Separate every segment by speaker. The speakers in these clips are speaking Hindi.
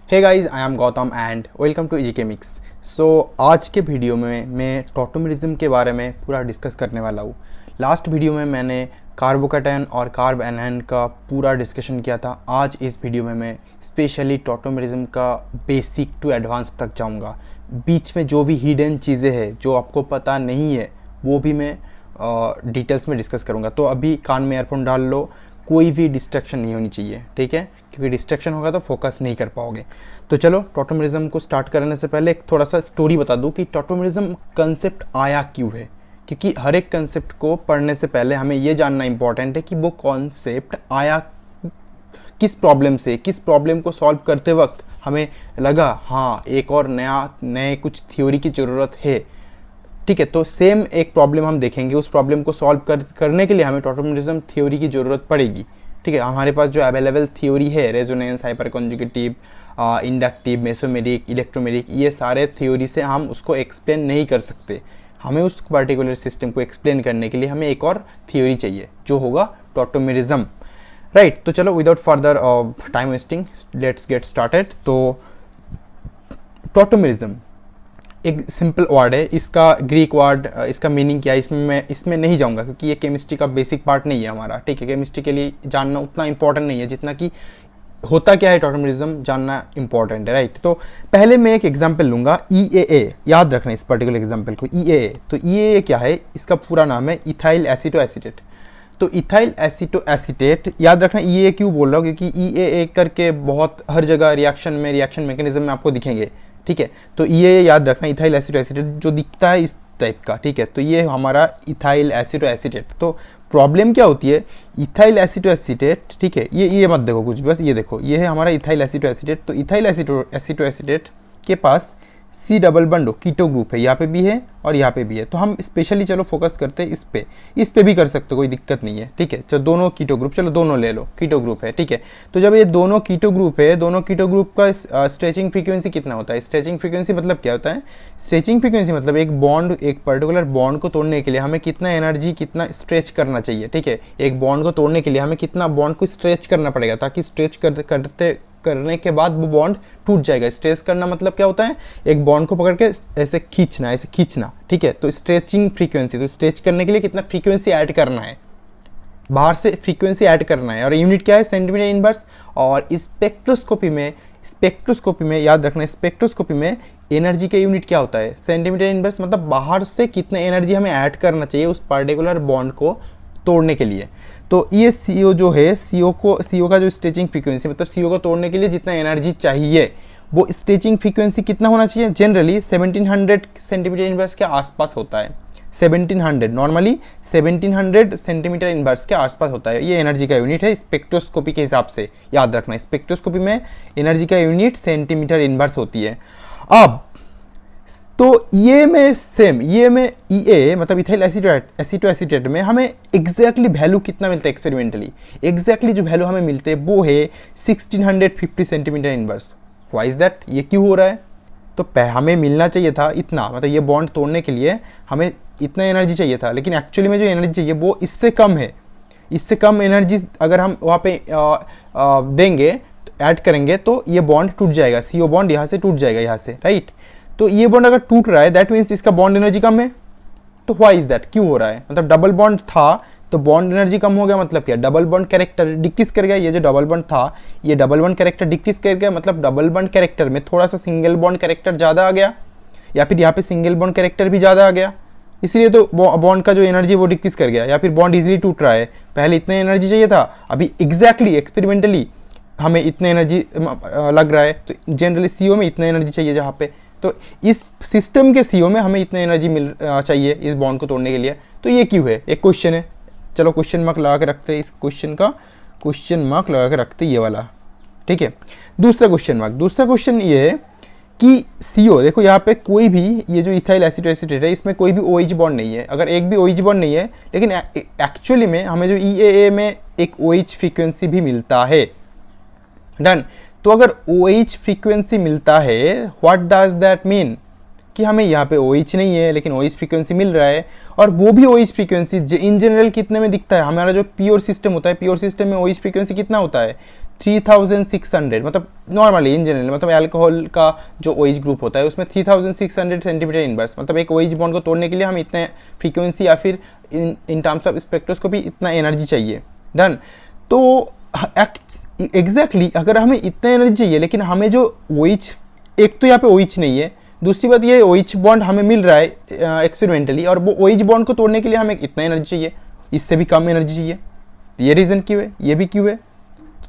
Speaker 1: Hey guys, I am Gautam and welcome to GK mix. So आज के वीडियो में मैं टॉटोमेरिज्म के बारे में पूरा डिस्कस करने वाला हूँ। लास्ट वीडियो में मैंने कार्बोकैटायन और कार्ब एनायन का पूरा डिस्कशन किया था। आज इस वीडियो में मैं स्पेशली टॉटोमेरिज्म का बेसिक टू एडवांस तक जाऊँगा। बीच में जो भी हिडन चीज़ें हैं जो आपको पता नहीं है वो भी मैं डिटेल्स में डिस्कस करूँगा। तो अभी कान में एयरफोन डाल लो, कोई भी डिस्ट्रैक्शन नहीं होनी चाहिए, ठीक है, क्योंकि डिस्ट्रैक्शन होगा तो फोकस नहीं कर पाओगे। तो चलो टॉटोमेरिज्म को स्टार्ट करने से पहले एक थोड़ा सा स्टोरी बता दूं कि टॉटोमेरिज्म कंसेप्ट आया क्यों है। क्योंकि हर एक कंसेप्ट को पढ़ने से पहले हमें ये जानना इंपॉर्टेंट है कि वो कॉन्सेप्ट आया किस प्रॉब्लम से, किस प्रॉब्लम को सॉल्व करते वक्त हमें लगा हाँ एक और नए कुछ थ्योरी की ज़रूरत है, ठीक है। तो सेम एक प्रॉब्लम हम देखेंगे, उस प्रॉब्लम को सॉल्व करने के लिए हमें टॉटोमेरिज्म थ्योरी की ज़रूरत पड़ेगी, ठीक है। हमारे पास जो अवेलेबल थ्योरी है, resonance, hyper conjugative, inductive, mesomeric, electromeric, ये सारे थ्योरी से हम उसको एक्सप्लेन नहीं कर सकते। हमें उस पर्टिकुलर सिस्टम को एक्सप्लेन करने के लिए हमें एक और थ्योरी चाहिए जो होगा टॉटोमेरिज्म, राइट। तो चलो without further time wasting let's get started. तो टॉटोमेरिज्म एक सिंपल वर्ड है, इसका ग्रीक वर्ड, इसका मीनिंग क्या है इसमें नहीं जाऊंगा क्योंकि ये केमिस्ट्री का बेसिक पार्ट नहीं है हमारा, ठीक है। केमिस्ट्री के लिए जानना उतना इंपॉर्टेंट नहीं है जितना कि होता क्या है टॉटोमेरिज्म जानना इंपॉर्टेंट है, राइट। तो पहले मैं एक एग्जांपल लूंगा, EAA, याद रखना इस पर्टिकुलर एग्जांपल को, EAA। तो EAA क्या है, इसका पूरा नाम है इथाइल एसीटोएसीटेट। तो इथाइल एसीटोएसीटेट याद रखना, EAA क्यों बोल रहा हूँ क्योंकि EAA करके बहुत हर जगह रिएक्शन मैकेनिज्म में आपको दिखेंगे, ठीक है। तो ये याद रखना, इथाइल एसीटोएसीटेट जो दिखता है इस टाइप का, ठीक है। तो ये हमारा इथाइल एसीटोएसीटेट। तो प्रॉब्लम क्या होती है, इथाइल एसीटोएसीटेट, ठीक है, ये मत देखो कुछ, बस ये देखो, ये है हमारा इथाइल एसीटोएसीटेट। तो इथाइल एसीटोएसीटेट के पास C double bond keto group है, यहाँ पे भी है और यहाँ पे भी है। तो हम स्पेशली चलो फोकस करते हैं इस पे भी कर सकते हो, कोई दिक्कत नहीं है, ठीक है। चलो दोनों कीटो ग्रुप, चलो दोनों ले लो, कीटो ग्रुप है, ठीक है। तो जब ये दोनों कीटो ग्रुप है, दोनों कीटो ग्रुप का स्ट्रेचिंग फ्रीक्वेंसी कितना होता है? स्ट्रेचिंग फ्रीक्वेंसी मतलब क्या होता है? स्ट्रेचिंग फ्रीक्वेंसी मतलब एक बॉन्ड, एक पर्टिकुलर बॉन्ड को तोड़ने के लिए हमें कितना एनर्जी, कितना स्ट्रेच करना चाहिए, ठीक है। एक बॉन्ड को तोड़ने के लिए हमें कितना बॉन्ड को स्ट्रेच करना पड़ेगा ताकि स्ट्रेच करने के बाद वो बॉन्ड टूट जाएगा। स्ट्रेच करना मतलब क्या होता है, एक बॉन्ड को पकड़ के ऐसे खींचना, ठीक है। तो स्ट्रेचिंग फ्रीक्वेंसी, तो स्ट्रेच करने के लिए कितना फ्रीक्वेंसी ऐड करना है, बाहर से फ्रीक्वेंसी ऐड करना है, और यूनिट क्या है, सेंटीमीटर इनवर्स। और स्पेक्ट्रोस्कोपी में याद रखना, स्पेक्ट्रोस्कोपी में एनर्जी का यूनिट क्या होता है, सेंटीमीटर इनवर्स। मतलब बाहर से कितना एनर्जी हमें ऐड करना चाहिए उस पर्टिकुलर बॉन्ड को तोड़ने के लिए। तो ये CO जो है, CO का जो स्ट्रेचिंग फ्रीक्वेंसी मतलब CO को तोड़ने के लिए जितना एनर्जी चाहिए वो स्ट्रेचिंग फ्रीक्वेंसी कितना होना चाहिए, जनरली 1700 सेंटीमीटर इनवर्स के आसपास होता है। 1700 नॉर्मली 1700 सेंटीमीटर इनवर्स के आसपास होता है, ये एनर्जी का यूनिट है स्पेक्ट्रोस्कोपी के हिसाब से। याद रखना, स्पेक्ट्रोस्कोपी में एनर्जी का यूनिट सेंटीमीटर इनवर्स होती है। अब तो ये में EA मतलब इथाइल एसीटोएसीटेट में हमें एग्जैक्टली वैल्यू कितना मिलता है एक्सपेरिमेंटली, एग्जैक्टली जो वैल्यू हमें मिलते हैं वो है 1650 centimetre inverse. Why is that, ये क्यों हो रहा है? तो हमें मिलना चाहिए था इतना, मतलब ये बॉन्ड तोड़ने के लिए हमें इतना एनर्जी चाहिए था, लेकिन एक्चुअली में जो एनर्जी चाहिए वो इससे कम है। इससे कम एनर्जी अगर हम वहाँ पे देंगे, ऐड करेंगे तो ये बॉन्ड टूट जाएगा, CO बॉन्ड यहाँ से टूट जाएगा, यहाँ से, राइट। तो ये बॉन्ड अगर टूट रहा है दैट मीन्स इसका बॉन्ड एनर्जी कम है। तो व्हाई इज दैट, क्यों हो रहा है? मतलब डबल बॉन्ड था तो बॉन्ड एनर्जी कम हो गया, मतलब क्या, डबल बॉन्ड कैरेक्टर डिक्रीज कर गया। ये जो डबल बॉन्ड था ये डबल बॉन्ड कैरेक्टर डिक्रीज कर गया, मतलब डबल बॉन्ड कैरेक्टर में थोड़ा सा सिंगल बॉन्ड कैरेक्टर ज़्यादा आ गया, या फिर यहाँ पे सिंगल बॉन्ड कैरेक्टर भी ज़्यादा आ गया, इसलिए तो बॉन्ड का जो एनर्जी वो डिक्रीज कर गया, या फिर बॉन्ड इजीली टूट रहा है। पहले इतने एनर्जी चाहिए था, अभी एग्जैक्टली एक्सपेरिमेंटली हमें इतने एनर्जी लग रहा है। तो जनरली CO में इतने एनर्जी चाहिए जहाँ पे, तो इस सिस्टम के CO में हमें इतना एनर्जी चाहिए इस बॉन्ड को तोड़ने के लिए। तो ये क्यों है, एक क्वेश्चन है। चलो क्वेश्चन मार्क लगा के रखते हैं, इस क्वेश्चन का क्वेश्चन मार्क लगा के रखते हैं, ये वाला, ठीक है। दूसरा क्वेश्चन ये है कि CO देखो यहाँ पे कोई भी, ये जो इथाइल एसीटोएसीटेट है इसमें कोई भी OH बॉन्ड नहीं है। अगर एक भी OH बॉन्ड नहीं है, लेकिन एक्चुअली में हमें जो EAA में एक OH फ्रीक्वेंसी भी मिलता है, डन। तो अगर OH फ्रीक्वेंसी मिलता है, व्हाट डज दैट मीन, कि हमें यहाँ पे OH नहीं है लेकिन OH फ्रीक्वेंसी मिल रहा है, और वो भी OH फ्रीक्वेंसी इन जनरल कितने में दिखता है? हमारा जो प्योर सिस्टम होता है, प्योर सिस्टम में OH फ्रीक्वेंसी कितना होता है? 3600, मतलब नॉर्मली इन जनरल, मतलब अल्कोहल का जो OH ग्रुप होता है उसमें 3600 सेंटीमीटर इनवर्स, मतलब एक OH बॉन्ड को तोड़ने के लिए हम इतने फ्रीक्वेंसी या फिर इन टर्म्स ऑफ स्पेक्ट्रोस्कोपी इतना एनर्जी चाहिए। डन। तो एग्जैक्टली अगर हमें इतना एनर्जी चाहिए, लेकिन हमें जो OH, एक तो यहाँ पे OH नहीं है, दूसरी बात ये OH बॉन्ड हमें मिल रहा है एक्सपेरिमेंटली, और वो OH बॉन्ड को तोड़ने के लिए हमें इतना एनर्जी चाहिए, इससे भी कम एनर्जी चाहिए। ये रीज़न क्यों है, ये भी क्यों है?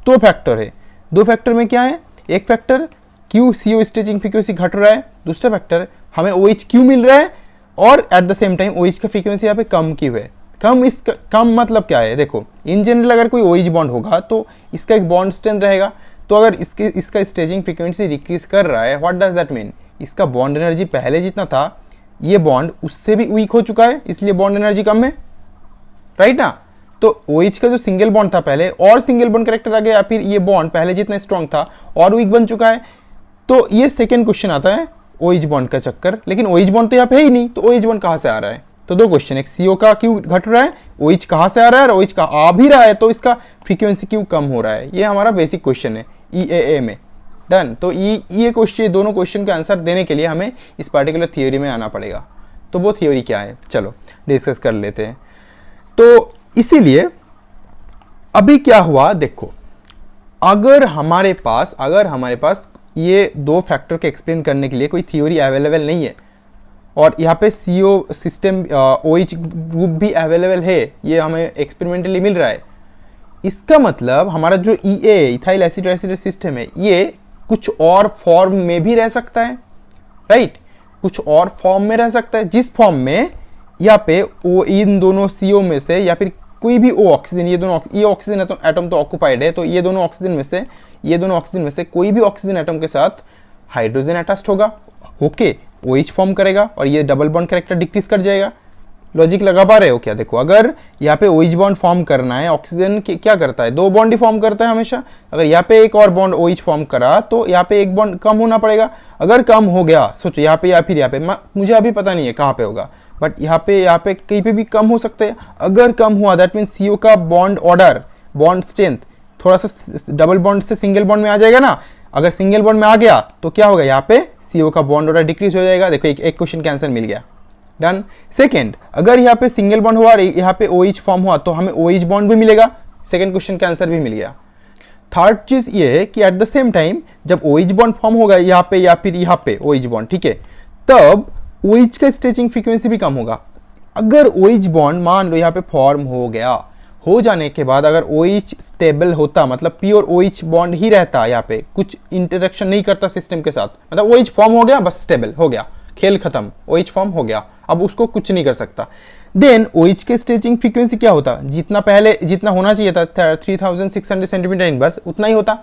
Speaker 1: दो फैक्टर है। दो फैक्टर में क्या है, एक फैक्टर क्यों CO स्टेजिंग फ्रीक्वेंसी घट रहा है, दूसरा फैक्टर हमें OH क्यों मिल रहा है, और at the same time OH का फ्रीक्वेंसी यहाँ पे कम क्यों है। कम मतलब क्या है, देखो इन जनरल अगर कोई OH बॉन्ड होगा तो इसका एक बॉन्ड स्ट्रेंथ रहेगा, तो अगर इसका स्टेजिंग फ्रीक्वेंसी डिक्रीज कर रहा है, व्हाट डज दैट मीन, इसका बॉन्ड एनर्जी पहले जितना था ये बॉन्ड उससे भी वीक हो चुका है, इसलिए बॉन्ड एनर्जी कम है, राइट ना। तो OH का जो सिंगल बॉन्ड था पहले और सिंगल बॉन्ड करेक्टर आ गया, या फिर ये बॉन्ड पहले जितना स्ट्रॉन्ग था और वीक बन चुका है। तो ये सेकेंड क्वेश्चन आता है OH बॉन्ड का चक्कर, लेकिन OH बॉन्ड तो यहाँ पे है ही नहीं, तो OH बॉन्ड कहाँ से आ रहा है। तो दो क्वेश्चन, एक CO का क्यों घट रहा है, OH कहाँ से आ रहा है, और OH का आ भी रहा है तो इसका फ्रीक्वेंसी क्यों कम हो रहा है। ये हमारा बेसिक क्वेश्चन है EAA में। डन। तो ये क्वेश्चन, दोनों क्वेश्चन के आंसर देने के लिए हमें इस पर्टिकुलर थियोरी में आना पड़ेगा। तो वो थियोरी क्या है, चलो डिस्कस कर लेते हैं। तो इसीलिए अभी क्या हुआ, देखो अगर हमारे पास ये दो फैक्टर के एक्सप्लेन करने के लिए कोई थियोरी अवेलेबल नहीं है, और यहाँ पे CO सिस्टम OH ग्रुप भी अवेलेबल है, ये हमें एक्सपेरिमेंटली मिल रहा है, इसका मतलब हमारा जो EA इथाइल एसिड सिस्टम है ये कुछ और फॉर्म में भी रह सकता है, राइट। कुछ और फॉर्म में रह सकता है, जिस फॉर्म में यहाँ पे इन दोनों CO में से या फिर कोई भी O ऑक्सीजन, ये ऑक्सीजन एटम तो ऑक्यूपाइड है, तो ये दोनों ऑक्सीजन में से कोई भी ऑक्सीजन एटम के साथ हाइड्रोजन अटैच्ड होगा, ओके OH फॉर्म करेगा और ये डबल बॉन्ड कैरेक्टर डिक्रीज कर जाएगा। लॉजिक लगा पा रहे हो क्या? देखो अगर यहाँ पे OH बॉन्ड फॉर्म करना है, ऑक्सीजन क्या करता है, दो बॉन्ड ही फॉर्म करता है हमेशा। अगर यहाँ पे एक और बॉन्ड OH फॉर्म करा तो यहाँ पे एक बॉन्ड कम होना पड़ेगा। अगर कम हो गया, सोचो यहाँ पे या फिर यहाँ पे, मुझे अभी पता नहीं है कहाँ पे होगा, बट यहाँ पे कहीं पे भी कम हो सकते हैं। अगर कम हुआ दैट मीन CO का बॉन्ड ऑर्डर, बॉन्ड स्ट्रेंथ थोड़ा सा डबल बॉन्ड से सिंगल बॉन्ड में आ जाएगा ना। अगर सिंगल बॉन्ड में आ गया तो क्या होगा, यहाँ पे CO का बॉन्ड ऑर्डर डिक्रीज हो जाएगा। देखो एक क्वेश्चन का आंसर मिल गया। डन। सेकेंड, अगर यहाँ पे सिंगल बॉन्ड हुआ और यहाँ पे OH फॉर्म हुआ तो हमें OH बॉन्ड भी मिलेगा, सेकेंड क्वेश्चन का आंसर भी मिल गया। थर्ड चीज ये है कि एट द सेम टाइम जब OH बॉन्ड फॉर्म होगा यहाँ पे या फिर यहाँ पे OH बॉन्ड, ठीक है, तब OH का स्ट्रेचिंग फ्रीक्वेंसी भी कम होगा। अगर OH बॉन्ड मान लो यहाँ पे फॉर्म हो गया, हो जाने के बाद अगर OH स्टेबल होता, मतलब प्योर OH बॉन्ड ही रहता, यहाँ पे कुछ इंटरेक्शन नहीं करता सिस्टम के साथ, मतलब OH फॉर्म हो गया बस स्टेबल हो गया, खेल खत्म, OH फॉर्म हो गया, अब उसको कुछ नहीं कर सकता। देन OH के स्ट्रेचिंग फ्रीक्वेंसी क्या होता, जितना होना चाहिए था 3600 सेंटीमीटर इनवर्स उतना ही होता,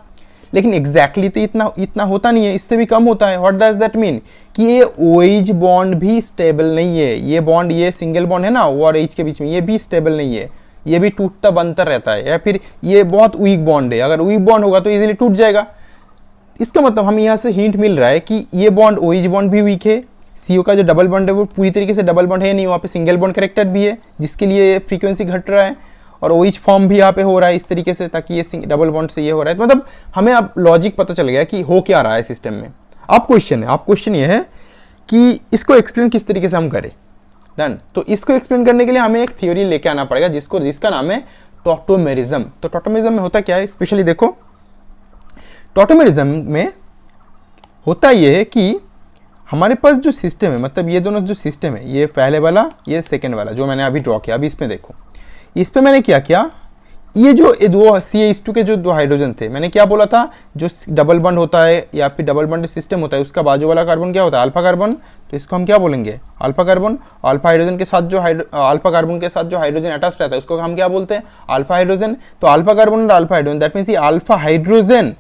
Speaker 1: लेकिन एग्जैक्टली तो इतना होता नहीं है, इससे भी कम होता है। व्हाट डज दैट मीन कि ये OH बॉन्ड भी स्टेबल नहीं है, ये बॉन्ड, ये सिंगल बॉन्ड है ना O और H के बीच में, ये भी स्टेबल नहीं है, ये भी टूटता बनता रहता है, या फिर ये बहुत वीक बॉन्ड है, अगर वीक बॉन्ड होगा तो इजीली टूट जाएगा। इसका मतलब हमें यहाँ से हिंट मिल रहा है कि ये बॉन्ड OH बॉन्ड भी वीक है, CO का जो डबल बॉन्ड है वो पूरी तरीके से डबल बॉन्ड है नहीं, वहाँ पे सिंगल बॉन्ड कैरेक्टर भी है जिसके लिए फ्रीक्वेंसी घट रहा है, और OH फॉर्म भी यहाँ पे हो रहा है इस तरीके से, ताकि ये डबल बॉन्ड से ये हो रहा है। मतलब हमें अब लॉजिक पता चल गया कि हो क्या रहा है सिस्टम में। अब क्वेश्चन ये है कि इसको एक्सप्लेन किस तरीके से हम करें। डन। तो इसको एक्सप्लेन करने के लिए हमें एक थ्योरी लेके आना पड़ेगा जिसका नाम है टॉटोमेरिज्म। तो टॉटोमेरिज्म में होता क्या है, स्पेशली देखो टॉटोमेरिज्म में होता ये है कि हमारे पास जो सिस्टम है, मतलब ये दोनों जो सिस्टम है, ये पहले वाला ये सेकंड वाला जो मैंने अभी ड्रॉ किया, अभी इसमें देखो, इस पे मैंने क्या किया, ये जो दो CH2 के जो दो हाइड्रोजन थे, मैंने क्या बोला था, जो डबल बॉन्ड होता है या फिर डबल बॉन्ड सिस्टम होता है उसका बाजू वाला कार्बन क्या होता है, अल्फा कार्बन। तो इसको हम क्या बोलेंगे, अल्फा कार्बन। अल्फा हाइड्रोजन के साथ जो अल्फा कार्बन के साथ जो हाइड्रोजन अटैच रहता है उसको हम क्या बोलते हैं, अल्फा हाइड्रोजन। तो अल्फा कार्बन और अल्फा हाइड्रोजन, दैट मीन्स ये अल्फा हाइड्रोजन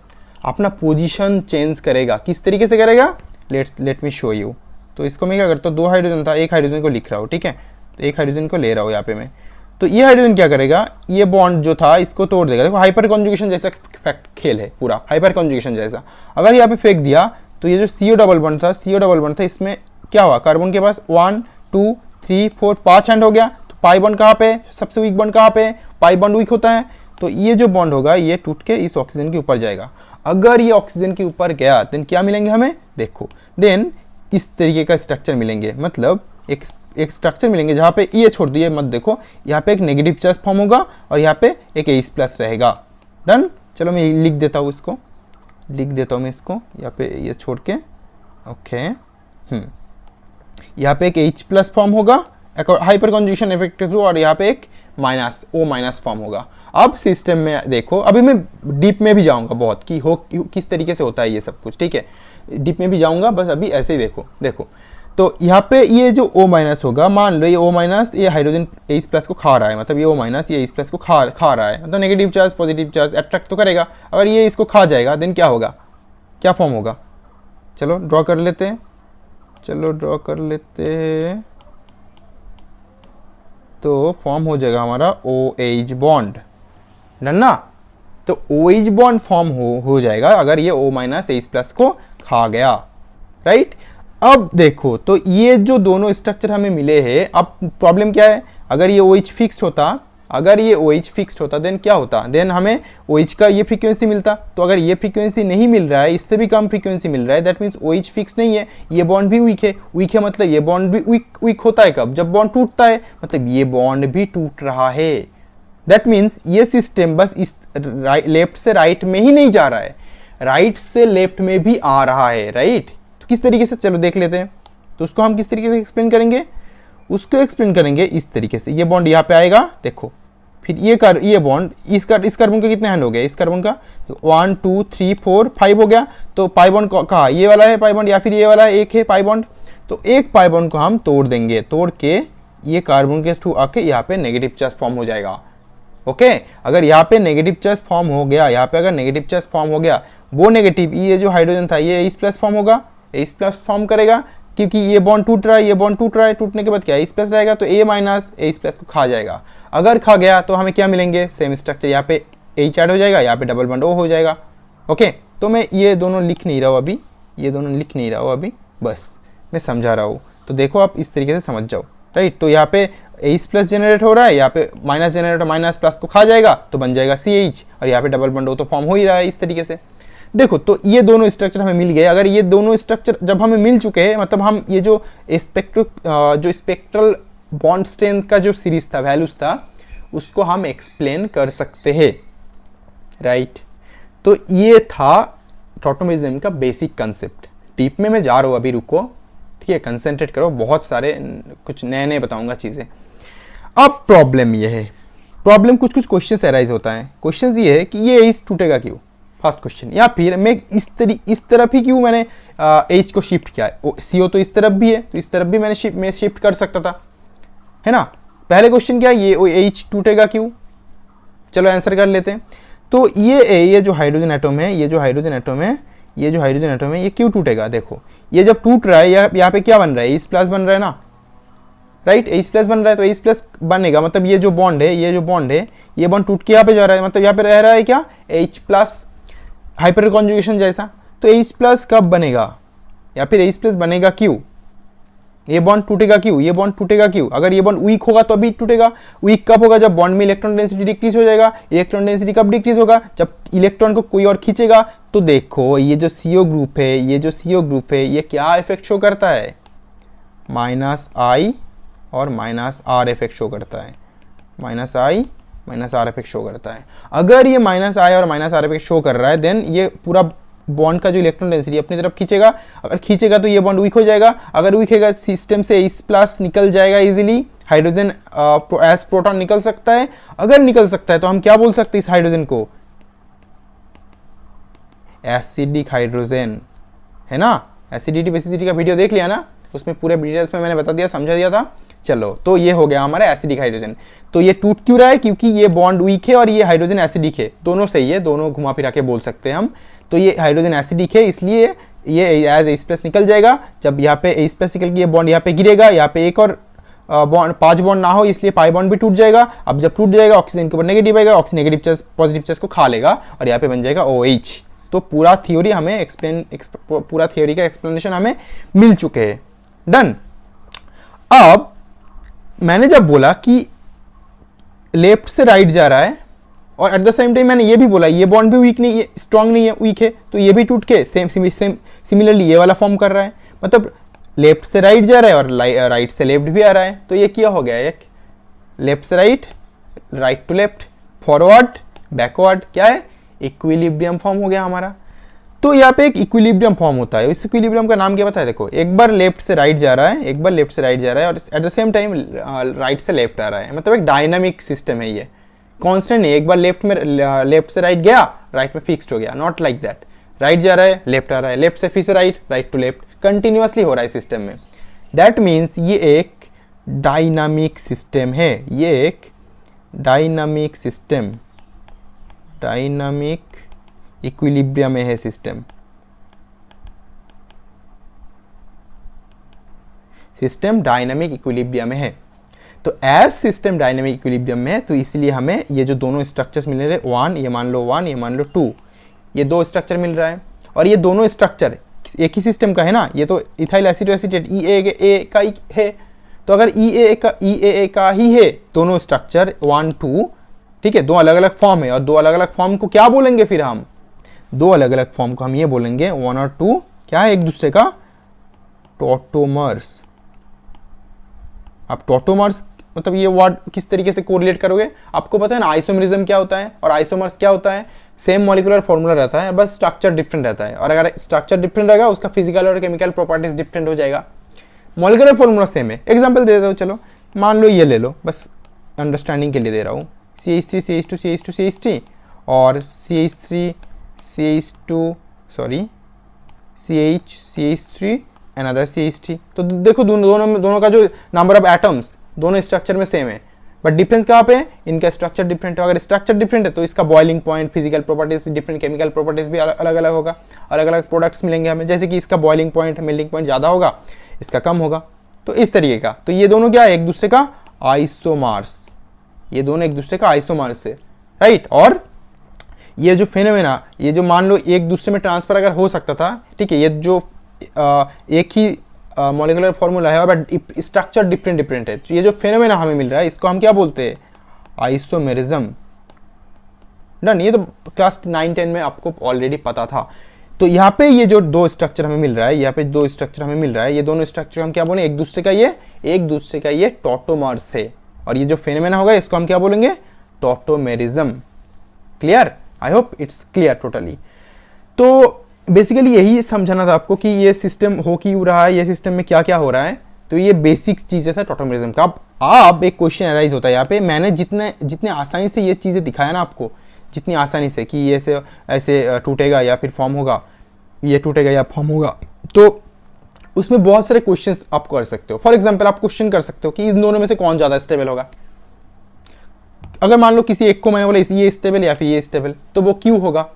Speaker 1: अपना पोजिशन चेंज करेगा। किस तरीके से करेगा, लेट मी शो यू। तो इसको मैं क्या करता हूँ, दो हाइड्रोजन था, एक हाइड्रोजन को लिख रहा हूँ, ठीक है, तो एक हाइड्रोजन को ले रहा हूँ यहाँ पे मैं। तो ये हाइड्रोजन क्या करेगा, ये बॉन्ड जो था इसको तोड़ देगा। देखो हाइपर कॉन्जुगेशन जैसा खेल है पूरा, हाइपर कॉन्जुगेशन जैसा। अगर यहाँ पे फेंक दिया तो ये जो CO डबल बॉन्ड था इसमें क्या हुआ, कार्बन के पास 1 2 3 4 5 हैंड हो गया। तो पाई बॉन्ड कहाँ पे, सबसे वीक बॉन्ड कहाँ पे, पाई बॉन्ड वीक होता है। तो ये जो बॉन्ड होगा ये टूट के इस ऑक्सीजन के ऊपर जाएगा। अगर ये ऑक्सीजन के ऊपर गया देन क्या मिलेंगे हमें, देखो देन इस तरीके का स्ट्रक्चर मिलेंगे, मतलब एक स्ट्रक्चर मिलेंगे जहाँ पे ये छोड़ दिए मत देखो, यहाँ पे एक नेगेटिव चार्ज फॉर्म होगा और यहाँ पे एक H+ रहेगा। डन, चलो मैं लिख देता हूँ इसको, लिख देता हूँ मैं इसको यहाँ पे ये छोड़ के। ओके, यहाँ पे एक H+ फॉर्म होगा हाइपर कॉन्जुगेशन इफेक्ट के थ्रू, और यहाँ पे एक O- फॉर्म होगा। अब सिस्टम में देखो, अभी मैं डीप में भी जाऊंगा बहुत कि किस तरीके से होता है ये सब कुछ, ठीक है, डीप में भी जाऊंगा, बस अभी ऐसे ही देखो। तो यहाँ पे ये जो O- होगा, मान लो ये O- ये हाइड्रोजन H+ को खा रहा है, मतलब ये O- ये H+ को खा रहा है, मतलब negative charge positive charge attract तो करेगा। अगर ये इसको खा जाएगा देन क्या होगा, क्या फॉर्म होगा, चलो ड्रॉ कर लेते हैं, तो फॉर्म हो जाएगा हमारा OH बॉन्ड, डन ना। तो OH बॉन्ड फॉर्म हो जाएगा अगर ये O- H+ को खा गया, राइट। अब देखो, तो ये जो दोनों स्ट्रक्चर हमें मिले हैं, अब प्रॉब्लम क्या है, अगर ये OH फिक्स्ड होता देन क्या होता, देन हमें OH का ये फ्रीक्वेंसी मिलता। तो अगर ये फ्रीक्वेंसी नहीं मिल रहा है, इससे भी कम फ्रीक्वेंसी मिल रहा है, दैट मीन्स OH फिक्स नहीं है, ये बॉन्ड भी वीक है मतलब ये बॉन्ड भी वीक होता है कब, जब बॉन्ड टूटता है, मतलब ये बॉन्ड भी टूट रहा है। दैट मीन्स ये सिस्टम बस इस लेफ्ट से राइट में ही नहीं जा रहा है, राइट से लेफ्ट में भी आ रहा है, राइट। तो किस तरीके से, चलो देख लेते हैं। तो उसको हम किस तरीके से एक्सप्लेन करेंगे, उसको एक्सप्लेन करेंगे इस तरीके से, ये बॉन्ड यहाँ पे आएगा, देखो, फिर ये बॉन्ड इस कार्बन का कितने हैंड हो गया, इस कार्बन का 1 2 3 4 5 हो गया। तो पाई बॉन्ड कहाँ, ये वाला है पाई बॉन्ड, या फिर ये वाला है, एक है पाई बॉन्ड। तो एक पाई बॉन्ड को हम तोड़ देंगे, तोड़ के ये कार्बन के थ्रू आके यहाँ पे नेगेटिव चार्ज फॉर्म हो जाएगा। ओके, अगर यहाँ पे नेगेटिव चार्ज फॉर्म हो गया, यहाँ पे अगर नेगेटिव चार्ज फॉर्म हो गया, वो नेगेटिव ये जो हाइड्रोजन था ये H+ फॉर्म होगा, H+ फॉर्म करेगा, क्योंकि ये बॉन्ड टूट रहा है, टूटने के बाद क्या H+ रहेगा, तो A- को खा जाएगा। अगर खा गया तो हमें क्या मिलेंगे, सेम स्ट्रक्चर, यहाँ पे H ऐड हो जाएगा, यहाँ पे डबल बॉन्ड O हो जाएगा। ओके, तो मैं ये दोनों लिख नहीं रहा हूँ अभी, बस मैं समझा रहा हूँ। तो देखो आप इस तरीके से समझ जाओ, राइट। तो यहाँ पे H+ जनरेट हो रहा है, यहाँ पे माइनस जनरेट माइनस+ को खा जाएगा तो बन जाएगा CH, और यहाँ पे डबल बॉन्ड O तो फॉर्म हो ही रहा है इस तरीके से। देखो, तो ये दोनों स्ट्रक्चर हमें मिल गए। अगर ये दोनों स्ट्रक्चर जब हमें मिल चुके हैं, मतलब हम ये जो स्पेक्ट्रल बॉन्ड स्ट्रेंथ का जो सीरीज था, वैल्यूज था, उसको हम एक्सप्लेन कर सकते हैं, राइट। तो ये था टॉटोमेरिज्म का बेसिक कंसेप्ट। डीप में मैं जा रहा हूँ अभी, रुको, ठीक है, कंसंट्रेट करो, बहुत सारे कुछ नए बताऊंगा चीज़ें। अब प्रॉब्लम ये है, कुछ क्वेश्चन अराइज होता है। क्वेश्चन ये है कि ये H टूटेगा क्यों, फर्स्ट क्वेश्चन, या फिर मैं इस तरफ ही क्यों मैंने H को शिफ्ट किया है, CO तो इस तरफ भी है, तो इस तरफ भी मैं शिफ्ट कर सकता था, है ना। पहले क्वेश्चन क्या है, ये H टूटेगा क्यों, चलो आंसर कर लेते हैं। तो ये जो हाइड्रोजन एटम है, ये क्यों टूटेगा, देखो, ये जब टूट रहा है यहाँ पे क्या बन रहा है, H+ बन रहा है ना, राइट, H+ बन रहा है, तो H+ बनेगा, मतलब ये जो बॉन्ड है, ये बॉन्ड टूट के यहाँ पे जा रहा है, मतलब यहाँ पे रह रहा है क्या, H+ हाइपर कॉन्जुगेशन जैसा। तो H+ कब बनेगा, या फिर H+ बनेगा क्यों, ये बॉन्ड टूटेगा क्यों, अगर ये बॉन्ड वीक होगा तो अभी टूटेगा। वीक कब होगा, जब बॉन्ड में इलेक्ट्रॉन डेंसिटी डिक्रीज हो जाएगा। इलेक्ट्रॉन डेंसिटी कब डिक्रीज होगा, जब इलेक्ट्रॉन को कोई और खींचेगा। तो देखो, ये जो CO ग्रुप है, ये क्या इफेक्ट शो करता है, -I और -R इफेक्ट शो करता है, -I -R इफेक्ट शो करता है। अगर ये -I और -R इफेक्ट शो कर रहा है, देन ये पूरा बॉन्ड का जो इलेक्ट्रॉन डेंसिटी अपनी तरफ खींचेगा। अगर खींचेगा तो ये बॉन्ड वीक हो जाएगा। अगर वीक होगा, सिस्टम से H+ निकल जाएगा इजीली, हाइड्रोजन एज प्रोटॉन निकल सकता है। अगर निकल सकता है तो हम क्या बोल सकते हैं इस हाइड्रोजन को, एसिडिक हाइड्रोजन, है ना। एसिडिटी बेसिडिटी का वीडियो देख लिया ना, उसमें पूरे डिटेल्स में मैंने बता दिया, समझा दिया था। चलो, तो ये हो गया हमारा एसिडिक हाइड्रोजन। तो ये टूट क्यों रहा है, क्योंकि ये बॉन्ड वीक है और ये हाइड्रोजन एसिडिक है, दोनों सही है, दोनों घुमा फिरा के बोल सकते हैं हम। तो ये हाइड्रोजन एसिडिक है, इसलिए ये एज H+ निकल जाएगा। जब यहाँ पे H+ निकल के ये बॉन्ड यहाँ पे गिरेगा, यहाँ पे एक और बॉन्ड 5 बॉन्ड ना हो, इसलिए पाई बॉन्ड भी टूट जाएगा। अब जब टूट जाएगा, ऑक्सीजन के ऊपर नेगेटिव आएगा, oxygen negative charge positive charge को खा लेगा और यहाँ पे बन जाएगा OH। तो पूरा थ्योरी का एक्सप्लेनेशन हमें मिल चुके हैं, डन। अब मैंने जब बोला कि लेफ्ट से राइट जा रहा है और एट द सेम टाइम मैंने ये भी बोला ये बॉन्ड भी वीक नहीं, ये स्ट्रांग नहीं है, वीक है, तो ये भी टूट के सेम सिमिलरली ये वाला फॉर्म कर रहा है, मतलब लेफ्ट से राइट जा रहा है और राइट से लेफ्ट भी आ रहा है। तो ये क्या हो गया, एक लेफ्ट से right, right to left, forward backward, क्या है, इक्विलिब्रियम फॉर्म हो गया हमारा। तो यहाँ पे एक इक्विलिब्रियम फॉर्म होता है, इस इक्विलिब्रियम का नाम क्या पता है, देखो एक बार लेफ्ट से राइट जा रहा है, एक बार लेफ्ट से राइट जा रहा है और at the same time right से लेफ्ट आ रहा है, मतलब एक डायनामिक सिस्टम है ये, कांस्टेंट नहीं, एक बार लेफ्ट से राइट गया, राइट में फिक्स्ड हो गया, नॉट लाइक दैट, राइट जा रहा है, लेफ्ट आ रहा है, लेफ्ट से फिर से right, right to left, continuously हो रहा है सिस्टम में। दैट मीन्स ये एक डायनामिक सिस्टम है, ये एक डायनामिक सिस्टम, डायनामिक इक्विलिब्रियम में है सिस्टम, सिस्टम डायनामिक इक्विलिब्रियम में है। तो एज सिस्टम डायनामिक इक्विलिब्रियम में है, तो इसलिए हमें ये जो दोनों स्ट्रक्चर्स मिल रहे हैं, वन ये मान लो वन, ये मान लो टू, ये दो स्ट्रक्चर मिल रहा है और ये दोनों स्ट्रक्चर एक ही सिस्टम का है ना, ये तो इथाइल एसिटोएसीटेट EAA का ही है, तो अगर EAA का ही है दोनों स्ट्रक्चर 1 2, ठीक है, दो अलग अलग फॉर्म है और दो अलग अलग फॉर्म को क्या बोलेंगे फिर हम, दो अलग अलग फॉर्म को हम ये बोलेंगे 1 और 2 क्या है एक दूसरे का, टॉटोमर्स। अब टॉटोमर्स मतलब ये वर्ड किस तरीके से कोरिलेट करोगे, आपको पता है ना आइसोमेरिज्म क्या होता है और आइसोमर्स क्या होता है, सेम मॉलिक्यूलर फॉर्मूला रहता है, बस स्ट्रक्चर डिफरेंट रहता है, और अगर स्ट्रक्चर डिफरेंट रहेगा उसका फिजिकल और केमिकल प्रॉपर्टीज डिफरेंट हो जाएगा, मॉलिक्यूलर फॉर्मूला सेम है। एग्जांपल दे दो, चलो मान लो ये ले लो, बस अंडरस्टैंडिंग के लिए दे रहा हूँ, CH3 CH2 CH2 CH3 और CH3 CH2 sorry CH3 another CH3, तो देखो दोनों का जो नंबर ऑफ एटम्स दोनों स्ट्रक्चर में सेम है, बट डिफरेंस कहाँ पे है, इनका स्ट्रक्चर डिफरेंट है। अगर स्ट्रक्चर डिफरेंट है तो इसका बॉइलिंग पॉइंट, फिजिकल प्रॉपर्टीज भी डिफरेंट, केमिकल प्रॉपर्टीज भी अलग अलग होगा, अलग अलग प्रोडक्ट्स मिलेंगे हमें, जैसे कि इसका बॉइलिंग पॉइंट मेल्टिंग पॉइंट ज़्यादा होगा, इसका कम होगा, तो इस तरीके का। तो ये दोनों क्या है, एक दूसरे का आइसोमर्स, ये दोनों एक दूसरे का आइसोमर्स है, राइट। और ये जो फेनोमेना, ये जो मान लो एक दूसरे में ट्रांसफर अगर हो सकता था, ठीक है, ये जो एक ही मॉलिक्यूलर फॉर्मूला है बट स्ट्रक्चर डिफरेंट है, तो ये जो फेनोमेना हमें मिल रहा है इसको हम क्या बोलते हैं, आइसोमेरिज्म। डन, ये तो क्लास 9-10 में आपको ऑलरेडी पता था। तो यहाँ पे ये जो दो स्ट्रक्चर हमें मिल रहा है, यहाँ पे दो स्ट्रक्चर हमें मिल रहा है, ये दोनों स्ट्रक्चर हम क्या बोलें, एक दूसरे का ये टॉटोमर्स है, और ये जो फेनोमेना होगा इसको हम क्या बोलेंगे, tautomerism. Clear, I hope it's clear totally. तो बेसिकली यही समझाना था आपको कि ये सिस्टम हो क्यों रहा है, ये सिस्टम में क्या क्या हो रहा है, तो ये बेसिक चीज़ें था टॉटोमेरिज्म का। अब एक क्वेश्चन अराइज होता है यहाँ पे, मैंने जितने आसानी से ये चीज़ें दिखाया ना आपको, जितनी आसानी से कि ये ऐसे टूटेगा या फिर फॉर्म होगा, ये टूटेगा या फॉर्म होगा, तो उसमें बहुत सारे क्वेश्चंस आप कर सकते हो। फॉर एग्जांपल आप क्वेश्चन कर सकते हो कि इन दोनों में से कौन ज़्यादा स्टेबल होगा। अगर मान लो किसी एक को मैंने बोला ये स्टेबल या फिर ये स्टेबल, तो वो क्यों होगा,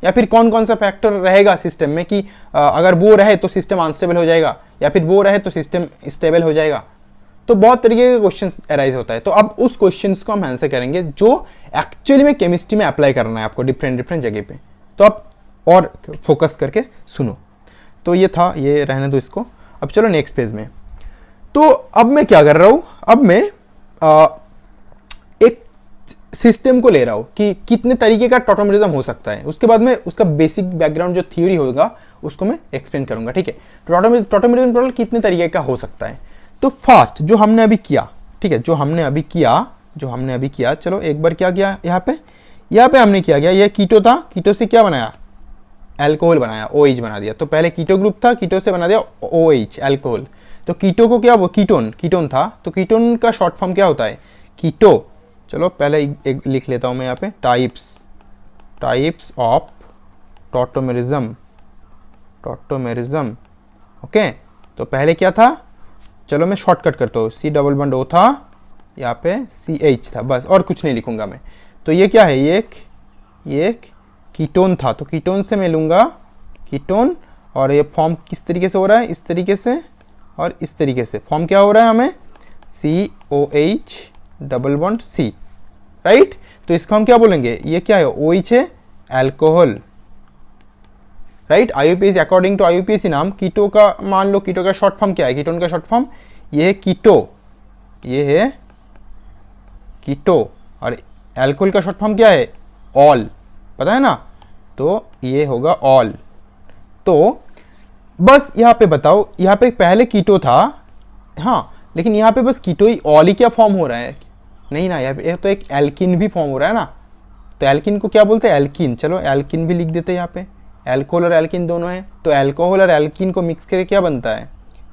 Speaker 1: या फिर कौन कौन सा फैक्टर रहेगा सिस्टम में कि अगर वो रहे तो सिस्टम अनस्टेबल हो जाएगा, या फिर वो रहे तो सिस्टम स्टेबल हो जाएगा। तो बहुत तरीके के क्वेश्चंस अराइज होता है। तो अब उस क्वेश्चंस को हम आंसर करेंगे जो एक्चुअली में केमिस्ट्री में अप्लाई करना है आपको डिफरेंट जगह पे। तो आप और फोकस करके सुनो। तो ये था, ये रहने दो इसको। अब चलो नेक्स्ट पेज में। तो अब मैं क्या कर रहा हूँ, अब मैं एक सिस्टम को ले रहा हूँ कि कितने तरीके का टॉटोमेरिज्म हो सकता है। उसके बाद में उसका बेसिक बैकग्राउंड जो थ्योरी होगा उसको मैं एक्सप्लेन करूंगा, ठीक है। टॉटोमेरिज्म टोटल कितने तरीके का हो सकता है। तो फर्स्ट जो हमने अभी किया, ठीक है, जो हमने अभी किया, चलो एक बार क्या किया, यहाँ पे हमने क्या किया, ये कीटो था, कीटो से क्या बनाया, अल्कोहल बनाया, OH बना दिया। तो पहले कीटो ग्रुप था, कीटो से बना दिया OH अल्कोहल। तो कीटो को क्या, वो कीटोन था, तो कीटोन का शॉर्ट फॉर्म क्या होता है, कीटो। चलो पहले एक लिख लेता हूँ मैं यहाँ पे, टाइप्स ऑफ टॉटोमेरिज्म। ओके, तो पहले क्या था, चलो मैं शॉर्टकट करता हूँ, C डबल बॉन्ड O था, यहाँ पे CH था, बस और कुछ नहीं लिखूंगा मैं। तो ये क्या है, ये एक कीटोन था, तो कीटोन से मैं लूँगा कीटोन, और ये फॉर्म किस तरीके से हो रहा है, इस तरीके से और इस तरीके से फॉर्म क्या हो रहा है हमें, COH double bond C, right. तो इसको हम क्या बोलेंगे, ये क्या है, OH है, alcohol, right. IUPAC according to IUPAC नाम कीटो का, मान लो कीटो का शॉर्ट फॉर्म क्या है, कीटोन का शॉर्ट फॉर्म ये है कीटो, ये है कीटो, और अल्कोहल का शॉर्ट फॉर्म क्या है? ऑल, पता है ना? तो ये होगा ऑल। तो बस यहाँ पे बताओ, यहाँ पे पहले कीटो था, हाँ, लेकिन यहाँ पे बस कीटो ही, ऑल ही क्या फॉर्म हो रहा है? नहीं ना, यहाँ पे तो एक एल्किन भी फॉर्म हो रहा है ना। तो एल्किन को क्या बोलते हैं? एल्किन। चलो एल्किन भी लिख देते हैं यहाँ पे, एल्कोहल और एल्किन दोनों हैं। तो एल्कोहल और एल्किन को मिक्स करके क्या बनता है?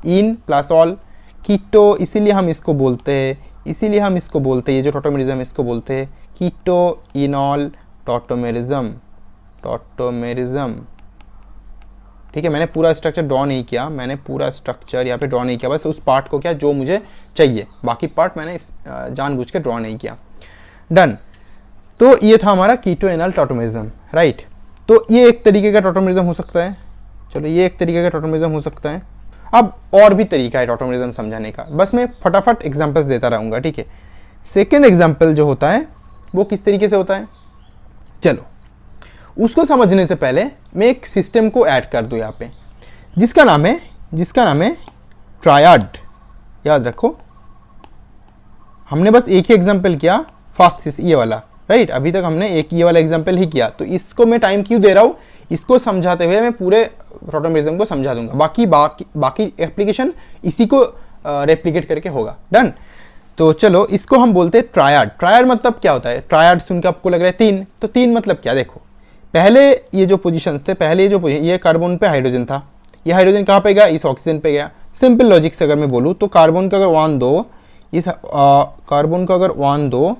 Speaker 1: इन प्लस ऑल, कीटो। इसीलिए हम इसको बोलते हैं, ये जो टॉटोमेरिज्म इसको बोलते हैं कीटो इनॉल टॉटोमेरिज्म। ठीक है, मैंने पूरा स्ट्रक्चर ड्रॉ नहीं किया, बस उस पार्ट को क्या जो मुझे चाहिए, बाकी पार्ट मैंने जानबूझ के ड्रॉ नहीं किया। डन। तो ये था हमारा कीटो इनॉल टॉटोमेरिज्म, राइट। तो ये एक तरीके का टॉटोमेरिज्म हो सकता है। चलो, ये एक तरीके का टॉटोमेरिज्म हो सकता है। अब और भी तरीका है टॉटोमेरिज्म समझाने का, बस मैं फटाफट एग्जांपल्स देता रहूँगा, ठीक है। सेकेंड एग्जाम्पल जो होता है वो किस तरीके से होता है, चलो उसको समझने से पहले मैं एक सिस्टम को ऐड कर दूँ यहाँ पे, जिसका नाम है ट्रायड। याद रखो, हमने बस एक ही एग्जाम्पल किया, फर्स्ट ये वाला, राइट। अभी तक हमने एक ये वाला एग्जाम्पल ही किया, तो इसको मैं टाइम क्यों दे रहा हूँ? इसको समझाते हुए मैं पूरे टॉटोमेरिज्म को समझा दूंगा, बाकी एप्लीकेशन इसी को रेप्लिकेट करके होगा। डन। तो चलो, इसको हम बोलते हैं ट्रायड। ट्रायड मतलब क्या होता है? ट्रायड सुन के आपको लग रहा है तीन, तो तीन मतलब क्या? देखो, पहले ये जो पोजीशंस थे, ये कार्बन पे हाइड्रोजन था, ये हाइड्रोजन कहाँ पे गया? इस ऑक्सीजन पे गया। सिंपल लॉजिक से अगर मैं बोलूँ तो कार्बन का अगर 1 2, इस कार्बन का अगर 1 2,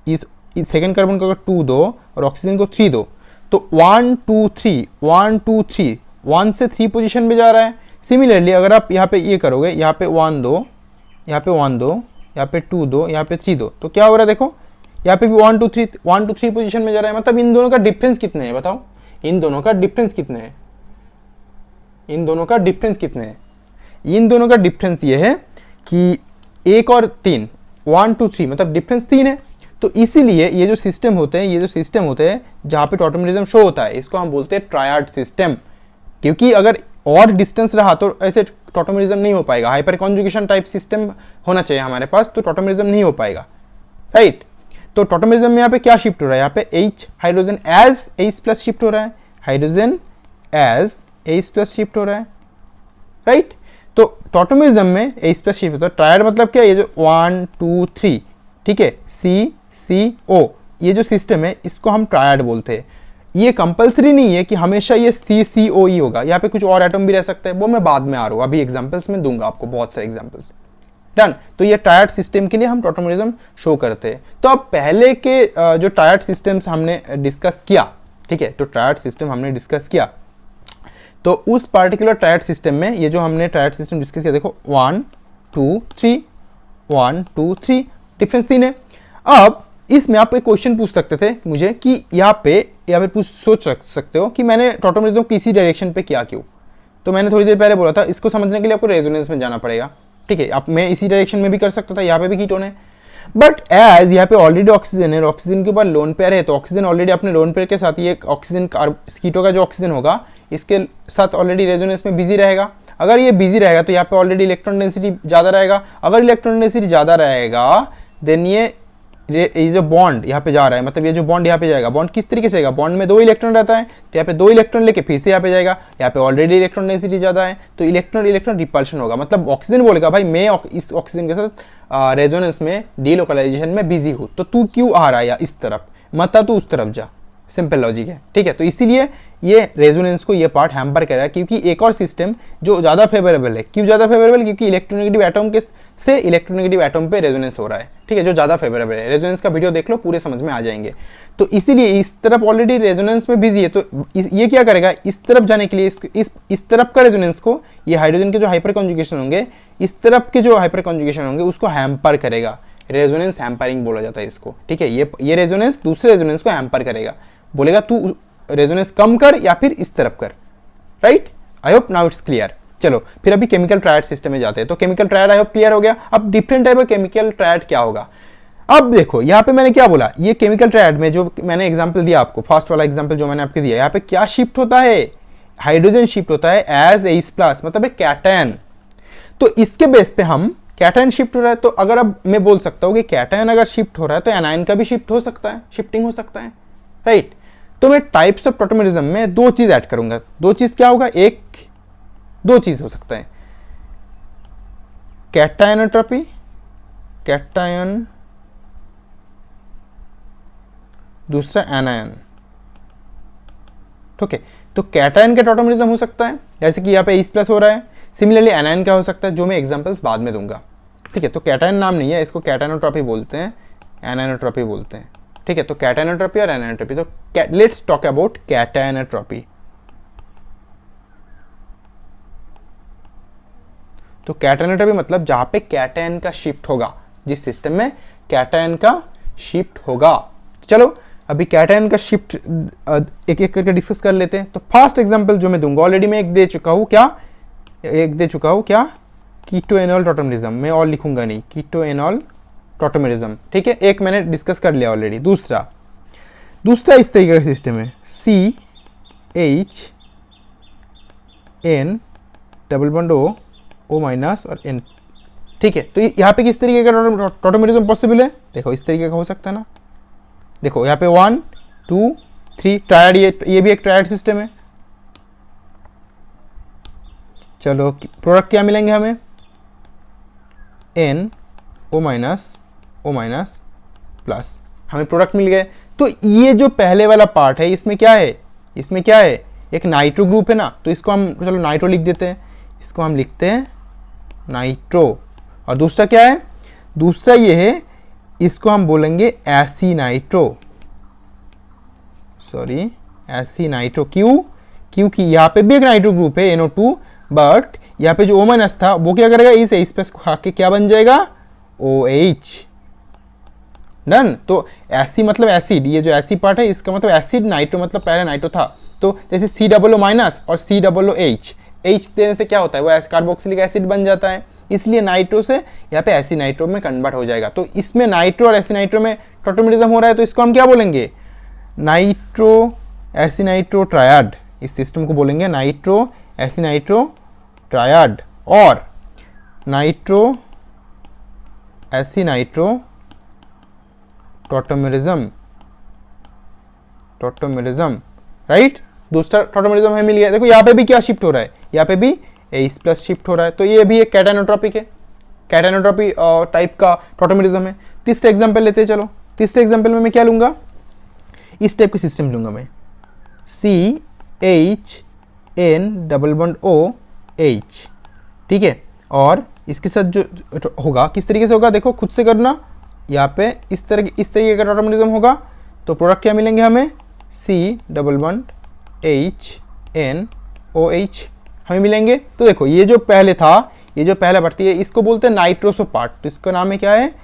Speaker 1: इस सेकेंड कार्बन का अगर 2 2 और ऑक्सीजन को 3 दो, तो 1 2 3 1 2 3, 1 से 3 पोजीशन में जा रहा है। सिमिलरली अगर आप यहाँ पे ये करोगे, यहाँ पे 1 2, यहाँ पे 1 2, यहाँ पे 2 2, यहाँ पे 3 2, तो क्या हो रहा है? देखो, यहाँ पे भी 1 2 3 पोजीशन में जा रहा है। मतलब इन दोनों का डिफरेंस कितने हैं? बताओ, इन दोनों का डिफरेंस कितने हैं? इन दोनों का डिफरेंस ये है कि 1 और 3, 1 2 3, मतलब डिफरेंस 3 है। तो इसीलिए ये जो सिस्टम होते हैं, जहाँ पे टॉटोमेरिज्म शो होता है, इसको हम बोलते हैं ट्रायड सिस्टम। क्योंकि अगर और डिस्टेंस रहा तो ऐसे टॉटोमेरिज्म नहीं हो पाएगा। हाइपर कॉन्जुगेशन टाइप सिस्टम होना चाहिए हमारे पास, तो टॉटोमेरिज्म नहीं हो पाएगा, राइट। तो टॉटोमेरिज्म में यहाँ पे क्या शिफ्ट हो रहा है? यहाँ पे H hydrogen as H+ shift हो रहा है, शिफ्ट हो रहा है, राइट। तो टॉटोमेरिज्म में H+ शिफ्ट होता है। ट्रायड मतलब क्या? ये जो 1 2 3, ठीक है, CCO, ये जो सिस्टम है इसको हम ट्रायड बोलते हैं। ये कंपलसरी नहीं है कि हमेशा ये CCO ही होगा, यहाँ पे कुछ और एटम भी रह सकता है, वो मैं बाद में आ रहा हूँ, अभी एग्जांपल्स में दूंगा आपको बहुत सारे एग्जांपल्स। डन। तो ये ट्रायड सिस्टम के लिए हम टॉटोमेरिज्म शो करते हैं। तो अब पहले के जो ट्रायड सिस्टम्स हमने डिस्कस किया, ठीक है, तो ट्रायड सिस्टम हमने डिस्कस किया, तो उस पार्टिकुलर ट्रायड सिस्टम में ये जो हमने ट्रायड सिस्टम डिस्कस किया, देखो 1 2 3, 1 2 3, डिफरेंस 3 है। अब इसमें आप एक क्वेश्चन पूछ सकते थे मुझे कि यहाँ पे सोच सकते हो कि मैंने टॉटोमेरिज्म किसी डायरेक्शन पे किया क्यों। तो मैंने थोड़ी देर पहले बोला था, इसको समझने के लिए आपको रेजोनेंस में जाना पड़ेगा, ठीक है। अब मैं इसी डायरेक्शन में भी कर सकता था, यहाँ पे भी कीटोन है, बट एज यहाँ पे ऑलरेडी ऑक्सीजन है, ऑक्सीजन के ऊपर लोन पेयर है, तो ऑक्सीजन ऑलरेडी अपने लोन पेयर के साथ ये ऑक्सीजन कीटो का जो ऑक्सीजन होगा इसके साथ ऑलरेडी रेजोनेंस में बिजी रहेगा। अगर ये बिजी रहेगा तो यहाँ पे ऑलरेडी इलेक्ट्रॉन डेंसिटी ज़्यादा रहेगा। अगर इलेक्ट्रॉन डेंसिटी ज़्यादा रहेगा देन ये जो बॉन्ड यहाँ पे जा रहा है, मतलब ये जो बॉन्ड यहाँ पे जाएगा, बॉन्ड किस तरीके से जाएगा? बॉन्ड में 2 इलेक्ट्रॉन रहता है, तो यहाँ पे 2 इलेक्ट्रॉन लेके फिर से यहाँ पे जाएगा। यहाँ पे ऑलरेडी इलेक्ट्रॉन डेंसिटी ज़्यादा है, तो इलेक्ट्रॉन रिपल्शन होगा। मतलब ऑक्सीजन बोलेगा भाई मैं इस ऑक्सीजन के साथ रेजोनेंस में डीलोकलाइजेशन में बिजी हूँ, तो तू क्यों आ रहा है इस तरफ, मत तू उस तरफ जा। सिंपल लॉजिक है, ठीक है। तो इसीलिए ये रेजोनेंस को ये पार्ट हैम्पर कर रहा है, क्योंकि एक और सिस्टम जो ज़्यादा फेवरेबल है, क्यों ज़्यादा फेवरेबल? क्योंकि इलेक्ट्रोनेगेटिव एटम के से इलेक्ट्रोनेगेटिव एटम पे रेजोनेंस हो रहा है, ठीक है, जो ज़्यादा फेवरेबल है। रेजोनेंस का वीडियो देख लो, पूरे समझ में आ जाएंगे। तो इसीलिए इस तरफ ऑलरेडी रेजोनेंस में बिजी है, तो ये क्या करेगा? इस तरफ जाने के लिए इस तरफ का रेजोनेंस को, ये हाइड्रोजन के जो हाइपर कॉन्जुगेशन होंगे, इस तरफ के जो हाइपर कॉन्जुगेशन होंगे उसको हैम्पर करेगा। रेजोनेंस हैम्परिंग बोला जाता है इसको, ठीक है। ये रेजोनेंस दूसरे रेजोनेंस को हैम्पर करेगा, बोलेगा तू रेजोनेंस कम कर या फिर इस तरफ कर, right. I hope now it's clear. चलो फिर अभी केमिकल ट्रायड सिस्टम में जाते हैं। तो chemical triad I hope clear हो गया। अब different type of chemical triad क्या होगा? अब देखो यहाँ पे मैंने क्या बोला, ये केमिकल ट्रायड में जो मैंने एग्जांपल दिया आपको, फर्स्ट वाला एग्जांपल जो मैंने आपको दिया, यहाँ पे क्या शिफ्ट होता है? हाइड्रोजन शिफ्ट होता है एज H+, मतलब एक कैटन। तो इसके बेस पे हम कैटायन शिफ्ट हो रहा है तो अगर अब मैं बोल सकता हूँ कि कैटायन अगर शिफ्ट हो रहा है तो एनायन का भी शिफ्ट हो सकता है, शिफ्टिंग हो सकता है, राइट। तो मैं टाइप्स ऑफ टॉटोमेरिज्म में दो चीज ऐड करूंगा। दो चीज क्या होगा, एक दो चीज हो सकता है, कैटायनोट्रॉपी, कैटायन, दूसरा एनायन। ठीक है, तो कैटायन का टॉटोमेरिज्म हो सकता है जैसे कि यहाँ पे H प्लस हो रहा है। सिमिलरली एनायन क्या हो सकता है, जो मैं एग्जांपल्स बाद में दूंगा। ठीक है, तो कैटायन नाम नहीं है, इसको कैटायनोट्रॉपी बोलते हैं, एनायनोट्रॉपी बोलते हैं। ठीक है, तो कैटायनोट्रॉपी और एनायनोट्रॉपी। तो लेट्स टॉक अबाउट कैटायनोट्रॉपी। तो कैटायनोट्रॉपी मतलब जहां पे कैटायन का शिफ्ट होगा, जिस सिस्टम में कैटायन का शिफ्ट होगा। चलो अभी कैटायन का शिफ्ट एक एक करके डिस्कस कर लेते हैं। तो फर्स्ट एग्जांपल जो मैं दूंगा, ऑलरेडी मैं एक दे चुका हूं, क्या, कीटोएनॉल टॉटोमेरिज्म। मैं और लिखूंगा नहीं, कीटोएनॉल टॉटोमेरिज्म। ठीक है, एक मैंने डिस्कस कर लिया ऑलरेडी। दूसरा इस तरीके का सिस्टम है, CHN double bond O minus और N। ठीक है, तो यहाँ पे किस तरीके का टॉटोमेरिज्म पॉसिबल है, देखो इस तरीके का हो सकता है ना। देखो यहाँ पे 1 2 3 ट्रायड, ये भी एक ट्रायड सिस्टम है। चलो प्रोडक्ट क्या मिलेंगे हमें, N O माइनस प्लस, हमें प्रोडक्ट मिल गए। तो ये जो पहले वाला पार्ट है इसमें क्या है, एक नाइट्रो ग्रुप है ना, तो इसको हम चलो नाइट्रो लिख देते हैं, इसको हम लिखते हैं नाइट्रो। और दूसरा क्या है, दूसरा ये है, इसको हम बोलेंगे एसीनाइट्रो, क्योंकि यहाँ पे भी एक नाइट्रो ग्रुप है NO2, बट यहाँ पे जो O माइनस था वो क्या करेगा, इस H प्लस को खा के क्या बन जाएगा, OH। डन। तो एसी मतलब एसिड, ये जो एसी पार्ट है इसका मतलब एसिड, नाइट्रो मतलब पहले नाइट्रो था। तो जैसे COO माइनस और COOH, H देने से क्या होता है, वो कार्बोक्सिलिक एसिड बन जाता है, इसलिए नाइट्रो से यहाँ पे एसी नाइट्रो में कन्वर्ट हो जाएगा। तो इसमें नाइट्रो और एसी नाइट्रो में टॉटोमेरिज्म हो रहा है, तो इसको हम क्या बोलेंगे, नाइट्रो एसी नाइट्रो ट्रायड। इस सिस्टम को बोलेंगे नाइट्रो एसी नाइट्रो ट्रायड और nitro AC nitro tautomerism, right. दूसरा टॉटोमेरिज्म हमें मिल गया। देखो यहाँ पे भी क्या शिफ्ट हो रहा है, यहाँ पे भी H प्लस शिफ्ट हो रहा है, तो ये भी एक कैटायनोट्रॉपिक है, कैटायनोट्रॉपी टाइप का टॉटोमेरिज्म है। तीसरा एग्जांपल लेते हैं। चलो तीसरे एग्जांपल में मैं क्या लूंगा, इस टाइप की सिस्टम लूंगा मैं, CHN डबल बॉन्ड OH। ठीक है, और इसके साथ जो होगा किस तरीके से होगा, देखो खुद से करना, यहाँ पे इस तरीके का टॉटोमेरिज्म होगा। तो प्रोडक्ट क्या मिलेंगे हमें, C डबल बॉन्ड HNOH हमें मिलेंगे। तो देखो ये जो पहले था, ये जो पहला बढ़ती है, इसको बोलते हैं नाइट्रोसो पार्ट। तो इसका नाम है क्या है,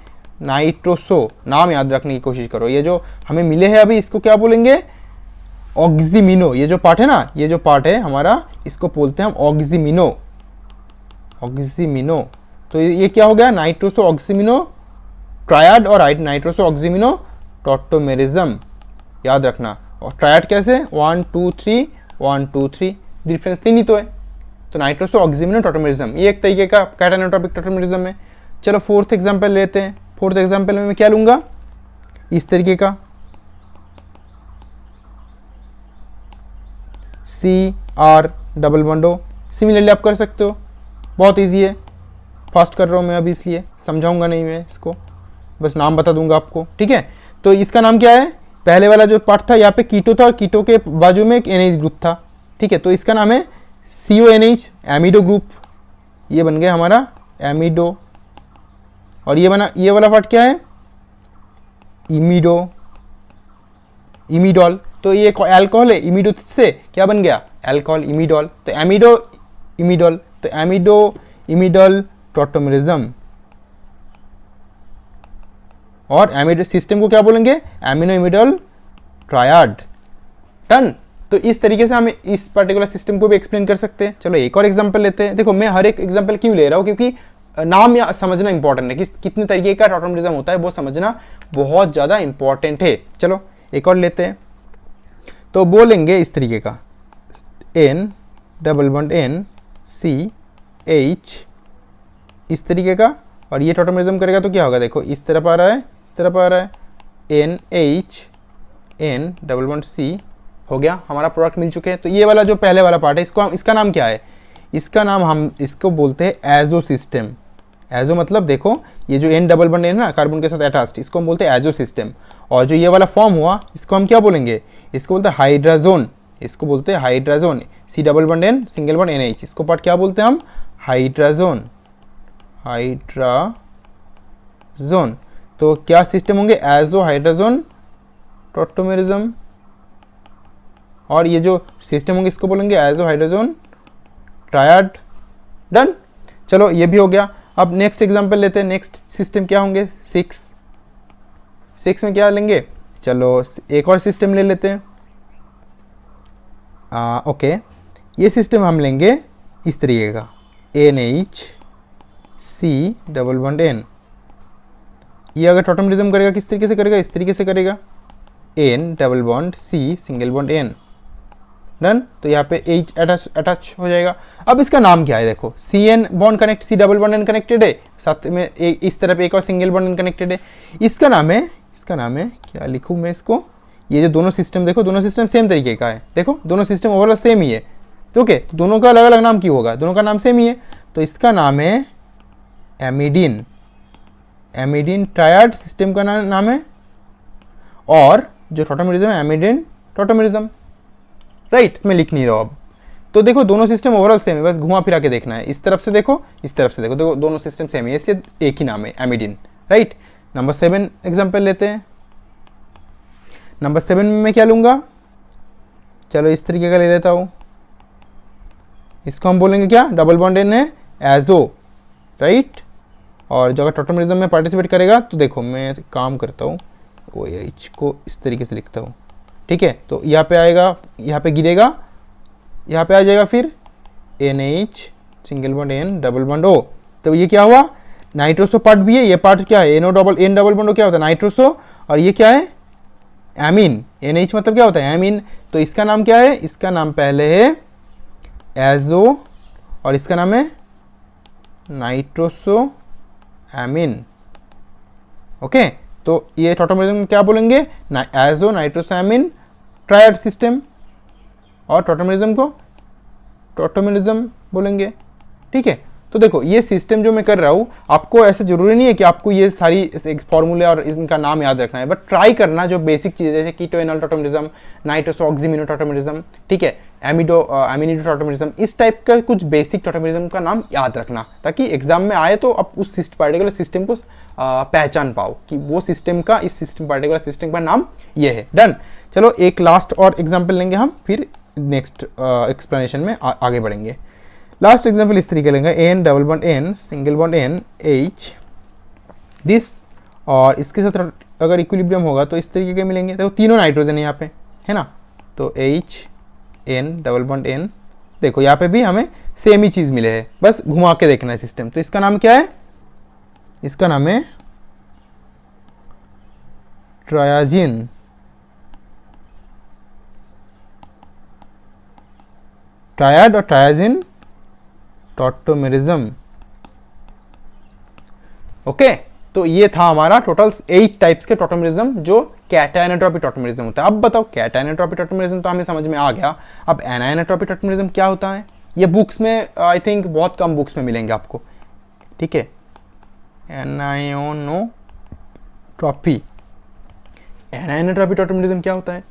Speaker 1: नाइट्रोसो। नाम याद रखने की कोशिश करो। ये जो हमें मिले हैं अभी, इसको क्या बोलेंगे, ऑक्सीमिनो। ये जो पार्ट है ना, ये जो पार्ट है हमारा, इसको बोलते हैं हम ऑक्सीमिनो। तो ये क्या हो गया, नाइट्रोसो ऑक्सीमिनो ट्रायड और नाइट्रोसो ऑक्सीमिनो टॉटोमेरिज्म, याद रखना। और ट्रायड कैसे, 1 2 3 1 2 3, डिफरेंस 3 ही तो है। तो नाइट्रोसो ऑक्सीमिनो टॉटोमेरिज्म ये एक तरीके का कैटायनोट्रॉपिक टॉटोमेरिज्म है। चलो फोर्थ एग्जांपल लेते हैं। फोर्थ एग्जांपल में मैं क्या लूंगा, इस तरीके का, CR double bond O। Similarly आप कर सकते हो, बहुत इजी है। फास्ट कर रहा हूँ मैं अभी, इसलिए समझाऊंगा नहीं मैं इसको, बस नाम बता दूंगा आपको। ठीक है, तो इसका नाम क्या है, पहले वाला जो पार्ट था यहाँ पे कीटो था, और कीटो के बाजू में एक NH ग्रुप था। ठीक है, तो इसका नाम है CONH, एमिडो ग्रुप। ये बन गया हमारा एमिडो। और ये वाला पार्ट क्या है, इमिडोल। तो ये अल्कोहल है, इमिडो से क्या बन गया, अल्कोहल, इमिडोल। तो इमिडोल, तो इमिडोल टॉटोमेरिज्म। और एमिडो सिस्टम को क्या बोलेंगे, एमिनो इमिडोल ट्रायड। डन। तो इस तरीके से हम इस पर्टिकुलर सिस्टम को भी एक्सप्लेन कर सकते हैं। चलो एक और एग्जांपल लेते हैं। देखो मैं हर एक एग्जांपल क्यों ले रहा हूँ, क्योंकि नाम या समझना इंपॉर्टेंट है, कि कितने तरीके का टॉटोमेरिज्म होता है वो समझना बहुत ज़्यादा इंपॉर्टेंट है। चलो एक और लेते हैं। तो बोलेंगे इस तरीके का, N double bond N CH, इस तरीके का और ये टॉटोमेरिज्म करेगा तो क्या होगा, देखो इस तरफ आ रहा है, इस तरफ आ रहा है, NH N double bond C हो गया, हमारा प्रोडक्ट मिल चुके हैं। तो ये वाला जो पहले वाला पार्ट है, इसका नाम क्या है, इसका नाम हम इसको बोलते हैं एजो सिस्टम। एजो मतलब देखो ये जो N डबल बॉन्ड है ना कार्बन के साथ अटैच्ड, इसको हम बोलते हैं एजो सिस्टम। और जो ये वाला फॉर्म हुआ इसको हम क्या बोलेंगे, इसको बोलते हैं हाइड्राजोन, इसको बोलते हैं hydrazone. C double bond N single bond NH, इसको पार्ट क्या बोलते हैं हम, हाइड्राजोन, हाइड्राजोन। तो क्या सिस्टम होंगे, एजो हाइड्राजोन टॉटोमेरिज्म। और ये जो सिस्टम होंगे इसको बोलेंगे एजो हाइड्रोजन ट्रायड। डन, चलो ये भी हो गया। अब नेक्स्ट एग्जांपल लेते हैं, नेक्स्ट सिस्टम क्या होंगे, 6 में क्या लेंगे, चलो एक और सिस्टम ले लेते हैं। ओके, ये सिस्टम हम लेंगे इस तरीके का, NH C double bond N। ये अगर टॉटोमेरिज्म करेगा किस तरीके से करेगा, इस तरीके से करेगा, N double bond C single bond N। Done, तो यहाँ पे H अटैच हो जाएगा। अब इसका नाम क्या है, देखो CN bond connect, C double bond N connected है, साथ में इस तरफ एक और सिंगल बॉन्ड N कनेक्टेड है। इसका नाम है क्या लिखूँ मैं इसको, ये जो दोनों सिस्टम देखो, दोनों सिस्टम सेम तरीके का है, देखो दोनों सिस्टम ओवरऑल सेम ही है। तो ओके, दोनों का अलग अलग नाम क्यों होगा, दोनों का नाम सेम ही है। तो इसका नाम है एमिडीन, एमिडीन ट्रायड सिस्टम का नाम है। और जो टॉटोमेरिज्म है एमिडीन टॉटोमेरिज्म, राइट, मैं लिख नहीं रहा हूँ अब। तो देखो दोनों सिस्टम ओवरऑल सेम है, बस घुमा फिरा के देखना है, इस तरफ से देखो, इस तरफ से देखो, देखो दोनों सिस्टम सेम है, इसलिए एक ही नाम है एमिडीन, राइट। नंबर 7 एग्जांपल लेते हैं। नंबर 7 में मैं क्या लूँगा, चलो इस तरीके का ले लेता हूँ, इसको हम बोलेंगे क्या, डबल बॉन्ड N है एजो, राइट। और जो अगर टॉटोमेरिज्म में पार्टिसिपेट करेगा तो देखो मैं काम करता हूँ, OH को इस तरीके से लिखता हूँ, ठीक है। तो यहाँ पे आएगा, यहाँ पे गिरेगा, यहाँ पे आ जाएगा फिर NH single bond N double bond O। तो ये क्या हुआ, नाइट्रोसो पार्ट भी है, ये पार्ट क्या है, N डबल बॉन्ड O क्या होता है, नाइट्रोसो। और ये क्या है, एमीन, NH मतलब क्या होता है, एमीन। तो इसका नाम क्या है, इसका नाम पहले है एजो और इसका नाम है नाइट्रोसो एमीन। ओके, तो ये टॉटोमेरिज्म क्या बोलेंगे, azo nitroso amine triad system, और टॉटोमेरिज्म को टॉटोमेरिज्म बोलेंगे, ठीक है। तो देखो ये सिस्टम जो मैं कर रहा हूँ, आपको ऐसे जरूरी नहीं है कि आपको ये सारी फॉर्मूले और इनका नाम याद रखना है, बट ट्राई करना जो बेसिक चीज़ जैसे कीटोएनॉल टॉटोमेरिज्म, नाइट्रोसो ऑक्सीमिनो टॉटोमेरिज्म, ठीक है, एमिनिडो टॉटोमेरिज्म, इस टाइप का कुछ बेसिक टॉटोमेरिज्म का नाम याद रखना, ताकि एग्जाम में आए तो आप उस पर्टिकुलर सिस्टम को पहचान पाओ कि वो सिस्टम का, इस सिस्टम पर्टिकुलर सिस्टम का नाम ये है। डन, चलो एक लास्ट और एग्जाम्पल लेंगे हम, फिर नेक्स्ट एक्सप्लेनेशन में आगे बढ़ेंगे। लास्ट एग्जाम्पल इस तरीके लेंगे, N double bond N single bond N H this, और इसके साथ अगर इक्विलिब्रियम होगा तो इस तरीके के मिलेंगे। देखो तीनों नाइट्रोजन है यहाँ पे, है ना, तो H N double bond N, देखो यहाँ पे भी हमें सेम ही चीज़ मिले है, बस घुमा के देखना है सिस्टम। तो इसका नाम क्या है, इसका नाम है ट्रायाजिन, ट्रायड और ट्रायाजिन टॉटोमेरिज्म। ओके, तो ये था हमारा टोटल 8 टाइप्स के टॉटोमेरिज्म जो कैटायनोट्रॉपिक टॉटोमेरिज्म होता है। अब बताओ कैटायनोट्रॉपिक टॉटोमेरिज्म तो हमें समझ में आ गया, अब एनायनोट्रॉपिक टॉटोमेरिज्म क्या होता है, ये बुक्स में आई थिंक बहुत कम बुक्स में मिलेंगे आपको, ठीक है। एनायनोट्रॉपी, एनायनोट्रॉपिक टॉटोमेरिज्म क्या होता है,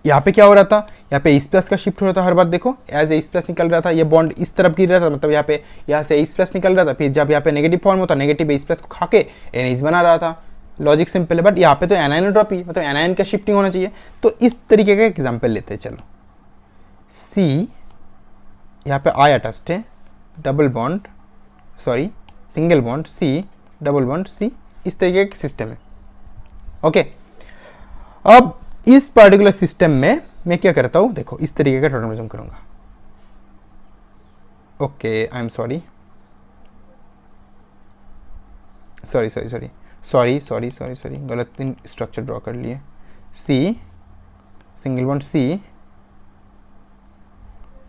Speaker 1: यहाँ पे क्या हो रहा था, यहाँ पे H+ का शिफ्ट हो रहा था हर बार, देखो एज H+ निकल रहा था, ये बॉन्ड इस तरफ गिर रहा था, मतलब यहाँ पे यहाँ से H+ निकल रहा था, फिर जब यहाँ पे नेगेटिव फॉर्म होता, नेगेटिव H+ को खा के NH बना रहा था, लॉजिक सिंपल है। बट यहाँ पे तो एनायनोट्रॉपी मतलब एनायन का शिफ्टिंग होना चाहिए। तो इस तरीके का एग्जाम्पल लेते हैं, चलो C यहाँ पे I अटैच्ड है, double bond sorry single bond C double bond C, इस तरीके का सिस्टम है। ओके, अब इस पर्टिकुलर सिस्टम में मैं क्या करता हूं, देखो इस तरीके का टॉटोमेरिज्म करूंगा। ओके, आई एम सॉरी, गलत स्ट्रक्चर ड्रॉ कर लिए। C सिंगल बॉन्ड C,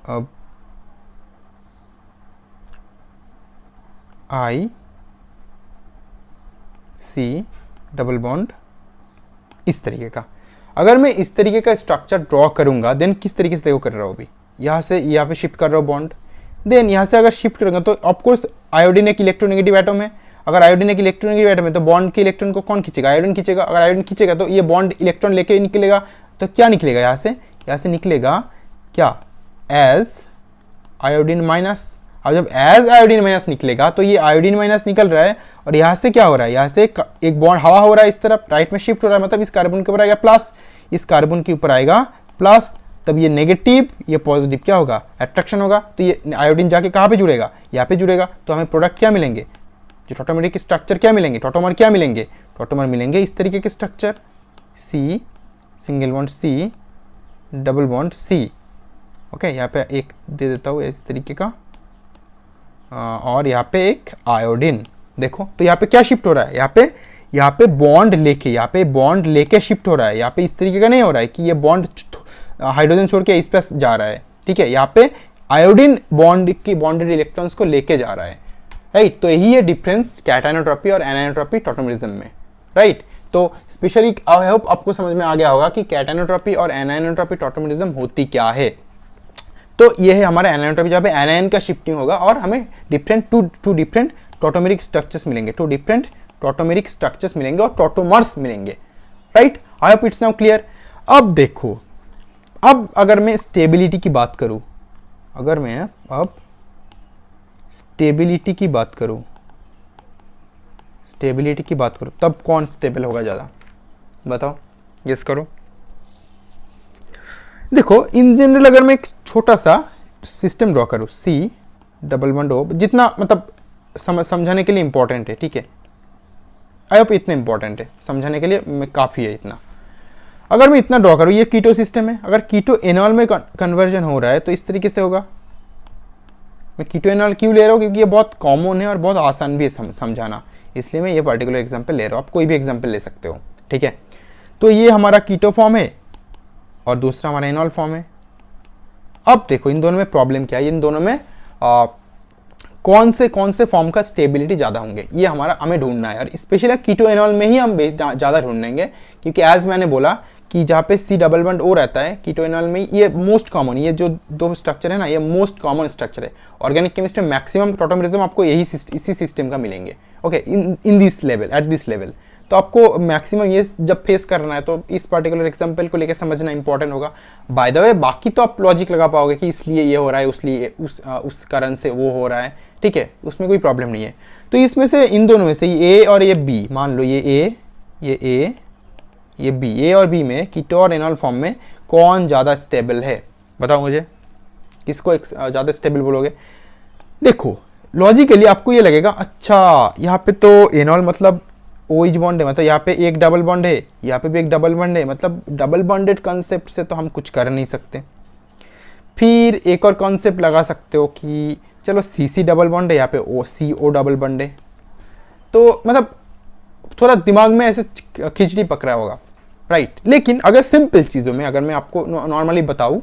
Speaker 1: अब I C डबल बॉन्ड इस तरीके का। अगर मैं इस तरीके का स्ट्रक्चर ड्रॉ करूंगा देन किस तरीके से देखो कर रहा हूँ अभी, यहाँ से यहाँ पे शिफ्ट कर रहा हूँ बॉन्ड, देन यहाँ से अगर शिफ्ट करूंगा तो ऑफकोर्स आयोडीन एक इलेक्ट्रोनेगेटिव एटम है। अगर आयोडीन एक इलेक्ट्रोनेगेटिव एटम है तो बॉन्ड के इलेक्ट्रॉन को कौन खींचेगा, आयोडीन खींचेगा। अगर आयोडीन खींचेगा तो ये बॉन्ड इलेक्ट्रॉन लेके निकलेगा, तो क्या निकलेगा यहाँ से निकलेगा क्या, एज आयोडीन माइनस। अब जब एज आयोडीन माइनस निकलेगा तो ये आयोडीन माइनस निकल रहा है और यहाँ से क्या हो रहा है, यहाँ से एक बॉन्ड हवा हो रहा है इस तरफ राइट में शिफ्ट हो रहा है, मतलब इस कार्बन के ऊपर आएगा प्लस, इस कार्बन के ऊपर आएगा प्लस, तब ये नेगेटिव ये पॉजिटिव क्या होगा, अट्रैक्शन होगा। तो ये आयोडीन जाके कहाँ पे जुड़ेगा, यहाँ पे जुड़ेगा। तो हमें प्रोडक्ट क्या मिलेंगे, जो टॉटोमेरिक स्ट्रक्चर क्या मिलेंगे, टॉटोमर क्या मिलेंगे, टॉटोमर मिलेंगे इस तरीके के structure, C single bond C double bond C। Okay, यहाँ पे एक दे देता हूँ इस तरीके का, और यहाँ पे एक आयोडीन। देखो तो यहाँ पे क्या शिफ्ट हो रहा है, यहाँ पे बॉन्ड लेके, यहाँ पे बॉन्ड लेके शिफ्ट हो रहा है। यहाँ पे इस तरीके का नहीं हो रहा है कि ये बॉन्ड हाइड्रोजन छोड़ के इस प्लस जा रहा है, ठीक है। यहाँ पे आयोडीन बॉन्ड की बॉन्डेड इलेक्ट्रॉन्स को लेके जा रहा है, राइट। तो यही है डिफरेंस कैटाइनोट्रॉपी और एनाइनोट्रॉपी टॉटोमेरिज्म में, राइट। तो स्पेशली आई होप आपको समझ में आ गया होगा कि कैटाइनोट्रॉपी और एनाइनोट्रॉपी टॉटोमेरिज्म होती क्या है। तो ये है हमारा एनाइनोट्रॉपी, जहाँ पे एनायन का शिफ्टिंग होगा और हमें टू डिफरेंट टॉटोमेरिक स्ट्रक्चर्स मिलेंगे, टू डिफरेंट टॉटोमेरिक स्ट्रक्चर्स मिलेंगे और टॉटोमर्स मिलेंगे, right. I hope it's now clear. अब देखो, अब अगर मैं स्टेबिलिटी की बात करूं, अगर मैं अब स्टेबिलिटी की बात करूं तब कौन स्टेबल होगा ज़्यादा, बताओ, गेस करो। देखो इन जनरल अगर मैं एक छोटा सा सिस्टम ड्रॉ करूं, C डबल बॉन्ड O, जितना मतलब समझाने के लिए इंपॉर्टेंट है, ठीक है। आई होप इतना इंपॉर्टेंट है समझाने के लिए, काफ़ी है इतना। अगर मैं इतना ड्रॉ करूँ, ये कीटो सिस्टम है, अगर कीटो एनॉल में कन्वर्जन हो रहा है तो इस तरीके से होगा। मैं कीटो एनॉल क्यों ले रहा हूँ, क्योंकि ये बहुत कॉमन है और बहुत आसान भी है समझाना, इसलिए मैं ये पर्टिकुलर एग्जाम्पल ले रहा हूँ। आप कोई भी एग्जाम्पल ले सकते हो, ठीक है। तो ये हमारा कीटो फॉर्म है और दूसरा हमारा एनॉल फॉर्म है। अब देखो इन दोनों में प्रॉब्लम क्या है, इन दोनों में कौन से फॉर्म का स्टेबिलिटी ज़्यादा होंगे, ये हमें ढूंढना है। और स्पेशली कीटो एनॉल में ही हम ज़्यादा ढूंढेंगे, क्योंकि एज मैंने बोला कि जहाँ पे C डबल बॉन्ड O रहता है कीटो एनॉल में, ये मोस्ट कॉमन, ये जो दो स्ट्रक्चर है ना, ये मोस्ट कॉमन स्ट्रक्चर है। ऑर्गेनिक केमिस्ट्री में मैक्सिमम टॉटोमेरिज्म आपको इसी सिस्टम का मिलेंगे, okay, in this level, at this level. तो आपको मैक्सिमम ये जब फेस करना है तो इस पर्टिकुलर एग्जाम्पल को लेकर समझना इंपॉर्टेंट होगा। बाय द वे बाकी तो आप लॉजिक लगा पाओगे कि इसलिए ये हो रहा है, उसलिए उस कारण से वो हो रहा है, ठीक है, उसमें कोई प्रॉब्लम नहीं है। तो इसमें से इन दोनों में से ये A और ये B, मान लो ये A ये B, A और B में कीटो और एनॉल फॉर्म में कौन ज़्यादा स्टेबल है, बताओ मुझे, किसको ज़्यादा स्टेबल बोलोगे। देखो लॉजिकली आपको ये लगेगा, अच्छा यहाँ पे तो एनॉल मतलब OH बॉन्ड है, मतलब यहाँ पे एक डबल बॉन्ड है, यहाँ पे भी एक डबल बॉन्ड है, मतलब डबल बॉन्डेड कॉन्सेप्ट से तो हम कुछ कर नहीं सकते। फिर एक और कॉन्सेप्ट लगा सकते हो कि चलो CC डबल बॉन्ड है, यहाँ पे CO डबल बॉन्ड है, तो मतलब थोड़ा दिमाग में ऐसे खिचड़ी पकड़ा होगा, राइट। लेकिन अगर सिंपल चीज़ों में अगर मैं आपको नॉर्मली बताऊँ,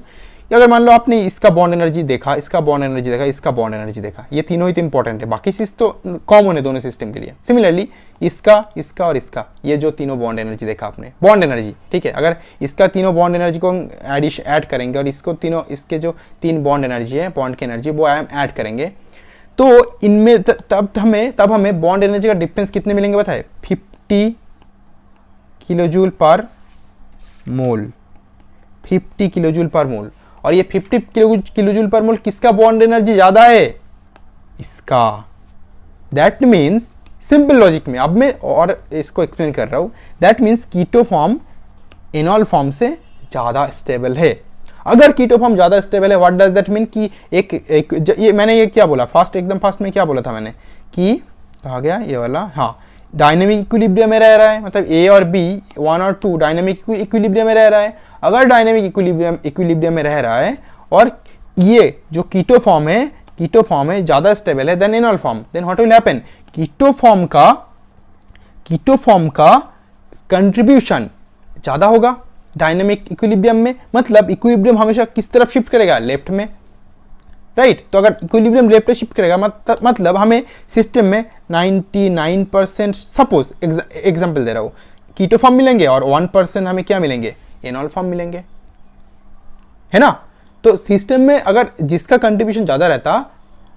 Speaker 1: अगर मान लो आपने इसका बॉन्ड एनर्जी देखा, इसका बॉन्ड एनर्जी देखा, इसका बॉन्ड एनर्जी देखा, ये तीनों ही तो इंपॉर्टेंट है, बाकी चीज़ तो कॉमन है दोनों सिस्टम के लिए। सिमिलरली इसका और इसका, ये जो तीनों बॉन्ड एनर्जी देखा आपने, बॉन्ड एनर्जी, ठीक है, अगर इसका तीनों बॉन्ड एनर्जी को ऐड करेंगे और इसके जो तीन बॉन्ड एनर्जी है, बॉन्ड की एनर्जी, वो ऐड करेंगे, तो इनमें तब हमें बॉन्ड एनर्जी का डिफरेंस कितने मिलेंगे बताए, 50 किलोजूल पर मोल, 50 किलोजूल पर मोल। और ये 50 किलोजूल पर मोल किसका बॉन्ड एनर्जी ज्यादा है, इसका। दैट मीन्स सिंपल लॉजिक में, अब मैं और इसको एक्सप्लेन कर रहा हूं, that means keto form enol form से ज्यादा स्टेबल है। अगर कीटो फॉर्म ज्यादा स्टेबल है, व्हाट डज दैट मीन कि ये मैंने ये क्या बोला, एकदम फास्ट में क्या बोला था मैंने कि कहा गया ये वाला, हाँ, डायनेमिक इक्विलिब्रियम में रह रहा है, मतलब A और B 1 और 2 डायनेमिक इक्विलिब्रियम में रह रहा है। अगर डायनेमिक इक्विलिब्रियम में रह रहा है और ये जो कीटो फॉर्म है ज़्यादा स्टेबल है than enol form, then what will happen, keto form का कंट्रीब्यूशन ज़्यादा होगा डायनेमिक इक्विलिब्रियम में। मतलब इक्विलिब्रियम हमेशा किस तरफ शिफ्ट करेगा, लेफ्ट में, राइट। तो अगर इक्विलिब्रियम लेफ्ट पे शिफ्ट करेगा मतलब हमें सिस्टम में 99% सपोज एग्जांपल दे रहा हूँ कीटो फॉर्म मिलेंगे और 1% हमें क्या मिलेंगे, एनॉल फॉर्म मिलेंगे, है ना। तो सिस्टम में अगर जिसका कंट्रीब्यूशन ज़्यादा रहता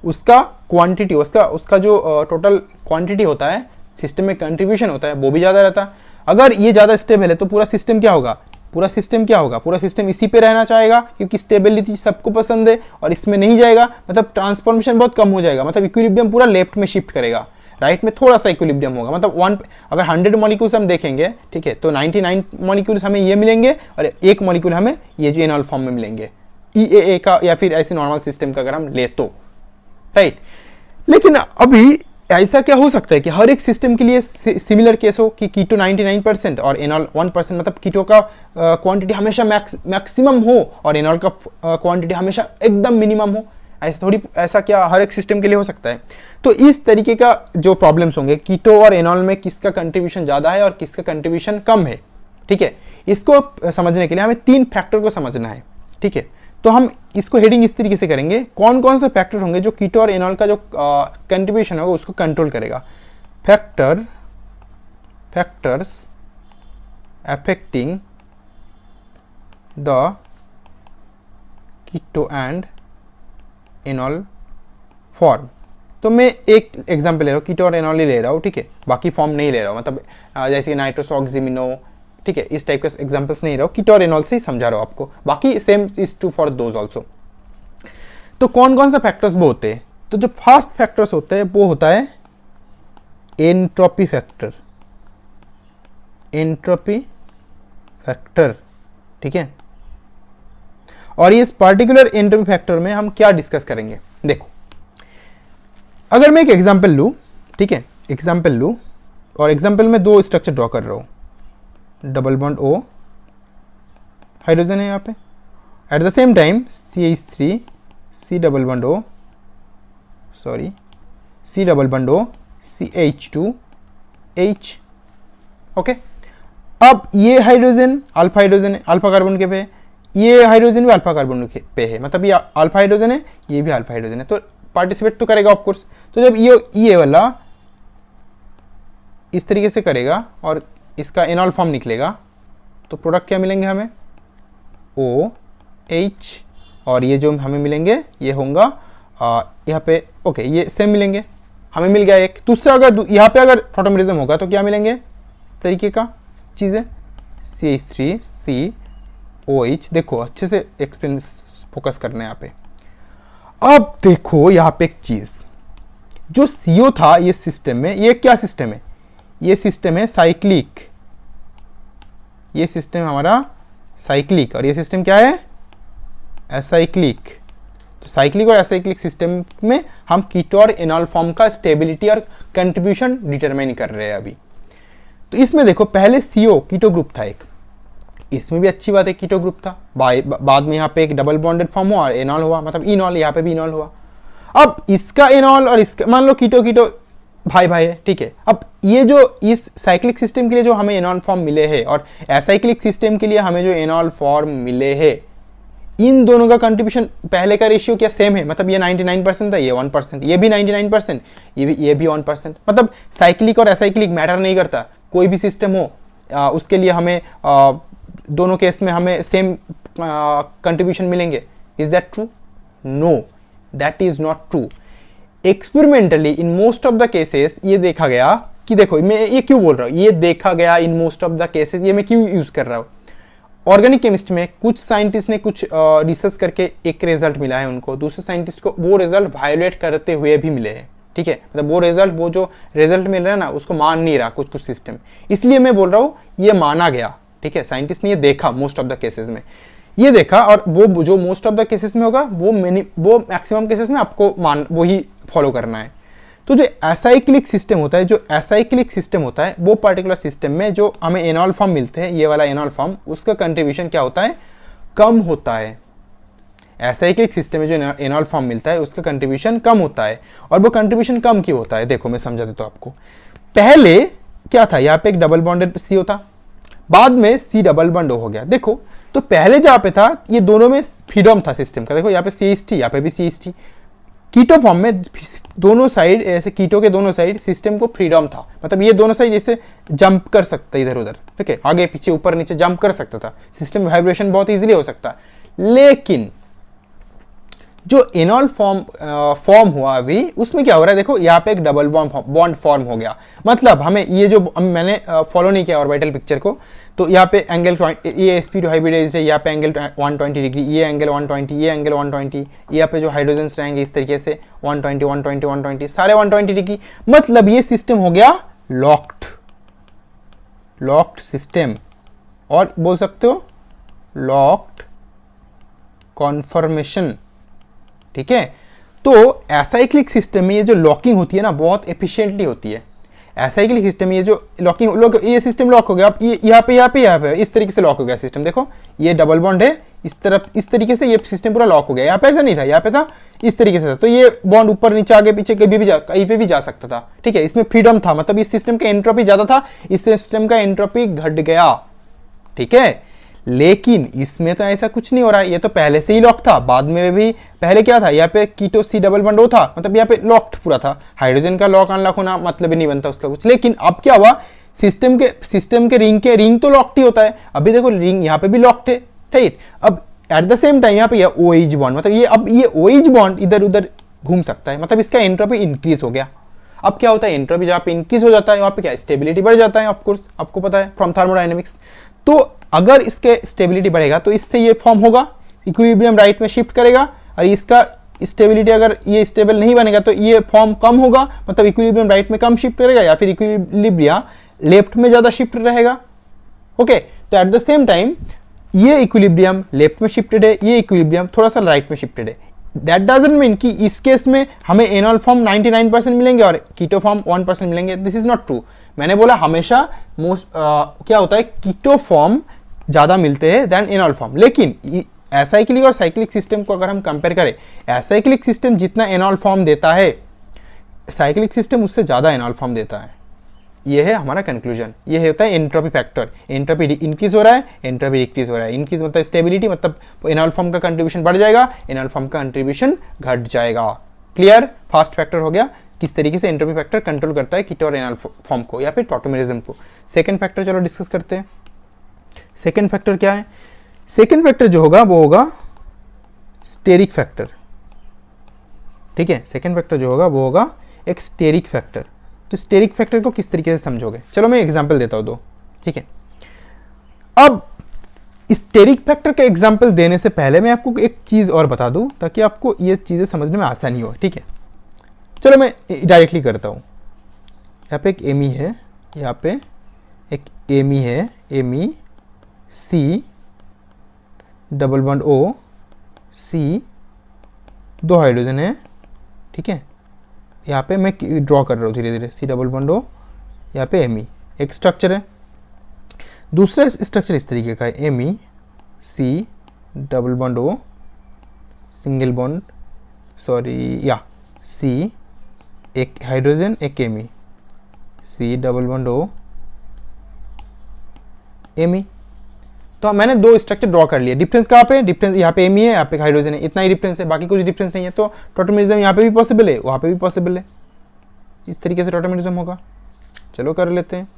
Speaker 1: उसका क्वांटिटी, उसका जो टोटल क्वांटिटी होता है सिस्टम में कंट्रीब्यूशन होता है वो भी ज़्यादा रहता। अगर ये ज़्यादा स्टेबल है तो पूरा सिस्टम क्या होगा, पूरा सिस्टम इसी पे रहना चाहेगा क्योंकि स्टेबिलिटी सबको पसंद है और इसमें नहीं जाएगा, मतलब ट्रांसफॉर्मेशन बहुत कम हो जाएगा, मतलब इक्विलिब्रियम पूरा लेफ्ट में शिफ्ट करेगा, राइट में थोड़ा सा इक्विलिब्रियम होगा। मतलब अगर 100 मॉलिक्यूल्स हम देखेंगे, ठीक है, तो 99 मॉलिक्यूल्स हमें ये मिलेंगे और एक मॉलिक्यूल हमें ये जो एनॉल फॉर्म में मिलेंगे EAA का या फिर ऐसे नॉर्मल सिस्टम का अगर हम ले तो, राइट। लेकिन अभी ऐसा क्या हो सकता है कि हर एक सिस्टम के लिए सिमिलर केस हो कि कीटो 99% और एनॉल 1%, मतलब कीटो का क्वांटिटी हमेशा मैक्सिमम हो और एनॉल का क्वांटिटी हमेशा एकदम मिनिमम हो। ऐसा क्या हर एक सिस्टम के लिए हो सकता है? तो इस तरीके का जो प्रॉब्लम्स होंगे कीटो और एनॉल में किसका कंट्रीब्यूशन ज़्यादा है और किसका कंट्रीब्यूशन कम है, ठीक है, इसको समझने के लिए हमें 3 फैक्टर को समझना है, ठीक है। तो हम इसको हेडिंग इस तरीके से करेंगे, कौन कौन से फैक्टर होंगे जो कीटो और एनॉल का जो कंट्रीब्यूशन होगा उसको कंट्रोल करेगा। Factors affecting the keto and enol form. तो मैं एक एग्जांपल ले रहा हूँ, कीटो और एनॉल ही ले रहा हूँ, ठीक है, बाकी फॉर्म नहीं ले रहा हूँ, मतलब जैसे कि नाइट्रोस ऑक्सीमिनो, ठीक है, इस टाइप के एग्जांपल्स नहीं रहा हूँ, कीटो और एनॉल से ही समझा रहा हूँ आपको, बाकी same is true for those also. तो कौन कौन से फैक्टर्स वो होते हैं? तो जो फर्स्ट फैक्टर्स होते हैं वो होता है एंट्रोपी फैक्टर, ठीक है। और इस पर्टिकुलर एंट्रोपी फैक्टर में हम क्या डिस्कस करेंगे, देखो अगर मैं एक एग्जांपल लूँ, ठीक है, एग्जांपल लूँ और एग्जांपल में 2 स्ट्रक्चर ड्रॉ कर रहा हूँ, डबल बॉन्ड O हाइड्रोजन है यहाँ पे, at the same time CH3 C double bond O CH2H, okay. अब ये हाइड्रोजन अल्फा हाइड्रोजन है, अल्फा कार्बन के पे है, ये हाइड्रोजन भी अल्फा कार्बन पे है, मतलब ये अल्फा हाइड्रोजन है, ये भी अल्फा हाइड्रोजन है, तो पार्टिसिपेट तो करेगा ऑफ कोर्स। तो जब ये वाला इस तरीके से करेगा और इसका एनॉल फॉर्म निकलेगा तो प्रोडक्ट क्या मिलेंगे हमें, OH, और ये जो हमें मिलेंगे ये होगा यहाँ पे, ओके, ये सेम मिलेंगे, हमें मिल गया एक। दूसरा अगर यहाँ पे अगर टॉटोमेरिज्म होगा तो क्या मिलेंगे, इस तरीके का चीज़ें, CH3COH। देखो अच्छे से एक्सपीरियंस फोकस करना है यहाँ पे। अब देखो यहाँ पे एक चीज़, जो CO था ये सिस्टम में, ये क्या सिस्टम है, ये सिस्टम है साइक्लिक, ये सिस्टम हमारा साइक्लिक, और ये सिस्टम क्या है, एसाइक्लिक। तो साइक्लिक और एसाइक्लिक सिस्टम में हम कीटो और एनॉल फॉर्म का स्टेबिलिटी और कंट्रीब्यूशन डिटरमाइन कर रहे हैं अभी। तो इसमें देखो पहले CO कीटो ग्रुप था एक, इसमें भी अच्छी बात है कीटो ग्रुप था, बाद में यहाँ पे एक डबल बॉन्डेड फॉर्म हुआ और एनॉल हुआ, मतलब इनॉल, यहाँ पे भी इनॉल हुआ। अब इसका एनॉल और इसका, मान लो कीटो भाई है, ठीक है। अब ये जो इस साइक्लिक सिस्टम के लिए जो हमें एनॉल फॉर्म मिले हैं और एसाइक्लिक सिस्टम के लिए हमें जो एनॉल फॉर्म मिले हैं, इन दोनों का कंट्रीब्यूशन पहले का रेशियो क्या सेम है, मतलब ये 99% था, ये 1%, ये भी 99%, ये भी 1%। मतलब साइक्लिक और एसाइक्लिक मैटर नहीं करता, कोई भी सिस्टम हो उसके लिए हमें दोनों केस में हमें सेम कंट्रीब्यूशन मिलेंगे। Is that true? No, that is not true. Experimentally in most of the cases ये देखा गया कि, देखो मैं ये क्यों बोल रहा हूँ, ये देखा गया इन मोस्ट ऑफ द केसेस, ये मैं क्यों यूज कर रहा हूँ, ऑर्गेनिक केमिस्ट्री में कुछ साइंटिस्ट ने कुछ रिसर्च करके एक रिजल्ट मिला है उनको, दूसरे साइंटिस्ट को वो रिजल्ट वायोलेट करते हुए भी मिले हैं, ठीक है, मतलब वो जो रिजल्ट मिल रहा है ना उसको मान नहीं रहा कुछ सिस्टम, इसलिए मैं बोल रहा हूँ ये माना गया, ठीक है, साइंटिस्ट ने ये देखा मोस्ट ऑफ द केसेस में, ये देखा, और वो जो मोस्ट ऑफ द केसेस में होगा वो मैक्सिमम केसेस में आपको वही फॉलो करना है। तो जो एसाइक्लिक सिस्टम होता है, वो पर्टिकुलर सिस्टम में जो हमें एनॉल फॉर्म मिलते हैं, ये वाला एनॉल फॉर्म, उसका कंट्रीब्यूशन क्या होता है, कम होता है। एसाइक्लिक सिस्टम में जो एनॉल फॉर्म मिलता है उसका कंट्रीब्यूशन कम होता है। और वो कंट्रीब्यूशन कम क्यों होता है, देखो मैं समझा देता हूँ आपको। पहले क्या था, यहाँ पे एक डबल बॉन्डेड CO था, बाद में C डबल बॉन्ड O हो गया। देखो तो पहले जहाँ पे था ये दोनों में फ्रीडम था सिस्टम का, देखो यहाँ पे CH3, यहाँ पे भी CH3। कीटो फॉर्म में दोनों साइड ऐसे, कीटो के दोनों साइड सिस्टम को फ्रीडम था, मतलब ये दोनों साइड ऐसे जंप कर सकता है इधर उधर, ठीक है, आगे पीछे ऊपर नीचे जंप कर सकता था, सिस्टम वाइब्रेशन बहुत इजीली हो सकता है। लेकिन जो एनॉल फॉर्म हुआ अभी, उसमें क्या हो रहा है, देखो यहाँ पे एक डबल बॉन्ड फॉर्म हो गया। मतलब हमें ये जो मैंने फॉलो नहीं किया ऑर्बिटल पिक्चर को, तो यहाँ पे एंगल ये sp2 हाइब्रिडाइज्ड है, यहाँ पे एंगल 120 डिग्री, ये एंगल 120, ये एंगल 120, यहाँ पे जो हाइड्रोजन्स रहेंगे इस तरीके से 120 120 120 सारे 120 डिग्री। मतलब ये सिस्टम हो गया लॉक्ड सिस्टम, और बोल सकते हो लॉक्ड कॉन्फर्मेशन, ठीक है। तो एसाइक्लिक सिस्टम में ये जो लॉकिंग होती है ना, बहुत एफिशिएंटली होती है। एसाइक्लिक सिस्टम में ये जो लॉकिंग, ये सिस्टम लॉक हो गया, अब ये यहाँ पे इस तरीके से लॉक हो गया सिस्टम, देखो ये डबल बॉन्ड है इस तरफ, इस तरीके से ये सिस्टम पूरा लॉक हो गया। यहाँ पे ऐसा नहीं था, यहाँ पे था इस तरीके से था, तो ये बॉन्ड ऊपर नीचे आगे पीछे कहीं पे भी जा सकता था, ठीक है। इसमें फ्रीडम था, मतलब इस सिस्टम का एंट्रोपी ज्यादा था, इस सिस्टम का एंट्रोपी घट गया, ठीक है। लेकिन इसमें तो ऐसा कुछ नहीं हो रहा है, ये तो पहले से ही लॉक था, बाद में भी पहले क्या था, यहाँ पे कीटो C डबल बॉन्ड O था, मतलब यहाँ पे लॉक्ड पूरा था। हाइड्रोजन का लॉक अनलॉक होना मतलब ही नहीं बनता उसका कुछ। लेकिन अब क्या हुआ, सिस्टम के रिंग तो लॉक्ड ही होता है। अभी देखो रिंग यहाँ पे भी लॉक्ड थे, ठीक। अब एट द सेम टाइम यहाँ पे OH बॉन्ड, मतलब ये अब ये OH बॉन्ड इधर उधर घूम सकता है, मतलब इसका एंट्रोपी इंक्रीज हो गया। अब क्या होता है, एंट्रोपी जहाँ पे इंक्रीज हो जाता है वहाँ पे क्या स्टेबिलिटी बढ़ जाता है, ऑफकोर्स आपको पता है फ्रॉम थर्मोडायनेमिक्स। तो अगर इसके स्टेबिलिटी बढ़ेगा तो इससे ये फॉर्म होगा, इक्विलिब्रियम राइट में शिफ्ट करेगा, और इसका स्टेबिलिटी अगर ये स्टेबल नहीं बनेगा तो ये फॉर्म कम होगा, मतलब इक्विलिब्रियम राइट में कम शिफ्ट करेगा, या फिर इक्विलिब्रिया लेफ्ट में ज़्यादा शिफ्ट रहेगा, ओके। तो एट द सेम टाइम ये इक्विलिब्रियम लेफ्ट में शिफ्टेड है, ये इक्विलिब्रियम थोड़ा सा राइट में शिफ्टेड है। दैट डजंट मीन कि इस केस में हमें एनॉल फॉर्म 99% मिलेंगे और कीटो फॉर्म 1% मिलेंगे, दिस इज नॉट ट्रू। मैंने बोला हमेशा क्या होता है, कीटो फॉर्म ज़्यादा मिलते हैं देन एनॉल फॉर्म। लेकिन एसाइक्लिक और साइक्लिक सिस्टम को अगर हम कंपेयर करें, एसाइक्लिक सिस्टम जितना एनॉल फॉर्म देता है, साइक्लिक सिस्टम उससे ज़्यादा एनॉल फॉर्म देता है। ये है हमारा कंक्लूजन, ये होता है एंट्रोपी फैक्टर। एंट्रोपी इंक्रीज हो रहा है, एंट्रोपी डिक्रीज हो रहा है। इंक्रीज मतलब स्टेबिलिटी, मतलब एनॉल फॉर्म का कंट्रीब्यूशन बढ़ जाएगा, एनॉल फॉर्म का कंट्रीब्यूशन घट जाएगा। क्लियर, फास्ट फैक्टर हो गया, किस तरीके से एंट्रोपी फैक्टर कंट्रोल करता है कीटो और एनॉल फॉर्म को या फिर टॉटोमेरिज्म को। सेकेंड फैक्टर चलो डिस्कस करते हैं। सेकेंड फैक्टर क्या है, सेकेंड फैक्टर जो होगा वो होगा स्टेरिक फैक्टर, ठीक है। सेकेंड फैक्टर जो होगा वो होगा एक स्टेरिक फैक्टर। तो स्टेरिक फैक्टर को किस तरीके से समझोगे, चलो मैं एग्जांपल देता हूं दो, ठीक है। अब स्टेरिक फैक्टर का एग्जांपल देने से पहले मैं आपको एक चीज और बता दूं ताकि आपको ये चीजें समझने में आसानी हो, ठीक है। चलो मैं डायरेक्टली करता हूं। यहाँ पे एक एमी है, यहाँ पे एक एमी है, एमी C double bond O C, दो हाइड्रोजन है, ठीक है। यहाँ पे मैं ड्रॉ कर रहा हूँ धीरे धीरे, C डबल बॉन्ड O, यहाँ पे एमी एक स्ट्रक्चर है। दूसरा स्ट्रक्चर इस तरीके का है, एमी C double bond O single bond, sorry या C, एक हाइड्रोजन एक एमी, C डबल बॉन्ड O एमी। तो मैंने दो स्ट्रक्चर ड्रॉ कर लिए। डिफरेंस कहाँ पे, डिफरेंस यहाँ पे एमी है, यहाँ पे हाइड्रोजन है, इतना ही डिफरेंस है, बाकी कुछ डिफरेंस नहीं है। तो टॉटोमेरिज्म यहाँ पे भी पॉसिबल है, वहाँ पे भी पॉसिबल है, इस तरीके से टॉटोमेरिज्म होगा। चलो कर लेते हैं।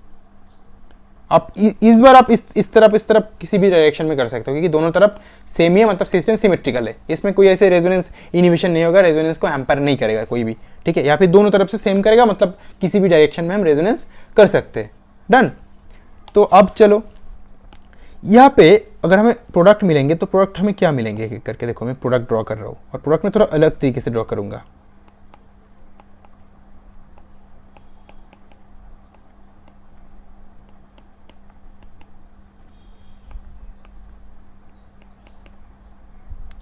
Speaker 1: आप इस बार आप इस तरफ किसी भी डायरेक्शन में कर सकते हो, क्योंकि दोनों तरफ सेम ही है, मतलब सिस्टम सिमेट्रिकल है, इसमें कोई ऐसे रेजोनेंस इनहिबिशन नहीं होगा, रेजोनेंस को हैम्पर नहीं करेगा कोई भी, ठीक है। या फिर दोनों तरफ से सेम करेगा, मतलब किसी भी डायरेक्शन में हम रेजोनेंस कर सकते हैं। डन। तो अब चलो यहाँ पे अगर हमें प्रोडक्ट मिलेंगे तो प्रोडक्ट हमें क्या मिलेंगे एक करके देखो। मैं प्रोडक्ट ड्रॉ कर रहा हूँ और प्रोडक्ट में थोड़ा अलग तरीके से ड्रॉ करूंगा।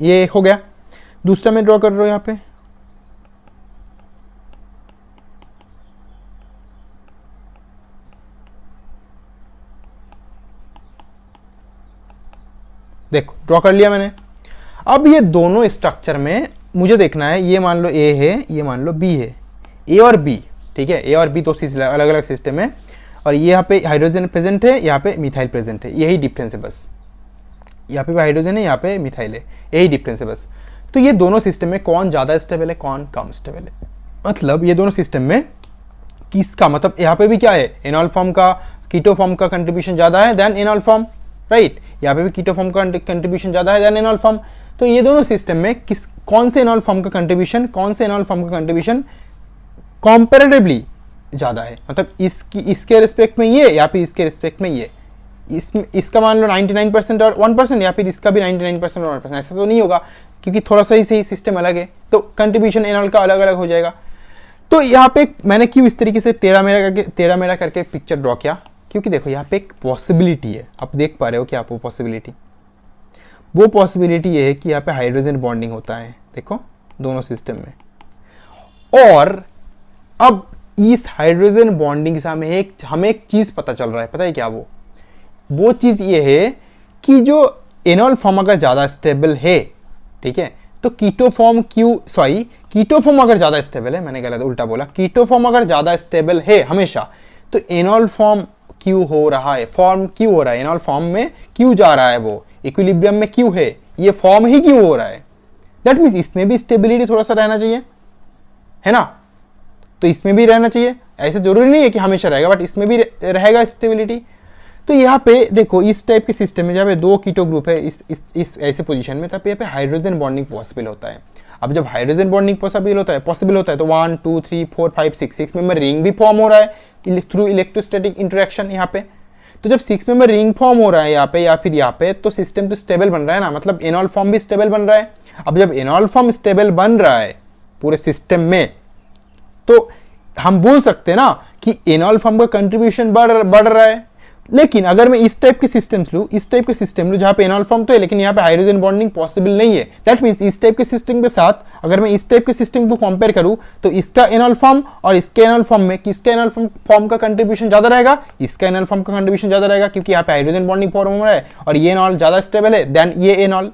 Speaker 1: ये हो गया। दूसरा मैं ड्रॉ कर रहा हूँ यहाँ पे, देखो ड्रॉ कर लिया मैंने। अब ये दोनों स्ट्रक्चर में मुझे देखना है, ये मान लो ए है, ये मान लो बी है, ए और बी, ठीक है। ए और बी तो अलग अलग सिस्टम है, और ये यहाँ पे हाइड्रोजन प्रेजेंट है, यहाँ पे मिथाइल प्रेजेंट है, यही डिफरेंस है बस। यहाँ पे भी हाइड्रोजन है, यहाँ पे मिथाइल है, यही डिफरेंस है बस। तो ये दोनों सिस्टम में कौन ज़्यादा स्टेबल है, कौन कम स्टेबल है, मतलब ये दोनों सिस्टम में किसका, मतलब यहाँ पे भी क्या है, एनॉल फॉर्म का, कीटो फॉर्म का कंट्रीब्यूशन ज़्यादा है देन एनॉल फॉर्म, राइट। यहाँ पे भी कीटो फॉर्म का कंट्रीब्यूशन ज़्यादा है देन एनॉल फॉर्म। तो ये दोनों सिस्टम में कौन से एनॉल फॉर्म का कंट्रीब्यूशन, कौन से एनॉल फॉर्म का कंट्रीब्यूशन कॉम्पेरेटिवली ज़्यादा है, मतलब इसके रिस्पेक्ट में ये या फिर इसके रिस्पेक्ट में ये, इसका मान लो 99% और 1%, या फिर इसका भी 99% और 1%, ऐसा तो नहीं होगा क्योंकि थोड़ा सा ही सिस्टम अलग है, तो कंट्रीब्यूशन एनॉल का अलग अलग हो जाएगा। तो यहाँ पे मैंने क्यों इस तरीके से टेढ़ा मेढ़ा करके पिक्चर ड्रॉ किया, क्योंकि देखो यहाँ पे एक पॉसिबिलिटी है, आप देख पा रहे हो कि आप वो पॉसिबिलिटी ये है कि यहाँ पे हाइड्रोजन बॉन्डिंग होता है, देखो दोनों सिस्टम में। और अब इस हाइड्रोजन बॉन्डिंग से हमें एक चीज़ पता चल रहा है, पता है क्या वो चीज़ ये है कि जो एनॉल फॉर्म अगर ज़्यादा स्टेबल है, ठीक है, तो कीटो फॉर्म अगर ज़्यादा स्टेबल है, मैंने गलत उल्टा बोला, कीटो फॉर्म अगर ज़्यादा स्टेबल है हमेशा, तो एनॉल फॉर्म क्यों हो रहा है, एनॉल फॉर्म में क्यों जा रहा है, वो इक्विलिब्रियम में क्यों है, ये फॉर्म ही क्यों हो रहा है। दैट मीन्स इसमें भी स्टेबिलिटी थोड़ा सा रहना चाहिए, है ना, तो इसमें भी रहना चाहिए, ऐसे जरूरी नहीं है कि हमेशा रहेगा, बट इसमें भी रहेगा स्टेबिलिटी। तो यहाँ पे देखो इस टाइप के सिस्टम में जब दो कीटो ग्रुप है इस ऐसे पोजीशन में, तब यहाँ पे हाइड्रोजन बॉन्डिंग पॉसिबल होता है। अब जब हाइड्रोजन बॉन्डिंग पॉसिबल होता है तो 1 2 3 4 5 6 मेंबर रिंग भी फॉर्म हो रहा है थ्रू इलेक्ट्रोस्टैटिक इंटरेक्शन यहाँ पे। तो जब 6 मेंबर रिंग फॉर्म हो रहा है यहाँ पे या फिर यहाँ पे, तो सिस्टम तो स्टेबल बन रहा है ना, मतलब एनॉल फॉर्म भी स्टेबल बन रहा है। अब जब एनॉल फॉर्म स्टेबल बन रहा है पूरे सिस्टम में, तो हम बोल सकते हैं ना कि एनॉल फॉर्म का कंट्रीब्यूशन बढ़ रहा है। लेकिन अगर मैं इस टाइप के सिस्टम लूँ जहाँ पे एनॉल फॉर्म तो है लेकिन यहाँ पे हाइड्रोजन बॉन्डिंग पॉसिबल नहीं है, दैट मीन्स इस टाइप के सिस्टम के साथ अगर मैं इस टाइप के सिस्टम को कंपेयर करूँ, तो इसका एनॉल फॉर्म और इसके एनॉल फॉर्म में किसका एनॉल फॉर्म का कंट्रीब्यूशन ज़्यादा रहेगा, इसका एनॉल फॉर्म का कंट्रीब्यूशन ज़्यादा रहेगा, क्योंकि यहाँ पे हाइड्रोजन बॉन्डिंग फॉर्म हो रहा है और ये एनॉल ज़्यादा स्टेबल है देन ये एनॉल।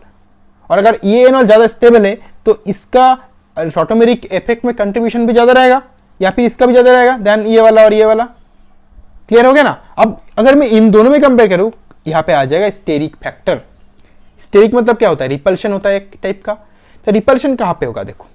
Speaker 1: और अगर ये एनॉल ज़्यादा स्टेबल है तो इसका ऑटोमेरिक इफेक्ट में कंट्रीब्यूशन भी ज़्यादा रहेगा या फिर इसका भी ज़्यादा रहेगा देन ये वाला और ये वाला। क्लियर हो गया ना। अब अगर मैं इन दोनों में कंपेयर करूं, यहां पे आ जाएगा स्टेरिक फैक्टर। स्टेरिक मतलब क्या होता है, रिपल्शन होता है एक टाइप का। तो रिपल्शन कहां पे होगा, देखो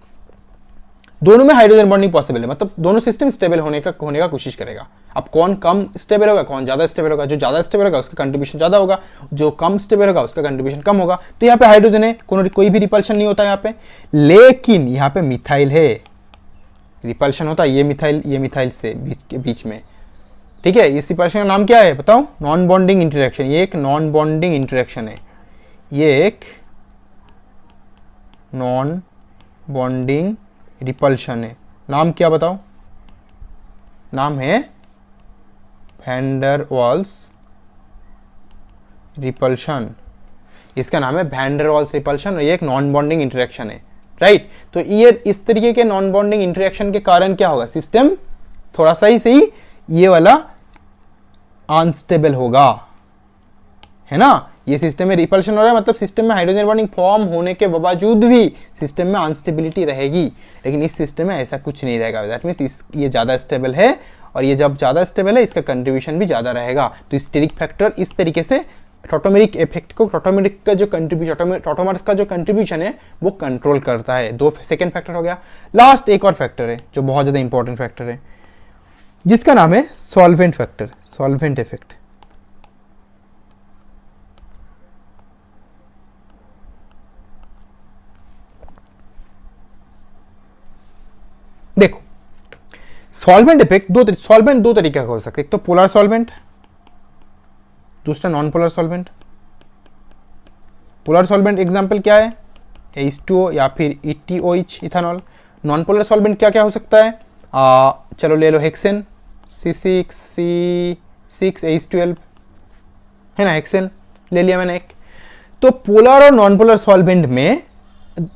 Speaker 1: दोनों में हाइड्रोजन बॉन्डिंग पॉसिबल है, मतलब दोनों सिस्टम स्टेबल होने का कोशिश करेगा। अब कौन कम स्टेबल होगा, कौन ज्यादा स्टेबल होगा, जो ज्यादा स्टेबल होगा उसका कंट्रीब्यूशन ज्यादा होगा, जो कम स्टेबल होगा उसका कंट्रीब्यूशन कम होगा। तो यहाँ पे हाइड्रोजन है, कोई भी रिपल्शन नहीं होता यहाँ पे। लेकिन यहाँ पे मिथाइल है, रिपल्शन होता है ये मिथाइल से बीच में, ठीक है। इस रिपल्शन का नाम क्या है बताओ, नॉन बॉन्डिंग इंटरेक्शन। ये एक नॉन बॉन्डिंग इंटरेक्शन है, ये एक नॉन बॉन्डिंग रिपल्शन है। नाम क्या बताओ, नाम है वैन वाल्स रिपल्शन। इसका नाम है वैन वाल्स रिपल्शन और ये एक नॉन बॉन्डिंग इंटरेक्शन है, राइट। तो ये इस तरीके के नॉन बॉन्डिंग इंटरेक्शन के कारण क्या होगा, सिस्टम थोड़ा सा ही सही ये वाला अनस्टेबल होगा, है ना। ये सिस्टम में रिपल्शन हो रहा है, मतलब सिस्टम में हाइड्रोजन बॉन्डिंग फॉर्म होने के बावजूद भी सिस्टम में अनस्टेबिलिटी रहेगी। लेकिन इस सिस्टम में ऐसा कुछ नहीं रहेगा, दैट मीन्स ये ज़्यादा स्टेबल है और ये जब ज़्यादा स्टेबल है इसका कंट्रीब्यूशन भी ज़्यादा रहेगा। तो स्टेरिक फैक्टर इस तरीके से टॉटोमेरिक इफेक्ट को, टॉटोमेरिक का जो कंट्रीब्यूशन, टॉटोमर्स का जो कंट्रीब्यूशन है वो कंट्रोल करता है। दो सेकेंड फैक्टर हो गया। लास्ट एक और फैक्टर है जो बहुत ज़्यादा इंपॉर्टेंट फैक्टर है, जिसका नाम है सॉल्वेंट फैक्टर, सॉल्वेंट इफेक्ट। देखो सॉल्वेंट इफेक्ट सॉल्वेंट दो तरीके का हो सकता है, एक तो पोलर सॉल्वेंट, दूसरा non polar solvent. Polar solvent example क्या है, H2O या फिर ETOH ethanol. Non polar solvent क्या क्या हो सकता है, चलो ले लो हेक्सेन C6H12 है ना, हेक्सेन ले लिया मैंने एक। तो पोलर और नॉन पोलर सॉल्वेंट में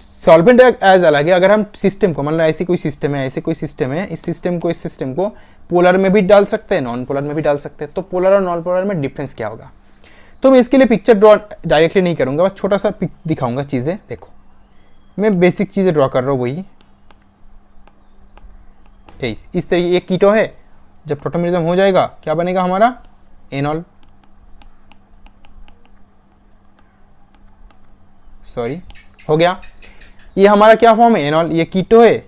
Speaker 1: सॉल्वेंट एज अलग है। अगर हम सिस्टम को, मान लो ऐसी कोई सिस्टम है, इस सिस्टम को पोलर में भी डाल सकते हैं, नॉन पोलर में भी डाल सकते हैं। तो पोलर और नॉन पोलर में डिफरेंस क्या होगा, तो मैं इसके लिए पिक्चर ड्रॉ डायरेक्टली नहीं करूंगा, बस छोटा सा दिखाऊंगा चीज़ें। देखो मैं बेसिक चीज़ें ड्रॉ कर रहा हूँ, वही इस तरीके। एक कीटो है, जब टॉटोमेरिज्म हो जाएगा क्या बनेगा हमारा, एनॉल। सॉरी, हो गया। ये हमारा क्या फॉर्म है, एनॉल, ये कीटो है,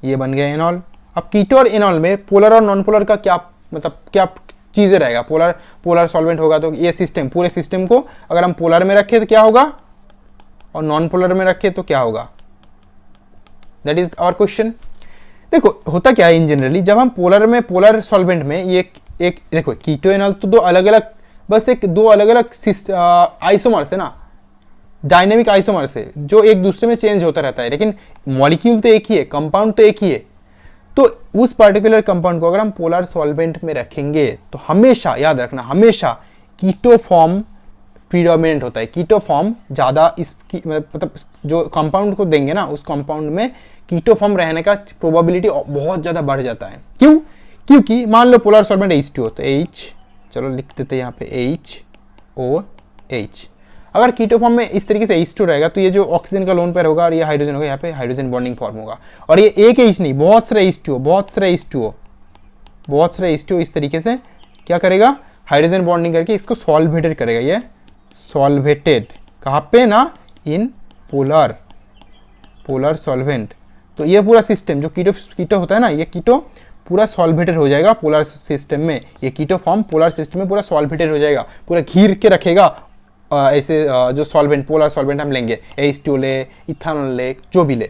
Speaker 1: ये बन गया एनॉल। अब कीटो और एनॉल में पोलर और नॉन पोलर का क्या मतलब क्या चीज़ें रहेगा, पोलर सॉल्वेंट होगा तो ये सिस्टम, पूरे सिस्टम को अगर हम पोलर में रखें तो क्या होगा और नॉन पोलर में रखें तो क्या होगा, दैट इज आवर क्वेश्चन। देखो होता क्या है इन जनरली, जब हम पोलर सॉल्वेंट में ये एक देखो कीटो एनॉल तो दो अलग अलग आइसोमर्स है ना, डायनेमिक आइसोमर्स है जो एक दूसरे में चेंज होता रहता है, लेकिन मॉलिक्यूल तो एक ही है, कंपाउंड तो एक ही है। तो उस पर्टिकुलर कंपाउंड को अगर हम पोलर सॉल्वेंट में रखेंगे तो हमेशा याद रखना, हमेशा कीटो फॉर्म प्रीडोमिनेंट होता है, कीटो फॉर्म ज़्यादा इसकी मतलब जो कंपाउंड को देंगे ना उस कंपाउंड में कीटो फॉर्म रहने का प्रोबेबिलिटी बहुत ज़्यादा बढ़ जाता है। क्यों? क्योंकि मान लो पोलर सॉल्वेंट H2 तो H, चलो लिख देते हैं यहाँ पे HOH। अगर कीटो फॉर्म में इस तरीके से H2 रहेगा तो ये जो ऑक्सीजन का लोन पेयर होगा और ये हाइड्रोजन होगा, यहाँ पे हाइड्रोजन बॉन्डिंग फॉर्म होगा। और ये एक H नहीं, बहुत सारे H2O इस तरीके से क्या करेगा, हाइड्रोजन बॉन्डिंग करके इसको सॉल्वेटेड करेगा। ये सॉल्वेटेड कहाँ पे ना, इन पोलर सॉल्वेंट। तो ये पूरा सिस्टम जो कीटो होता है ना, ये कीटो पूरा सॉल्वेटेड हो जाएगा पोलर सिस्टम में, ये कीटो फॉर्म पोलर सिस्टम में पूरा सॉल्वेटेड हो जाएगा, पूरा घिर के रखेगा। ऐसे जो सॉल्वेंट, पोलर सॉल्वेंट हम लेंगे, H2 ले, इथानॉल ले, जो भी ले,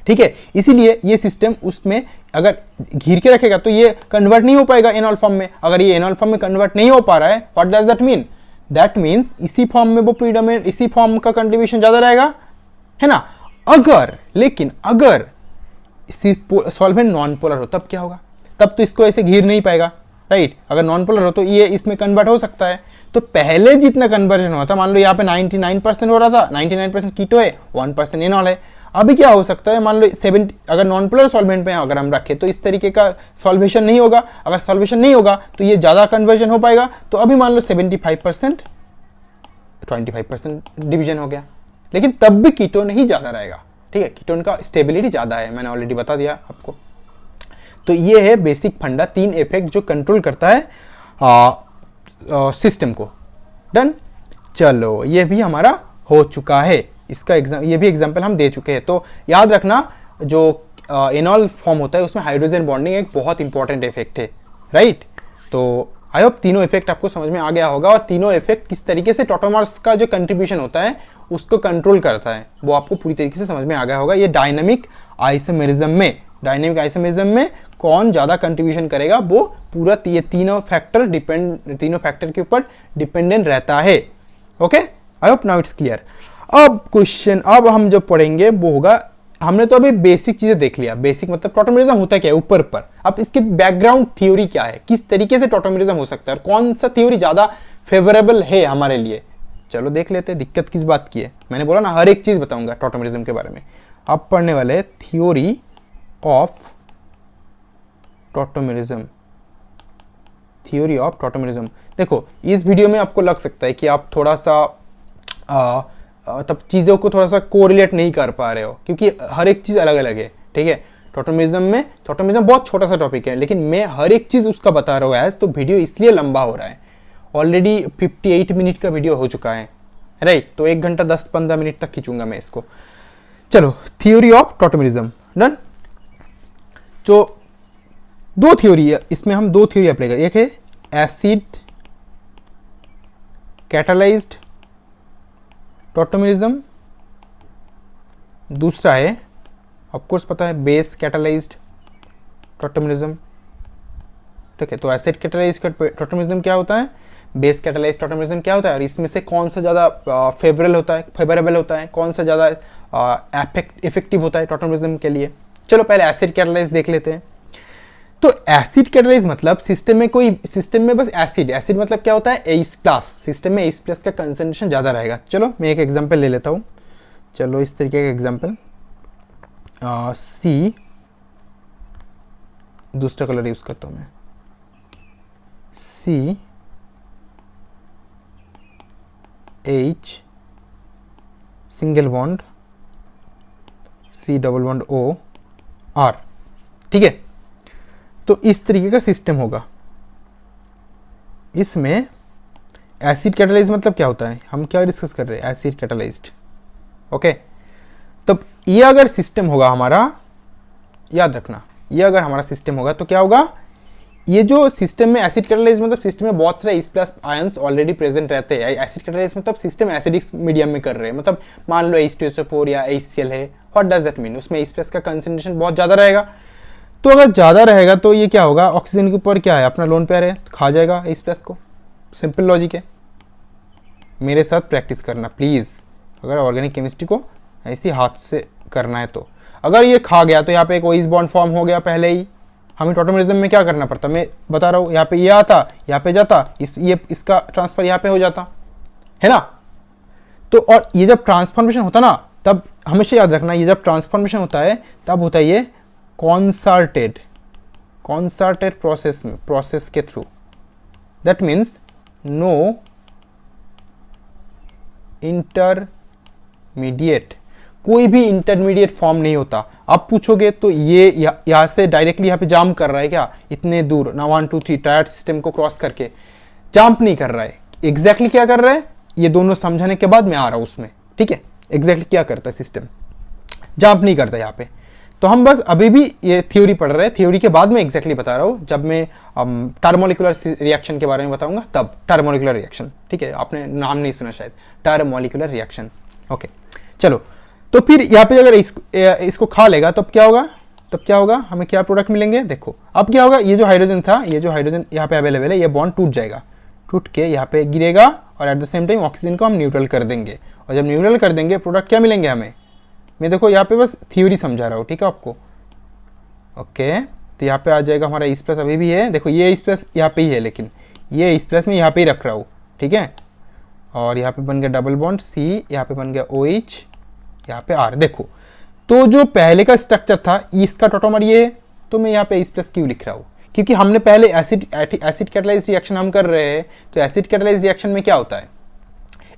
Speaker 1: ठीक है। इसीलिए ये सिस्टम उसमें अगर घिर के रखेगा तो ये कन्वर्ट नहीं हो पाएगा एनॉल फॉर्म में। अगर ये एनॉल फॉर्म में कन्वर्ट नहीं हो पा रहा है, what does that mean, that means इसी फॉर्म में वो प्रीडोमिनेंट, इसी फॉर्म का कंट्रीब्यूशन ज्यादा रहेगा, है ना। अगर सॉल्वेंट नॉन पोलर हो तब क्या होगा, तब तो इसको ऐसे घिर नहीं पाएगा, राइट। अगर नॉन पोलर हो तो ये इसमें कन्वर्ट हो सकता है। तो पहले जितना कन्वर्जन हुआ था, मान लो यहाँ पे 99% हो रहा था, 99% कीटो है, 1% एनॉल है। अभी क्या हो सकता है, मान लो 70, अगर नॉन पोलर सॉल्वेंट में अगर हम रखें तो इस तरीके का सॉल्वेशन नहीं होगा। अगर सॉल्वेशन नहीं होगा तो ये ज़्यादा कन्वर्जन हो पाएगा। तो अभी मान लो 75%, 25% डिवीजन हो गया, लेकिन तब भी कीटोन ही ज़्यादा रहेगा, ठीक है। कीटोन का स्टेबिलिटी ज़्यादा है, मैंने ऑलरेडी बता दिया आपको। तो ये है बेसिक फंडा, 3 इफेक्ट जो कंट्रोल करता है सिस्टम को। डन, चलो ये भी हमारा हो चुका है, इसका ये भी एग्जाम्पल हम दे चुके हैं। तो याद रखना जो एनॉल फॉर्म होता है उसमें हाइड्रोजन बॉन्डिंग एक बहुत इंपॉर्टेंट इफेक्ट है, राइट। तो आई होप तीनों इफेक्ट आपको समझ में आ गया होगा, और तीनों इफेक्ट किस तरीके से टॉटोमर्स का जो कंट्रीब्यूशन होता है उसको कंट्रोल करता है वो आपको पूरी तरीके से समझ में आ गया होगा। ये डायनेमिक आइसोमेरिज्म में कौन ज़्यादा कंट्रीब्यूशन करेगा वो पूरा ये तीनों फैक्टर के ऊपर डिपेंडेंट रहता है। Okay, I hope now it's clear. अब हम जो पढ़ेंगे वो होगा, हमने तो अभी बेसिक चीजें देख लिया। बेसिक मतलब टॉटोमेरिज्म होता है क्या है, ऊपर ऊपर। अब इसके बैकग्राउंड थ्योरी क्या है, किस तरीके से टॉटोमेरिज्म हो सकता है और कौन सा थ्योरी ज्यादा फेवरेबल है हमारे लिए, चलो देख लेते हैं। दिक्कत किस बात की है, मैंने बोला ना हर एक चीज बताऊंगा टॉटोमेरिज्म के बारे में। आप पढ़ने वाले थ्योरी ऑफ टॉटोमेरिज्म। देखो इस वीडियो में आपको लग सकता है कि आप थोड़ा सा तब चीज़ों को थोड़ा सा कोरिलेट नहीं कर पा रहे हो, क्योंकि हर एक चीज़ अलग अलग है, ठीक है। टॉटोमेरिज्म बहुत छोटा सा टॉपिक है, लेकिन मैं हर एक चीज़ उसका बता रहा हूँ एज, तो वीडियो इसलिए लंबा हो रहा है। ऑलरेडी 58 मिनट का वीडियो हो चुका है, राइट। तो 1 घंटा 10-15 मिनट तक खींचूंगा मैं इसको। चलो, थ्योरी ऑफ टॉटोमेरिज्म डन। जो 2 थ्योरी है इसमें, हम 2 थ्योरी अप्लाई करें। एक है एसिड कैटालाइज्ड टॉटोमेरिज्म, दूसरा है ऑफ कोर्स पता है बेस कैटालाइज्ड टॉटोमेरिज्म, ठीक है। तो एसिड कैटालाइज्ड टॉटोमेरिज्म क्या होता है, बेस कैटालाइज्ड टॉटोमेरिज्म क्या होता है, और इसमें से कौन सा ज़्यादा फेवरेबल होता है, कौन सा ज़्यादा इफेक्टिव होता है टॉटोमेरिज्म के लिए। चलो पहले एसिड कैटालाइज्ड देख लेते हैं। तो एसिड कैटालाइज मतलब सिस्टम में बस एसिड मतलब क्या होता है, H+। सिस्टम में H+ का कंसंट्रेशन ज़्यादा रहेगा। चलो मैं एक एग्जांपल ले लेता हूँ। चलो इस तरीके का एग्जांपल, C, दूसरा कलर यूज़ करता हूँ मैं, CH single bond C double bond OR, ठीक है। तो इस तरीके का सिस्टम होगा। इसमें एसिड कैटालाइज मतलब क्या होता है, हम क्या डिस्कस कर रहे हैं, एसिड कैटालाइज्ड। ओके, तब ये अगर सिस्टम होगा हमारा, याद रखना, ये अगर हमारा सिस्टम होगा तो क्या होगा, ये जो सिस्टम में एसिड कैटालाइज मतलब सिस्टम में बहुत सारे H+ आयंस ऑलरेडी प्रेजेंट रहते हैं। एसिड कैटालाइज मतलब सिस्टम एसिडिक मीडियम में कर रहे हैं, मतलब मान लो H2SO4 या HCl है, व्हाट डज दैट मीन, उसमें H+ का कंसंट्रेशन बहुत ज़्यादा रहेगा। तो अगर ज़्यादा रहेगा तो ये क्या होगा, ऑक्सीजन के ऊपर क्या है, अपना लोन पेयर है, खा जाएगा H+ को। सिंपल लॉजिक है, मेरे साथ प्रैक्टिस करना प्लीज़, अगर ऑर्गेनिक केमिस्ट्री को ऐसी हाथ से करना है तो। अगर ये खा गया तो यहाँ पे एक OH बॉन्ड फॉर्म हो गया पहले ही, हमें टॉटोमेरिज्म में क्या करना पड़ता, मैं बता रहा हूँ, यहाँ पे ये आता, यहाँ पे जाता, इसका ट्रांसफर यहाँ पे हो जाता है ना। तो और ये जब ट्रांसफॉर्मेशन होता ना, तब हमेशा याद रखना, ये जब ट्रांसफॉर्मेशन होता है तब होता है ये कॉन्सर्टेड प्रोसेस के through. That means no intermediate, कोई भी इंटरमीडिएट फॉर्म नहीं होता। अब पूछोगे तो ये यहाँ से डायरेक्टली यहाँ पे जाम्प कर रहा है क्या, इतने दूर ना 1 2 3 टायर सिस्टम को क्रॉस करके, जाम्प नहीं कर रहा है। एग्जैक्टली क्या कर रहा है, ये दोनों समझाने के बाद मैं आ रहा हूँ उसमें, ठीक है। एग्जैक्टली क्या करता है सिस्टम, जाम्प नहीं करता यहाँ पे। तो हम बस अभी भी ये थ्योरी पढ़ रहे हैं, थ्योरी के बाद मैं एग्जैक्टली बता रहा हूँ, जब मैं टर्मोलिकुलर रिएक्शन के बारे में बताऊंगा तब। टर्मोलिकुलर रिएक्शन, ठीक है, आपने नाम नहीं सुना शायद, टर्मोलिकुलर रिएक्शन। ओके चलो, तो फिर यहाँ पे अगर इसको खा लेगा तब क्या होगा, हमें क्या प्रोडक्ट मिलेंगे, देखो अब क्या होगा, ये जो हाइड्रोजन था, ये जो हाइड्रोजन यहाँ पे अवेलेबल है, ये बॉन्ड टूट जाएगा, टूट के यहाँ पे गिरेगा, और at the same time oxygen को हम न्यूट्रल कर देंगे। और जब न्यूट्रल कर देंगे प्रोडक्ट क्या मिलेंगे हमें, मैं देखो यहाँ पे बस थ्योरी समझा रहा हूँ, ठीक है आपको। ओके, तो यहाँ पे आ जाएगा हमारा H+ अभी भी है, देखो ये H+ यहाँ पे ही है, लेकिन ये H+ में यहाँ पे ही रख रहा हूँ, ठीक है। और यहाँ पे बन गया डबल बॉन्ड C, यहाँ पे बन गया OH, यहाँ पे R। देखो तो जो पहले का स्ट्रक्चर था, इसका टॉटोमर ये है, तो मैं यहाँ पे H+ क्यों लिख रहा हूँ, क्योंकि हमने पहले एसिड कैटालाइज्ड रिएक्शन हम कर रहे हैं। तो एसिड कैटालाइज्ड रिएक्शन में क्या होता है,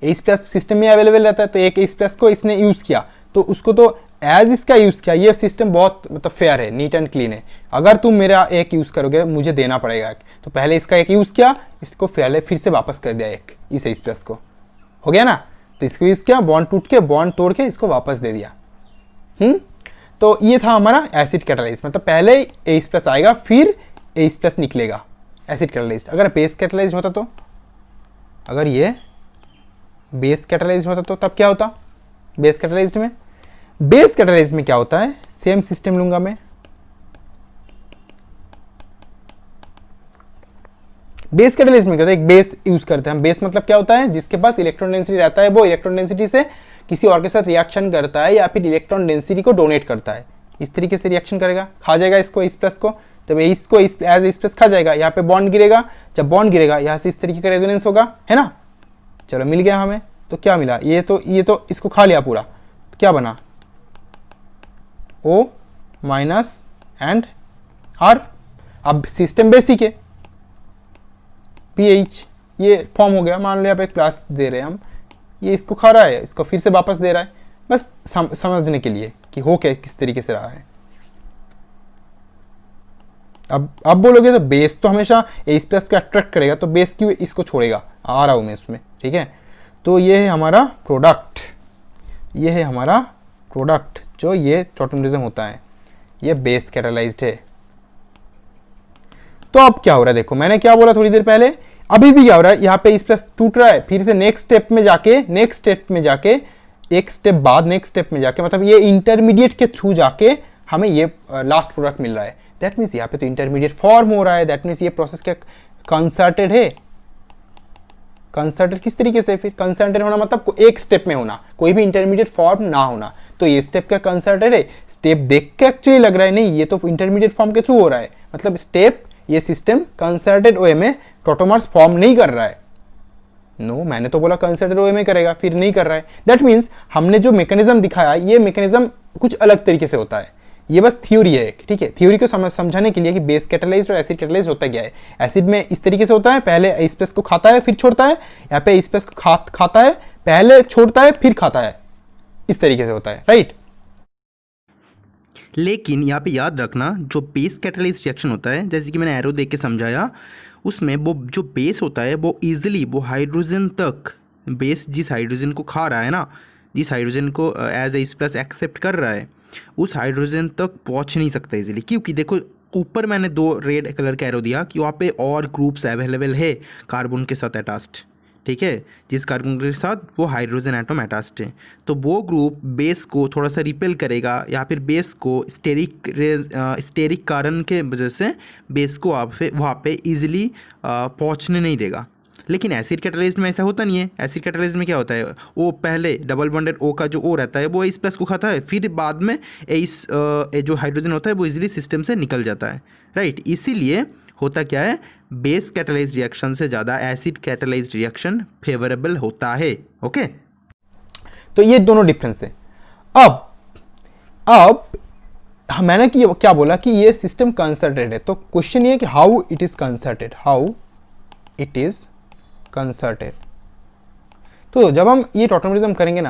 Speaker 1: H+ सिस्टम में अवेलेबल रहता है, तो एक H+ को इसने यूज़ किया, तो उसको तो एज इसका यूज़ किया। ये सिस्टम बहुत मतलब फेयर है, नीट एंड क्लीन है। अगर तुम मेरा एक यूज़ करोगे मुझे देना पड़ेगा एक, तो पहले इसका एक यूज़ किया, इसको फिर से वापस कर दिया एक, इस H+ को, हो गया ना। तो इसको यूज़ किया, बॉन्ड टूट के, बॉन्ड तोड़ के इसको वापस दे दिया। तो ये था हमारा एसिड कैटालाइज, मतलब पहले H+ आएगा फिर H+ निकलेगा, एसिड कैटालाइज्ड। अगर बेस कैटालाइज्ड होता तो, अगर ये बेस कैटालाइज्ड होता तो तब क्या होता, बेस कैटालाइज्ड में क्या होता है, सेम सिस्टम लूंगा मैं। बेस कैटालाइज्ड में क्या होता है, एक बेस यूज करते हैं हम। बेस मतलब क्या होता है, जिसके पास इलेक्ट्रॉन डेंसिटी रहता है, वो इलेक्ट्रॉन डेंसिटी से किसी और के साथ रिएक्शन करता है या फिर इलेक्ट्रॉन डेंसिटी को डोनेट करता है। इस तरीके से रिएक्शन करेगा, खा जाएगा इसको H+ को, जब इसको एज H+ खा जाएगा, यहाँ पे बॉन्ड गिरेगा, जब बॉन्ड गिरेगा यहाँ से इस तरीके का रेजोनेंस होगा, है ना। चलो मिल गया हमें, तो क्या मिला, ये तो इसको खा लिया पूरा, क्या बना O- एंड R। अब सिस्टम बेसिक है, pH ये फॉर्म हो गया। मान लो यहाँ पे एक क्लास दे रहे हैं हम, ये इसको खा रहा है, इसको फिर से वापस दे रहा है, बस समझने के लिए कि हो क्या किस तरीके से रहा है। अब बोलोगे तो बेस तो हमेशा H+ को अट्रैक्ट करेगा, तो बेस क्यों इसको छोड़ेगा, आ रहा हूँ मैं इसमें, ठीक है। तो ये है हमारा प्रोडक्ट, जो ये टॉटोमेरिज्म होता है, ये बेस कैटालाइज्ड है। तो अब क्या हो रहा है, देखो मैंने क्या बोला थोड़ी देर पहले, अभी भी क्या हो रहा है, यहाँ पे H+ टूट रहा है, फिर से नेक्स्ट स्टेप में जाके एक स्टेप बाद नेक्स्ट स्टेप में जाके, मतलब ये इंटरमीडिएट के थ्रू जाके हमें ये लास्ट प्रोडक्ट मिल रहा है। दैट मीन्स यहाँ पे तो इंटरमीडिएट फॉर्म हो रहा है, दैट मीन्स ये प्रोसेस क्या कंसर्टेड है। कंसर्टेड किस तरीके से, फिर कंसर्टेड होना मतलब एक स्टेप में होना, कोई भी इंटरमीडिएट फॉर्म ना होना। तो ये स्टेप क्या कंसर्टेड है, स्टेप देख के एक्चुअली लग रहा है नहीं, ये तो इंटरमीडिएट फॉर्म के थ्रू हो रहा है, मतलब स्टेप ये सिस्टम कंसर्टेड OA में टॉटोमर्स फॉर्म नहीं कर रहा है। नो, मैंने तो बोला कंसर्टेड OA में करेगा, फिर नहीं कर रहा है। दैट मीन्स हमने जो मैकेनिज्म दिखाया, ये मैकेनिज्म कुछ अलग तरीके से होता है। ये बस थ्योरी है, ठीक है, थ्योरी को समझाने के लिए कि बेस कैटालाइज्ड और एसिड कैटालाइज्ड होता क्या है। एसिड में इस तरीके से होता है, पहले H+ को खाता है फिर छोड़ता है, यहाँ पे H+ को खाता है, पहले छोड़ता है फिर खाता है, इस तरीके से होता है, राइट।
Speaker 2: लेकिन यहाँ पे याद रखना जो बेस कैटालाइज्ड रिएक्शन होता है, जैसे कि मैंने एरो देख के समझाया, उसमें वो जो बेस होता है वो ईजिली वो हाइड्रोजन तक, बेस जिस हाइड्रोजन को खा रहा है ना, जिस हाइड्रोजन को एज ए प्लस एक्सेप्ट कर रहा है, उस हाइड्रोजन तक पहुँच नहीं सकता इजीली। क्योंकि देखो ऊपर मैंने 2 रेड कलर का एरो दिया कि वहाँ पे और ग्रुप्स अवेलेबल है कार्बन के साथ अटैच्ड, ठीक है, जिस कार्बन के साथ वो हाइड्रोजन एटम अटैच्ड है, तो वो ग्रुप बेस को थोड़ा सा रिपेल करेगा या फिर बेस को स्टेरिक कारण के वजह से बेस को वहाँ पे ईजिली पहुँचने नहीं देगा। लेकिन एसिड कैटालाइज्ड में ऐसा होता नहीं है। एसिड कैटालाइज्ड में क्या होता है, वो पहले डबल बॉन्डेड O का जो O रहता है वो H प्लस को खाता है, फिर बाद में जो हाइड्रोजन होता है वो इजीली सिस्टम से निकल जाता है, राइट। इसीलिए होता क्या है, बेस कैटालाइज्ड रिएक्शन से ज़्यादा एसिड कैटालाइज्ड रिएक्शन फेवरेबल होता है। ओके,
Speaker 1: तो ये दोनों डिफरेंस है। अब मैंने क्या बोला कि ये सिस्टम कंसर्टेड है, तो क्वेश्चन ये है कि how it is concerted, how it is concerted. तो जब हम ये टॉटोमेरिज्म करेंगे ना,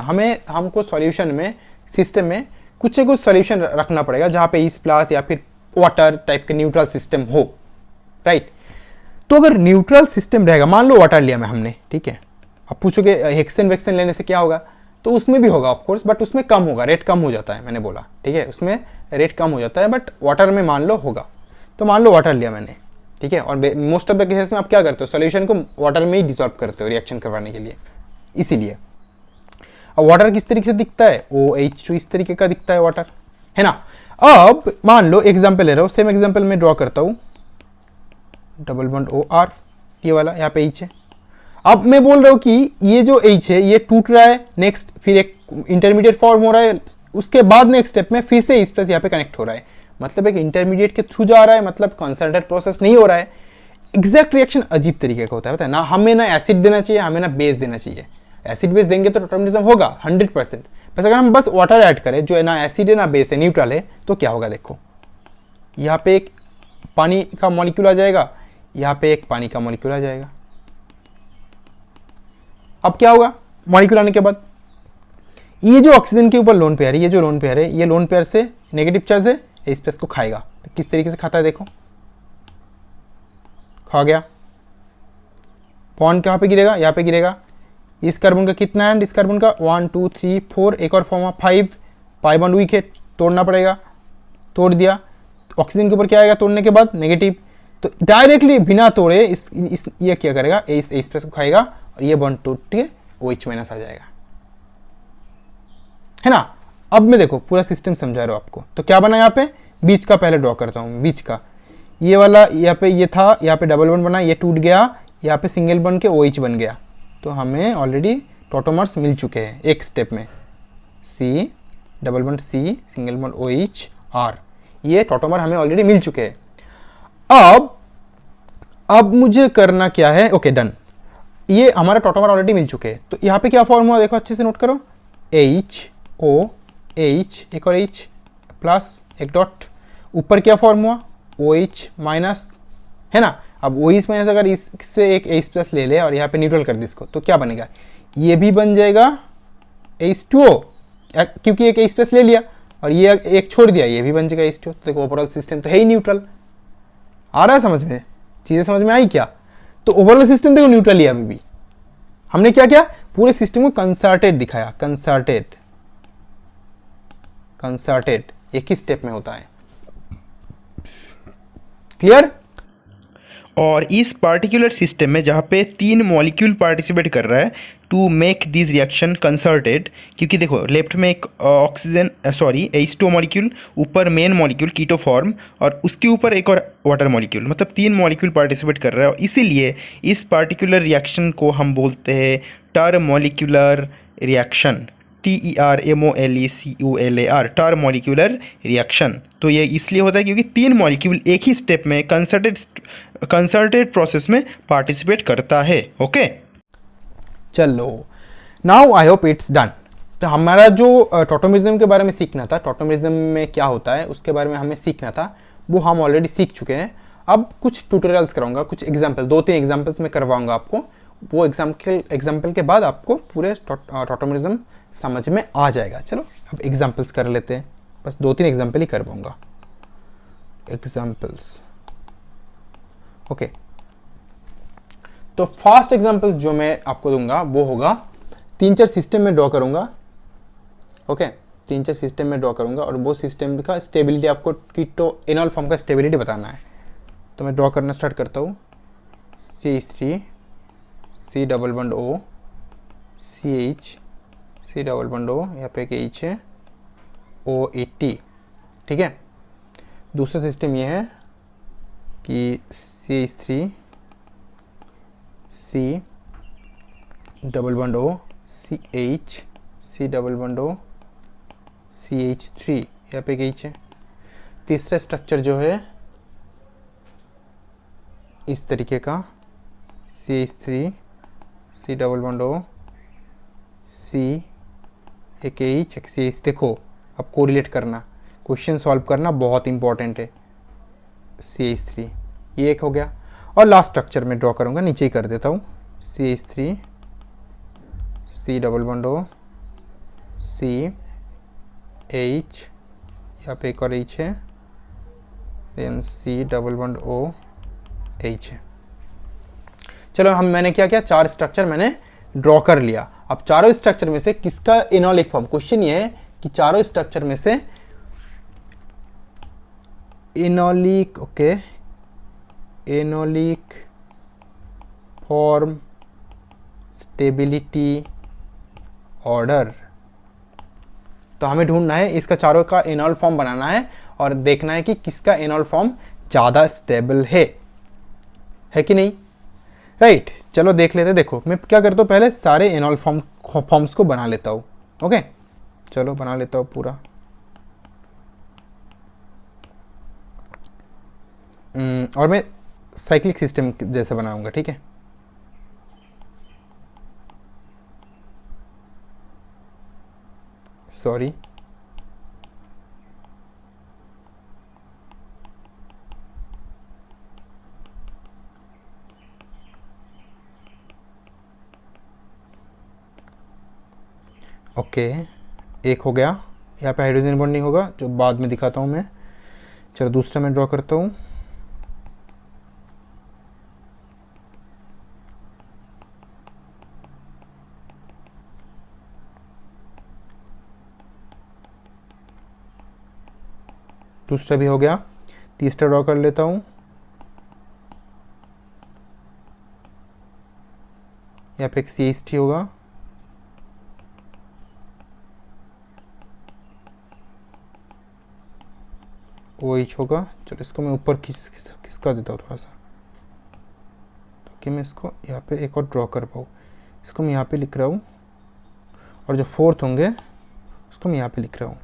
Speaker 1: हमको सॉल्यूशन में, सिस्टम में कुछ न कुछ सॉल्यूशन रखना पड़ेगा जहाँ पे इस प्लस या फिर वाटर टाइप का न्यूट्रल सिस्टम हो, राइट। तो अगर न्यूट्रल सिस्टम रहेगा, मान लो वाटर लिया मैं हमने, ठीक है, अब पूछोगे हेक्सेन वेक्सेन लेने से क्या होगा, तो उसमें भी होगा ऑफकोर्स, बट उसमें कम होगा, रेट कम हो जाता है, मैंने बोला, ठीक है, उसमें रेट कम हो जाता है, बट वाटर में मान लो होगा। तो मान लो वाटर लिया मैंने, ठीक है, और मोस्ट ऑफ द केसेस में आप क्या करते हो, सॉल्यूशन को वाटर में ही डिसॉल्व करते हो रिएक्शन करवाने के लिए। इसीलिए अब वाटर किस तरीके से दिखता है, OH इस तरीके का दिखता है वाटर, है ना। अब मान लो एग्जाम्पल ले रहा हूँ, सेम एग्जाम्पल में ड्रॉ करता हूँ, डबल बॉन्ड OR, ये वाला यहाँ पे H है। अब मैं बोल रहा हूँ कि ये जो H है ये टूट रहा है, नेक्स्ट फिर एक इंटरमीडिएट फॉर्म हो रहा है, उसके बाद नेक्स्ट स्टेप में फिर से इस प्लस यहाँ पे कनेक्ट हो रहा है, मतलब एक इंटरमीडिएट के थ्रू जा रहा है, मतलब कंसंट्रेट प्रोसेस नहीं हो रहा है। एग्जैक्ट रिएक्शन अजीब तरीके का होता है ना, हमें ना एसिड देना चाहिए, हमें ना बेस देना चाहिए। एसिड बेस देंगे तो टॉटोमेरिज्म होगा 100%, बस अगर हम बस वाटर ऐड करें जो है ना एसिड है ना बेस है, न्यूट्रल है, तो क्या होगा, देखो यहाँ पे एक पानी का मॉलिक्यूल आ जाएगा, यहाँ पे एक पानी का मॉलिक्यूल आ जाएगा। अब क्या होगा, मॉलिक्यूल आने के बाद ये जो ऑक्सीजन के ऊपर लोन पेयर है, ये जो लोन पेयर है, ये लोन पेयर से नेगेटिव चार्ज है, इस प्लस को खाएगा। तो किस तरीके से खाता है, देखो खा गया, बॉन्ड कहाँ पे गिरेगा, यहाँ पे गिरेगा। इस कार्बन का कितना है, इस कार्बन का 1 2 3 4, एक और फॉर्म 5, पाई बॉन्ड वीक है, तोड़ना पड़ेगा, तोड़ दिया। ऑक्सीजन के ऊपर क्या आएगा तोड़ने के बाद, नेगेटिव। तो डायरेक्टली बिना तोड़े ये क्या करेगा, इस प्लस को खाएगा और ये बॉन्ड टूट के OH माइनस आ जाएगा, है ना। अब मैं देखो पूरा सिस्टम समझा रहा हूं आपको। तो क्या बना, यहाँ पे बीच का पहले ड्रॉ करता हूँ, बीच का ये वाला, यहाँ पे ये था, यहाँ पे डबल बॉन्ड बना, ये टूट गया, यहाँ पे सिंगल बॉन्ड के OH बन गया। तो हमें ऑलरेडी टॉटोमर्स मिल चुके हैं एक स्टेप में, C double bond C single bond OH R, ये टॉटोमर हमें ऑलरेडी मिल चुके हैं। अब मुझे करना क्या है, ओके डन, ये हमारा टॉटोमर ऑलरेडी मिल चुके हैं। तो यहाँ पे क्या फॉर्म हुआ, देखो अच्छे से नोट करो, HOH, एक और H प्लस एक डॉट, ऊपर क्या फॉर्म हुआ, OH माइनस, है ना। अब OH माइनस अगर इससे एक H प्लस ले ले और यहाँ पे न्यूट्रल कर दे इसको, तो क्या बनेगा, ये भी बन जाएगा H2O, क्योंकि एक H प्लस ले लिया और ये एक छोड़ दिया, ये भी बन जाएगा H2O। तो देखो ओवरऑल सिस्टम तो है ही न्यूट्रल। आ रहा है समझ में, चीज़ें समझ में आई क्या। तो ओवरऑल सिस्टम देखो न्यूट्रल ही अभी भी। हमने क्या किया, पूरे सिस्टम को कंसर्टेड दिखाया, कंसर्टेड एक ही स्टेप में होता है, क्लियर।
Speaker 2: और इस पार्टिकुलर सिस्टम में जहाँ पे 3 मॉलिक्यूल पार्टिसिपेट कर रहा है to make this reaction concerted, क्योंकि देखो लेफ्ट में एक ऑक्सीजन H2O मॉलिक्यूल, ऊपर मेन मॉलिक्यूल कीटो फॉर्म और उसके ऊपर एक और वाटर मॉलिक्यूल, मतलब 3 मॉलिक्यूल पार्टिसिपेट कर रहा है। और इसीलिए इस पार्टिकुलर रिएक्शन को हम बोलते हैं टर्मोलिक्यूलर रिएक्शन, TERMOLECULAR, टर्मोलिक्यूलर रिएक्शन। तो ये इसलिए होता है क्योंकि 3 मॉलिक्यूल एक ही स्टेप में कंसर्टेड प्रोसेस में पार्टिसिपेट करता है। ओके
Speaker 1: चलो, now I hope it's done. तो हमारा जो टॉटोमेरिज्म के बारे में सीखना था, टॉटोमेरिज्म में क्या होता है उसके बारे में हमें सीखना था, वो हम ऑलरेडी सीख चुके हैं। अब कुछ ट्यूटोरियल्स कराऊंगा, कुछ एग्जाम्पल, 2-3 एग्जाम्पल्स में करवाऊंगा आपको। वो एग्जाम्पल के बाद आपको पूरे टॉटोमेरिज्म समझ में आ जाएगा। चलो अब एग्जाम्पल्स कर लेते हैं। बस 2-3 एग्जाम्पल ही कर पाऊँगा, एग्जाम्पल्स। ओके, तो फास्ट एग्जाम्पल्स जो मैं आपको दूंगा वो होगा 3-4 सिस्टम में ड्रॉ करूंगा। ओके, 3-4 सिस्टम में ड्रॉ करूंगा और वो सिस्टम का स्टेबिलिटी आपको कीटो एनॉल फॉर्म का स्टेबिलिटी बताना है। तो मैं ड्रॉ करना स्टार्ट करता हूँ। CH3 C double bond O CH C double bond O, यहाँ पे एक H है, OAT। ठीक है, दूसरा सिस्टम ये है कि CH3 C double bond O CH C double bond O CH3, यहाँ पे एक H है। तीसरा स्ट्रक्चर जो है इस तरीके का, CH3 C double bond O C एक H एक CH। देखो अब कोरिलेट करना, क्वेश्चन सॉल्व करना बहुत इंपॉर्टेंट है। CH3 ये एक हो गया, और लास्ट स्ट्रक्चर में ड्रॉ करूँगा, नीचे ही कर देता हूँ। CH3 C double bond O C H, यहाँ पे एक और H है, then C double bond O H है। चलो हम मैंने क्या किया, 4 स्ट्रक्चर मैंने ड्रॉ कर लिया। अब चारों स्ट्रक्चर में से किसका एनोलिक फॉर्म, क्वेश्चन ये है कि चारों स्ट्रक्चर में से एनोलिक, ओके, एनोलिक फॉर्म स्टेबिलिटी ऑर्डर। तो हमें ढूंढना है, इसका चारों का एनॉल फॉर्म बनाना है और देखना है कि किसका एनॉल फॉर्म ज़्यादा स्टेबल है कि नहीं। राइट, चलो देख लेते हैं। देखो मैं क्या करता हूँ, पहले सारे एनॉल फॉर्म्स को बना लेता हूँ। ओके, चलो बना लेता हूँ पूरा। और मैं साइक्लिक सिस्टम जैसे बनाऊंगा। ठीक है, सॉरी, ओके, एक हो गया। यहाँ पे हाइड्रोजन बॉन्ड नहीं होगा, जो बाद में दिखाता हूँ मैं। चलो दूसरा मैं ड्रॉ करता हूँ। दूसरा भी हो गया, तीसरा ड्रॉ कर लेता हूँ। यहाँ पे एक CH3 होगा, OH होगा। चलो इसको मैं ऊपर खिसका देता हूँ थोड़ा सा, ताकि मैं इसको यहाँ पे एक और ड्रॉ कर पाऊँ। इसको मैं यहाँ पे लिख रहा हूँ, और जो फोर्थ होंगे उसको मैं यहाँ पे लिख रहा हूँ।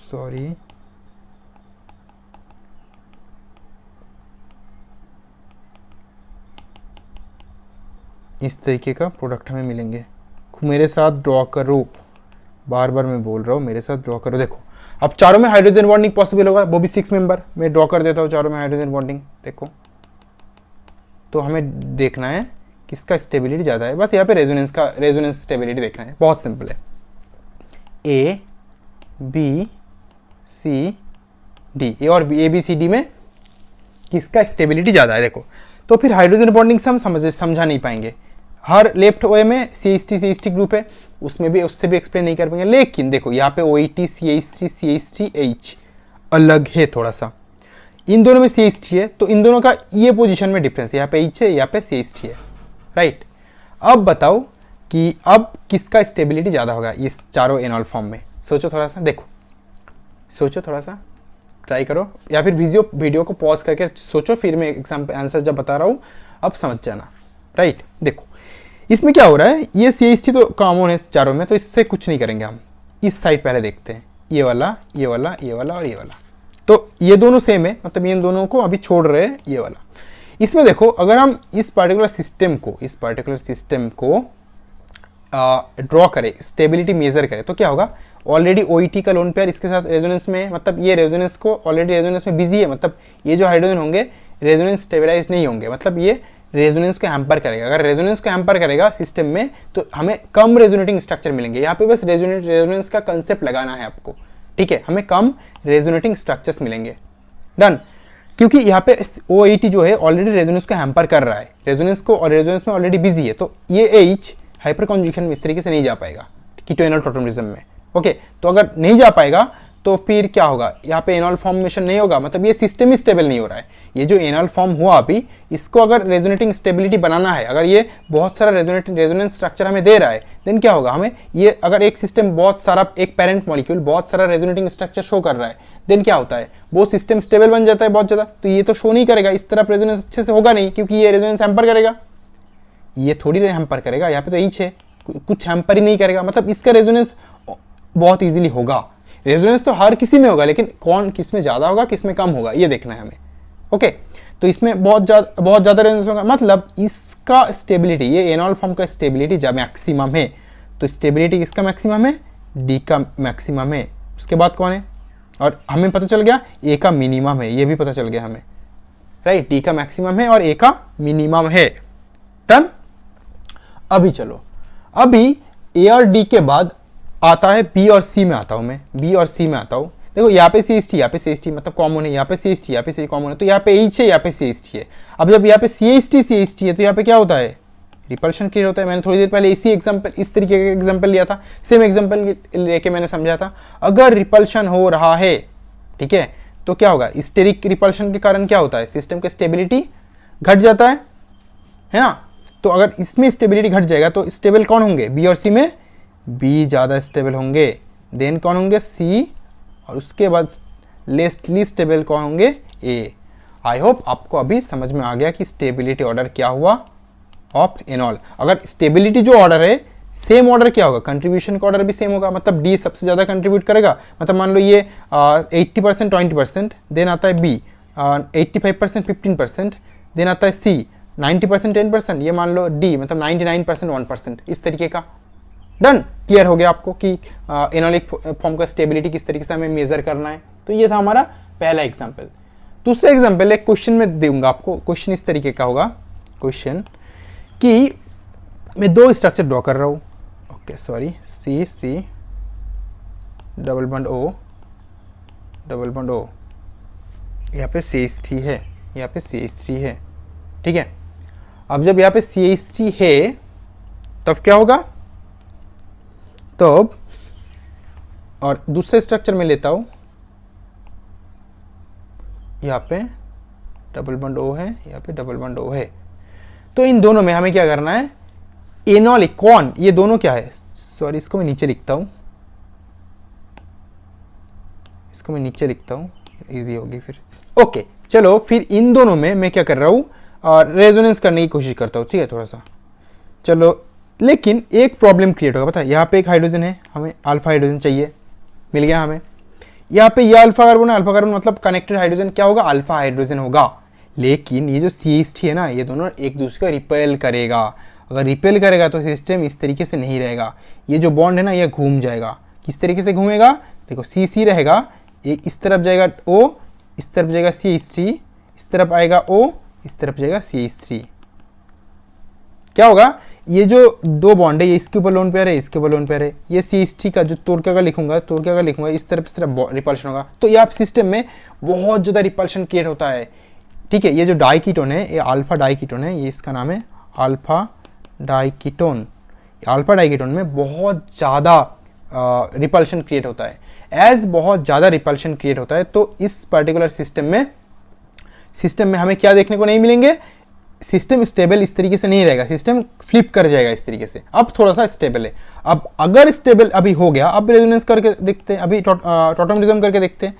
Speaker 1: सॉरी, इस तरीके का प्रोडक्ट हमें मिलेंगे। मेरे साथ ड्रॉ करो, बार बार मैं बोल रहा हूँ, मेरे साथ ड्रॉ करो। देखो अब चारों में हाइड्रोजन बॉन्डिंग पॉसिबल होगा, वो भी 6 मेंबर। मैं ड्रॉ कर देता हूँ चारों में हाइड्रोजन बॉन्डिंग। देखो तो हमें देखना है किसका स्टेबिलिटी ज़्यादा है। बस यहाँ पे रेजोनेंस स्टेबिलिटी देखना है, बहुत सिंपल है। A B C D, ए और A B C D में किसका स्टेबिलिटी ज़्यादा है। देखो तो फिर हाइड्रोजन बॉन्डिंग से हम समझा नहीं पाएंगे। हर लेफ्ट ओ में CH3 ग्रुप है, उसमें भी उससे भी एक्सप्लेन नहीं कर पाएंगे। लेकिन देखो यहाँ पे OAT CH3H अलग है थोड़ा सा, इन दोनों में CH3 है, तो इन दोनों का ये पोजीशन में डिफरेंस है। यहाँ पे H है, यहाँ पे CH3 है। राइट, अब बताओ कि अब किसका स्टेबिलिटी ज़्यादा होगा इस चारों एनॉल फॉर्म में। सोचो थोड़ा सा, देखो सोचो थोड़ा सा, ट्राई करो, या फिर वीडियो को पॉज करके सोचो, फिर मैं एग्जाम्पल आंसर जब बता रहा हूँ अब समझ जाना। राइट, देखो इसमें क्या हो रहा है, ये CH3 तो कॉमन है चारों में, तो इससे कुछ नहीं करेंगे हम। इस साइड पहले देखते हैं, ये वाला, ये वाला, ये वाला और ये वाला। तो ये दोनों सेम है, मतलब इन दोनों को अभी छोड़ रहे हैं ये वाला। इसमें देखो अगर हम इस पार्टिकुलर सिस्टम को ड्रॉ करें, स्टेबिलिटी मेजर करें, तो क्या होगा, ऑलरेडी OET का लोन पेयर इसके साथ रेजोनेंस में है, मतलब ये रेजोनेंस को ऑलरेडी रेजोनेंस में बिजी है, मतलब ये जो हाइड्रोजन होंगे रेजोनेंस स्टेबलाइज नहीं होंगे, मतलब ये रेजोनेंस को हैम्पर करेगा। अगर रेजोनेंस को हैम्पर करेगा सिस्टम में तो हमें कम रेजोनेटिंग स्ट्रक्चर मिलेंगे। यहाँ पे बस रेजोनेंस का कंसेप्ट लगाना है आपको, ठीक है, हमें कम रेजोनेटिंग स्ट्रक्चर्स मिलेंगे। डन। क्योंकि यहाँ पे OAT जो है ऑलरेडी रेजोनेंस को हैम्पर कर रहा है, रेजोनेंस को, और रेजोनेंस में ऑलरेडी बिजी है, तो ये H हाइपर कॉन्जुगेशन में इस तरीके से नहीं जा पाएगा कीटो टोटेमिज्म में। ओके, तो अगर नहीं जा पाएगा तो फिर क्या होगा, यहाँ पे एनॉल फॉर्मेशन नहीं होगा, मतलब ये सिस्टम ही स्टेबल नहीं हो रहा है। ये जो एनॉल फॉर्म हुआ अभी, इसको अगर रेजोनेटिंग स्टेबिलिटी बनाना है, अगर ये बहुत सारा रेजोनेंस स्ट्रक्चर हमें दे रहा है, देन क्या होगा, हमें ये अगर एक सिस्टम बहुत सारा, एक पेरेंट मॉलिक्यूल बहुत सारा रेजोनेटिंग स्ट्रक्चर शो कर रहा है, देन क्या होता है, वो सिस्टम स्टेबल बन जाता है बहुत ज़्यादा। तो ये तो शो नहीं करेगा, इस तरफ रेजोनेंस अच्छे से होगा नहीं, क्योंकि ये रेजोनेंस हैम्पर करेगा, ये थोड़ी हैम्पर करेगा। यहाँ पे तो ईच है, कुछ हैम्पर ही नहीं करेगा, मतलब इसका रेजोनेंस बहुत ईजिली होगा। रेजोनेंस तो हर किसी में होगा, लेकिन कौन किस में ज़्यादा होगा, किस में कम होगा, ये देखना है हमें। ओके, तो इसमें बहुत ज़्यादा रेजोनेंस होगा, मतलब इसका स्टेबिलिटी, ये एनॉल फॉर्म का स्टेबिलिटी जब मैक्सिमम है, तो स्टेबिलिटी किसका मैक्सिमम है, डी का मैक्सिमम है। उसके बाद कौन है, और हमें पता चल गया ए का मिनिमम है, ये भी पता चल गया हमें, राइट, डी का मैक्सिमम है और ए का मिनिमम है। डन। अभी चलो, अभी ए और डी के बाद आता है बी और सी में आता हूँ मैं, बी और सी में आता हूँ। देखो यहाँ पे CH3, यहाँ पे CH3 मतलब कॉमन है, यहाँ पे CH3, यहाँ पे CH कॉमन है, तो यहाँ पे H है, यहाँ पे CH3 है। अब जब यहाँ पे CH3 है तो यहाँ पे क्या होता है, रिपल्शन क्रिएट होता है। मैंने थोड़ी देर पहले इसी एग्जाम्पल, इस तरीके का एग्जाम्पल लिया था, सेम एग्जाम्पल लेके मैंने समझा था। अगर रिपल्शन हो रहा है, ठीक है, तो क्या होगा, स्टेरिक रिपल्शन के कारण क्या होता है, सिस्टम का स्टेबिलिटी घट जाता है ना। तो अगर इसमें स्टेबिलिटी घट जाएगा तो स्टेबल कौन होंगे, बी और सी में बी ज़्यादा स्टेबल होंगे, देन कौन होंगे, सी, और उसके बाद लीस्ट स्टेबल कौन होंगे, ए। आई होप आपको अभी समझ में आ गया कि स्टेबिलिटी ऑर्डर क्या हुआ ऑफ एनॉल। अगर स्टेबिलिटी जो ऑर्डर है, सेम ऑर्डर क्या होगा, कंट्रीब्यूशन का ऑर्डर भी सेम होगा, मतलब डी सबसे ज़्यादा कंट्रीब्यूट करेगा। मतलब मान लो ये 80% 20%, देन आता है बी 85% 15%, देन आता है सी 90% 10%, ये मान लो डी मतलब 99% 1%, इस तरीके का। डन। क्लियर हो गया आपको कि एनोलिक फॉर्म का स्टेबिलिटी किस तरीके से हमें मेजर करना है। तो ये था हमारा पहला एग्जांपल। दूसरा एग्जांपल एक क्वेश्चन में दूंगा आपको। क्वेश्चन इस तरीके का होगा, क्वेश्चन कि मैं दो स्ट्रक्चर ड्रॉ कर रहा हूँ, okay sorry, C C double bond O double bond O, यहाँ पे CH3 है, यहाँ पे CH3 है, ठीक है। अब जब यहाँ पे CH3 है तब क्या होगा, तब, और दूसरे स्ट्रक्चर में लेता हूं, यहाँ पे डबल बॉन्ड O है, यहाँ पे डबल बॉन्ड O है, तो इन दोनों में हमें क्या करना है, एनोलिक कौन, ये दोनों क्या है, सॉरी इसको मैं नीचे लिखता हूं, इसको मैं नीचे लिखता हूं, इजी होगी फिर। ओके चलो, फिर इन दोनों में मैं क्या कर रहा हूं, और रेजोनेंस करने की कोशिश करता हूं, ठीक है, थोड़ा सा। चलो, लेकिन एक प्रॉब्लम क्रिएट होगा, पता है, यहाँ पे एक हाइड्रोजन है, हमें अल्फा हाइड्रोजन चाहिए, मिल गया हमें। यहाँ पे ये अल्फा कार्बन है, अल्फा कार्बन मतलब कनेक्टेड हाइड्रोजन क्या होगा, अल्फा हाइड्रोजन होगा। लेकिन ये जो CH3 है ना, ये दोनों एक दूसरे को रिपेल करेगा। अगर रिपेल करेगा तो सिस्टम इस तरीके से नहीं रहेगा, ये जो बॉन्ड है ना ये घूम जाएगा। किस तरीके से घूमेगा, देखो CC रहेगा, एक इस तरफ जाएगा O, इस तरफ जाएगा CH3, इस तरफ आएगा O, इस तरफ जाएगा CH3। क्या होगा, ये जो दो बॉन्ड है, ये इसके ऊपर लोन पेयर है, इसके ऊपर लोन पेयर है, ये CH3 का जो तोड़के का लिखूंगा, तोड़के का लिखूंगा, इस तरफ रिपल्शन होगा। तो ये आप सिस्टम में बहुत ज़्यादा रिपल्शन क्रिएट होता है, ठीक है। ये जो डाइकीटोन है, ये अल्फा डाइकीटोन है, ये इसका नाम है अल्फा डाइकीटोन। अल्फा डाइकीटोन में बहुत ज़्यादा रिपल्शन क्रिएट होता है। एज बहुत ज़्यादा रिपल्शन क्रिएट होता है तो इस पर्टिकुलर सिस्टम में हमें क्या देखने को नहीं मिलेंगे, सिस्टम स्टेबल इस तरीके से नहीं रहेगा, सिस्टम फ्लिप कर जाएगा इस तरीके से। अब थोड़ा सा स्टेबल है। अब अगर स्टेबल अभी हो गया, अब रेजोनेंस करके देखते हैं, अभी टोटेमिज्म करके देखते हैं।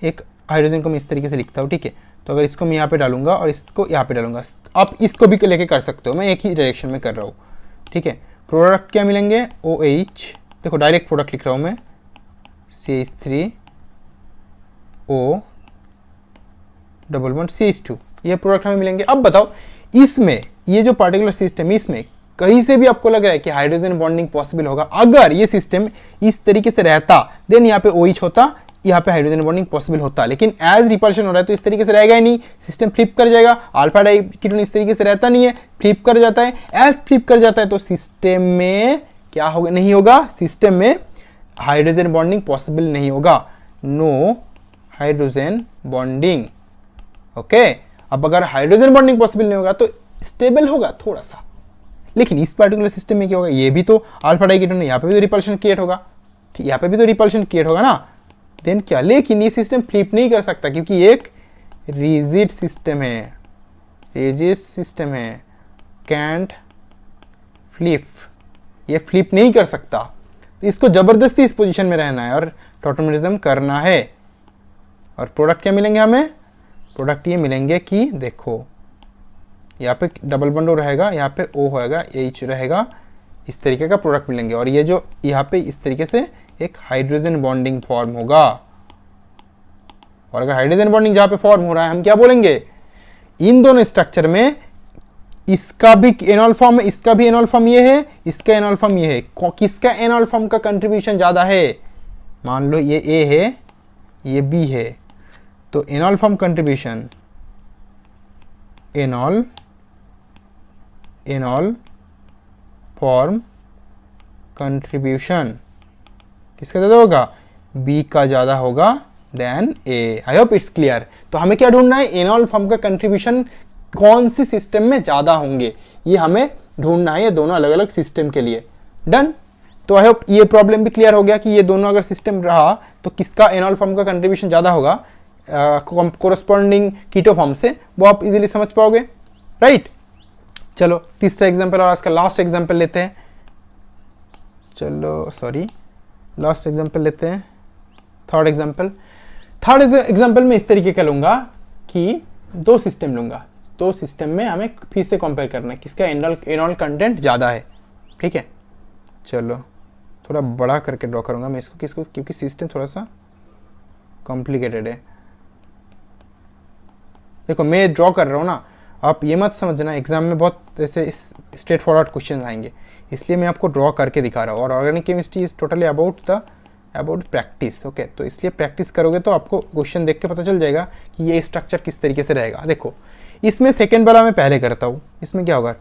Speaker 1: एक हाइड्रोजन को मैं इस तरीके से लिखता हूँ, ठीक है। तो अगर इसको मैं यहाँ पे डालूंगा और इसको यहाँ पे डालूंगा, आप इसको भी लेके कर सकते हो, मैं एक ही डायरेक्शन में कर रहा हूँ, ठीक है। प्रोडक्ट क्या मिलेंगे, OH, देखो डायरेक्ट प्रोडक्ट लिख रहा हूँ मैं, CH3 O double bond CH2, ये प्रोडक्ट हमें मिलेंगे। अब बताओ, इसमें ये जो पार्टिकुलर सिस्टम है, इसमें कहीं से भी आपको लग रहा है कि हाइड्रोजन बॉन्डिंग पॉसिबल होगा। अगर ये सिस्टम इस तरीके से रहता, देन यहाँ पे OH होता, यहाँ पे हाइड्रोजन बॉन्डिंग पॉसिबल होता, लेकिन एज रिपल्शन हो रहा है तो इस तरीके से रहेगा ही नहीं, सिस्टम फ्लिप कर जाएगा। अल्फा डाइकीटोन इस तरीके से रहता नहीं है, फ्लिप कर जाता है। एज फ्लिप कर जाता है तो सिस्टम में क्या होगा, नहीं होगा, सिस्टम में हाइड्रोजन बॉन्डिंग पॉसिबल नहीं होगा, नो हाइड्रोजन बॉन्डिंग। ओके, अब अगर हाइड्रोजन बॉन्डिंग पॉसिबल नहीं होगा तो स्टेबल होगा थोड़ा सा, लेकिन इस पर्टिकुलर सिस्टम में क्या होगा, ये भी तो अल्फा डाइकीटोन है, यहाँ पे भी तो रिपल्शन क्रिएट होगा, ठीक, यहाँ पे भी तो रिपल्शन क्रिएट होगा ना, देन क्या, लेकिन ये सिस्टम फ्लिप नहीं कर सकता क्योंकि एक रिजिड सिस्टम है, रिजिड सिस्टम है, कैंट फ्लिप, ये फ्लिप नहीं कर सकता, तो इसको जबरदस्ती इस पोजीशन में रहना है और टॉटोमेरिज्म करना है। और प्रोडक्ट क्या मिलेंगे हमें, प्रोडक्ट ये मिलेंगे कि देखो यहाँ पे डबल बॉन्ड रहेगा, यहाँ पे O होएगा, H रहेगा, इस तरीके का प्रोडक्ट मिलेंगे। और ये जो यहाँ पे इस तरीके से एक हाइड्रोजन बॉन्डिंग फॉर्म होगा। और अगर हाइड्रोजन बॉन्डिंग जहाँ पे फॉर्म हो रहा है, हम क्या बोलेंगे, इन दोनों स्ट्रक्चर में इसका भी एनॉल फॉर्म है, इसका भी एनॉल फॉर्म ये है, इसका एनॉल फॉर्म ये है, किसका एनॉल फॉर्म का कंट्रीब्यूशन ज़्यादा है, मान लो ये A है, ये B है, तो enol form contribution, enol form contribution किसका ज़्यादा होगा, B का ज़्यादा होगा than A। I hope it's clear. तो हमें क्या ढूंढना है, एनॉल फॉर्म का कंट्रीब्यूशन कौन सी सिस्टम में ज़्यादा होंगे, ये हमें ढूंढना है, ये दोनों अलग अलग सिस्टम के लिए। डन। तो आई होप ये प्रॉब्लम भी क्लियर हो गया कि ये दोनों अगर सिस्टम रहा तो किसका एनॉल फॉर्म का कंट्रीब्यूशन ज़्यादा होगा कोरस्पॉन्डिंग कीटो फॉर्म से, वो आप इजीली समझ पाओगे, राइट। चलो तीसरा एग्जाम्पल और आज का लास्ट एग्जाम्पल लेते हैं, चलो सॉरी लास्ट एग्जाम्पल लेते हैं, थर्ड एग्जाम्पल में इस तरीके का लूँगा कि दो सिस्टम लूँगा, दो सिस्टम में हमें फिर से कंपेयर करना है किसका एनॉल कंटेंट ज़्यादा है, ठीक है। चलो थोड़ा बड़ा करके ड्रॉ करूँगा मैं इसको क्योंकि सिस्टम थोड़ा सा कॉम्प्लिकेटेड है। देखो मैं ड्रॉ कर रहा हूँ ना, आप ये मत समझना एग्जाम में बहुत ऐसे स्ट्रेट फॉरवर्ड क्वेश्चन आएंगे, इसलिए मैं आपको ड्रॉ करके दिखा रहा हूँ। और organic chemistry is totally about practice, okay. तो इसलिए प्रैक्टिस करोगे तो आपको क्वेश्चन देख के पता चल जाएगा कि ये स्ट्रक्चर किस तरीके से रहेगा। देखो इसमें सेकेंड वाला मैं पहले करता हूँ, इसमें क्या होगा,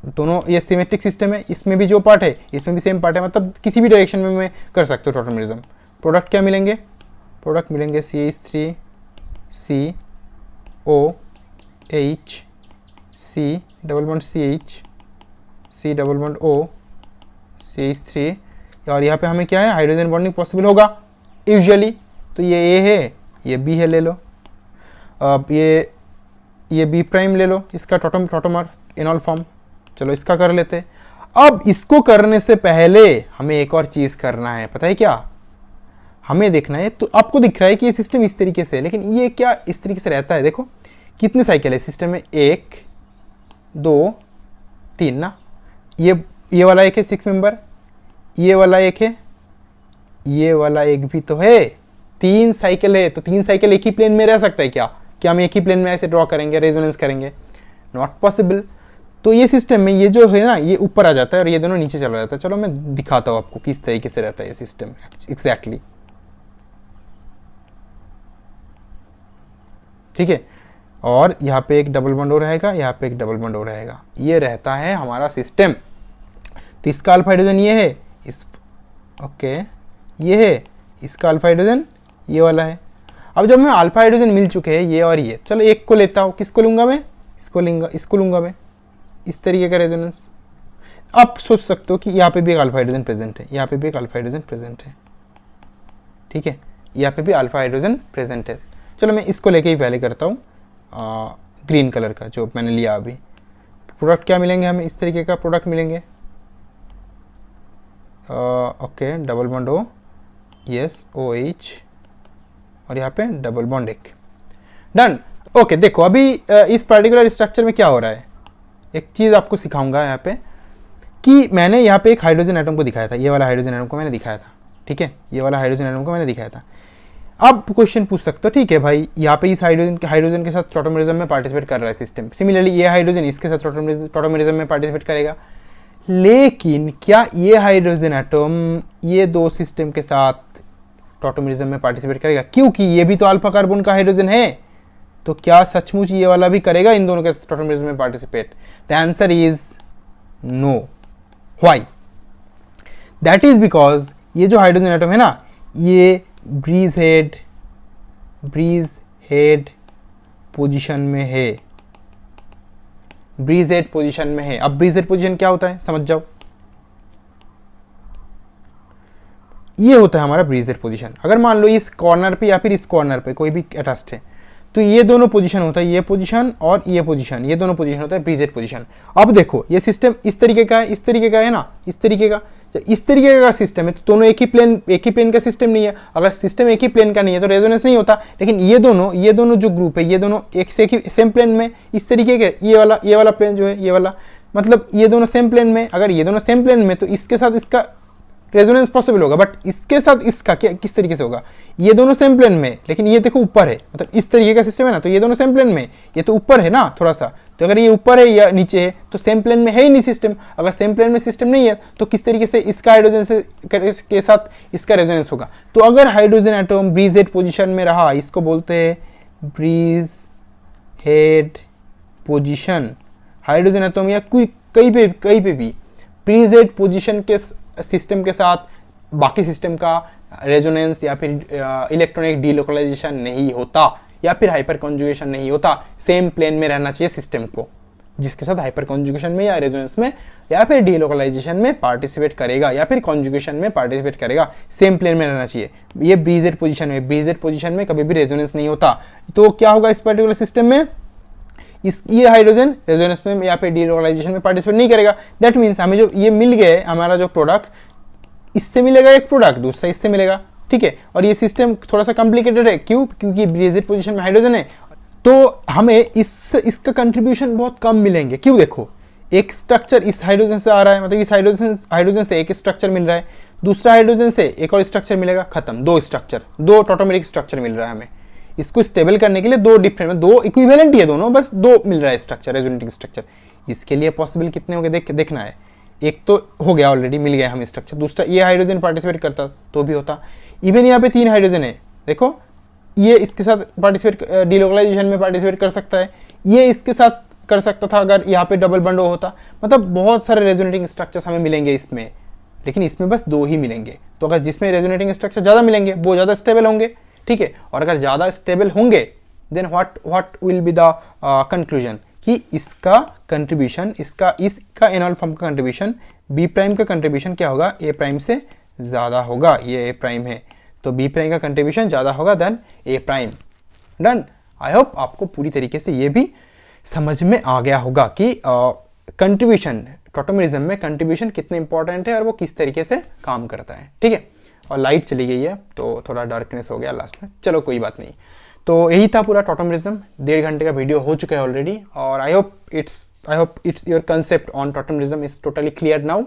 Speaker 1: दोनों ये सिमेट्रिक सिस्टम है, इसमें भी जो पार्ट है इसमें भी सेम पार्ट है, मतलब किसी भी डायरेक्शन में मैं कर सकता हूँ टॉटोमेरिज्म। प्रोडक्ट क्या मिलेंगे, प्रोडक्ट मिलेंगे CH3 COH C double bond CH C double bond O CH3, और यहाँ पे हमें क्या है, हाइड्रोजन बॉन्डिंग पॉसिबल होगा यूजुअली, तो ये A है, ये B है, ले लो। अब ये B प्राइम ले लो, इसका टॉटोमर एनॉल फॉर्म, चलो इसका कर लेते। अब इसको करने से पहले हमें एक और चीज़ करना है, पता है क्या, हमें देखना है, तो आपको दिख रहा है कि ये सिस्टम इस तरीके से है, लेकिन ये क्या इस तरीके से रहता है। देखो कितने साइकिल है सिस्टम में, 1 2 3 ना, ये वाला एक है 6 मेंबर, ये वाला एक है, ये वाला एक भी तो है, 3 साइकिल है। तो 3 साइकिल एक ही प्लेन में रह सकता है क्या हम एक ही प्लेन में ऐसे ड्रॉ करेंगे, रेजोनेंस करेंगे, नॉट पॉसिबल। तो ये सिस्टम में ये जो है ना, ये ऊपर आ जाता है और ये दोनों नीचे चला जाता है। चलो मैं दिखाता हूँ आपको किस तरीके से रहता है ये सिस्टम एग्जैक्टली, ठीक है। और यहाँ पे एक डबल बॉन्ड हो रहेगा, यहाँ पे एक डबल बॉन्ड हो रहेगा, ये रहता है हमारा सिस्टम। तो इसका अल्फा हाइड्रोजन ये है, इस ओके ये है, इसका अल्फा हाइड्रोजन ये वाला है। अब जब हमें अल्फा हाइड्रोजन मिल चुके हैं ये और ये, चलो एक को लेता हूँ, किसको लूँगा मैं, इसको लूँगा मैं, इस तरीके का रेजोनेंस। आप सोच सकते हो कि यहाँ पे भी एक अल्फा हाइड्रोजन प्रेजेंट है, यहाँ पे भी एक अल्फा हाइड्रोजन प्रेजेंट है, ठीक है, यहाँ पे भी अल्फा हाइड्रोजन प्रेजेंट है। चलो मैं इसको लेके ही पहले करता हूँ ग्रीन कलर का जो मैंने लिया अभी। प्रोडक्ट क्या मिलेंगे हमें, इस तरीके का प्रोडक्ट मिलेंगे, okay double bond O yes OH, और यहाँ पे डबल बॉन्ड एक, डन। ओके देखो अभी इस पर्टिकुलर स्ट्रक्चर में क्या हो रहा है, एक चीज़ आपको सिखाऊंगा यहाँ पे कि मैंने यहाँ पे एक हाइड्रोजन एटम को दिखाया था, ये वाला हाइड्रोजन एटम को मैंने दिखाया था, ठीक है, ये वाला हाइड्रोजन एटम को मैंने दिखाया था। अब क्वेश्चन पूछ सकते हो, ठीक है भाई यहाँ पे इस हाइड्रोजन के साथ टॉटोमेरिज्म में पार्टिसिपेट कर रहा है सिस्टम, सिमिलरली ये हाइड्रोजन इसके साथ टॉटोमेरिज्म में पार्टिसिपेट करेगा, लेकिन क्या ये हाइड्रोजन एटम ये दो सिस्टम के साथ टॉटोमेरिज्म में पार्टिसिपेट करेगा, क्योंकि ये भी तो अल्फा कार्बन का हाइड्रोजन है। तो क्या सचमुच ये वाला भी करेगा इन दोनों के टॉटोमेरिज्म में participate? The answer is no. Why? That is because ये जो हाइड्रोजन एटम है ना, ये ब्रीज हेड पोजीशन में है, ब्रीज हेड पोजीशन में है। अब ब्रीज हेड पोजीशन क्या होता है समझ जाओ। ये होता है हमारा ब्रीज हेड पोजीशन। अगर मान लो इस कॉर्नर पे या फिर इस कॉर्नर पे कोई भी अटैच्ड है, तो ये दोनों पोजीशन होता है, ये पोजीशन और ये पोजीशन, ये दोनों पोजीशन होता है ब्रीज हेड पोजीशन। अब देखो ये सिस्टम इस तरीके का है, इस तरीके का है ना, इस तरीके का। तो इस तरीके का सिस्टम है तो दोनों एक ही प्लेन का सिस्टम नहीं है। अगर सिस्टम एक ही प्लेन का नहीं है तो रेजोनेंस नहीं होता। लेकिन ये दोनों जो ग्रुप है, ये दोनों एक से एक ही सेम प्लेन में, इस तरीके के, ये वाला प्लेन जो है, ये वाला, मतलब ये दोनों सेम प्लेन में। अगर ये दोनों सेम प्लेन में तो इसके साथ इसका रेजोनेंस पॉसिबल होगा, बट इसके साथ इसका क्या किस तरीके से होगा? ये दोनों सेम प्लेन में, लेकिन ये देखो ऊपर है, मतलब इस तरीके का सिस्टम है ना, तो ये दोनों सेम प्लेन में, ये तो ऊपर है ना थोड़ा सा। तो अगर ये ऊपर है या नीचे है तो सेम प्लेन में है ही नहीं सिस्टम। अगर सेम प्लेन में सिस्टम नहीं है तो किस तरीके से इसका हाइड्रोजन से के साथ इसका रेजोनेंस होगा? तो अगर hydrogen atom bridge head position में रहा, इसको बोलते हैं bridge head position. Hydrogen atom या कोई कहीं पे भी ब्रीज हेड पोजिशन के सिस्टम के साथ बाकी सिस्टम का रेजोनेंस या फिर इलेक्ट्रॉनिक डीलोकलाइजेशन नहीं होता, या फिर हाइपर कॉन्जुगेशन नहीं होता। सेम प्लेन में रहना चाहिए सिस्टम को, जिसके साथ हाइपर कॉन्जुगेशन में या रेजोनेंस में या फिर डीलोकलाइजेशन में पार्टिसिपेट करेगा या फिर कॉन्जुगेशन में पार्टिसिपेट करेगा, सेम प्लेन में रहना चाहिए। ये ब्रीज हेड पोजिशन में, ब्रीज हेड पोजिशन में कभी भी रेजोनेंस नहीं होता। तो क्या होगा इस पर्टिकुलर सिस्टम में? ये हाइड्रोजन रेजोनेंस में या फिर डीलोकलाइजेशन में पार्टिसिपेट नहीं करेगा। दैट मीन्स हमें जो ये मिल गया है, हमारा जो प्रोडक्ट, इससे मिलेगा एक प्रोडक्ट, दूसरा इससे मिलेगा, ठीक है। और ये सिस्टम थोड़ा सा कॉम्प्लिकेटेड है, क्यों? क्योंकि ब्रीज हेड पोजीशन में हाइड्रोजन है, तो हमें इसका कंट्रीब्यूशन बहुत कम मिलेंगे। क्यों? देखो एक स्ट्रक्चर इस हाइड्रोजन से आ रहा है, मतलब इस हाइड्रोजन से एक स्ट्रक्चर मिल रहा है, दूसरा हाइड्रोजन से एक और स्ट्रक्चर मिलेगा, खत्म। दो टॉटोमेरिक स्ट्रक्चर मिल रहा है हमें। इसको स्टेबल करने के लिए दो इक्विवेलेंट ही है दोनों, बस दो मिल रहा है स्ट्रक्चर, रेजोनेटिंग स्ट्रक्चर। इसके लिए पॉसिबल कितने होंगे देखना है। एक तो हो गया ऑलरेडी, मिल गया हमें स्ट्रक्चर। दूसरा ये हाइड्रोजन पार्टिसिपेट करता तो भी होता। इवन यहाँ पे 3 हाइड्रोजन है, देखो ये इसके साथ पार्टिसिपेट डीलोकलाइजेशन में पार्टिसिपेट कर सकता है, ये इसके साथ कर सकता था अगर यहाँ पे डबल बंड होता। मतलब बहुत सारे रेजोनेटिंग स्ट्रक्चर्स हमें मिलेंगे इसमें, लेकिन इसमें बस 2 ही मिलेंगे। तो अगर जिसमें रेजोनेटिंग स्ट्रक्चर ज़्यादा मिलेंगे वो ज़्यादा स्टेबल होंगे, ठीक है। और अगर ज़्यादा स्टेबल होंगे then what will be the conclusion कि इसका कंट्रीब्यूशन, इसका एनॉल फॉर्म का कंट्रीब्यूशन बी प्राइम का कंट्रीब्यूशन क्या होगा? ए प्राइम से ज़्यादा होगा। ये ए प्राइम है तो बी प्राइम का कंट्रीब्यूशन ज़्यादा होगा than A prime. Done. I hope आपको पूरी तरीके से ये भी समझ में आ गया होगा कि कंट्रीब्यूशन, टॉटोमेरिज्म में कंट्रीब्यूशन कितने इंपॉर्टेंट है और वो किस तरीके से काम करता है, ठीक है। और लाइट चली गई है तो थोड़ा डार्कनेस हो गया लास्ट में, चलो कोई बात नहीं। तो यही था पूरा टॉटोमेरिज्म। 1.5 घंटे का वीडियो हो चुका है ऑलरेडी, और I hope it's your concept on tautomerism is totally clear now.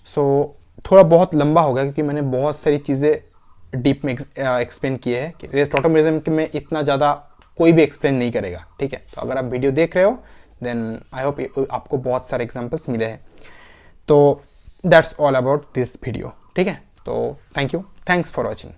Speaker 1: So थोड़ा बहुत लंबा हो गया क्योंकि मैंने बहुत सारी चीज़ें डीप में एक्सप्लेन किए हैं कि टॉटोमेरिज्म में इतना ज़्यादा कोई भी एक्सप्लेन नहीं करेगा, ठीक है। तो अगर आप वीडियो देख रहे हो देन आई होप आपको बहुत सारे एग्जाम्पल्स मिले हैं। तो that's all about this video, ठीक है। तो thank you, thanks for watching.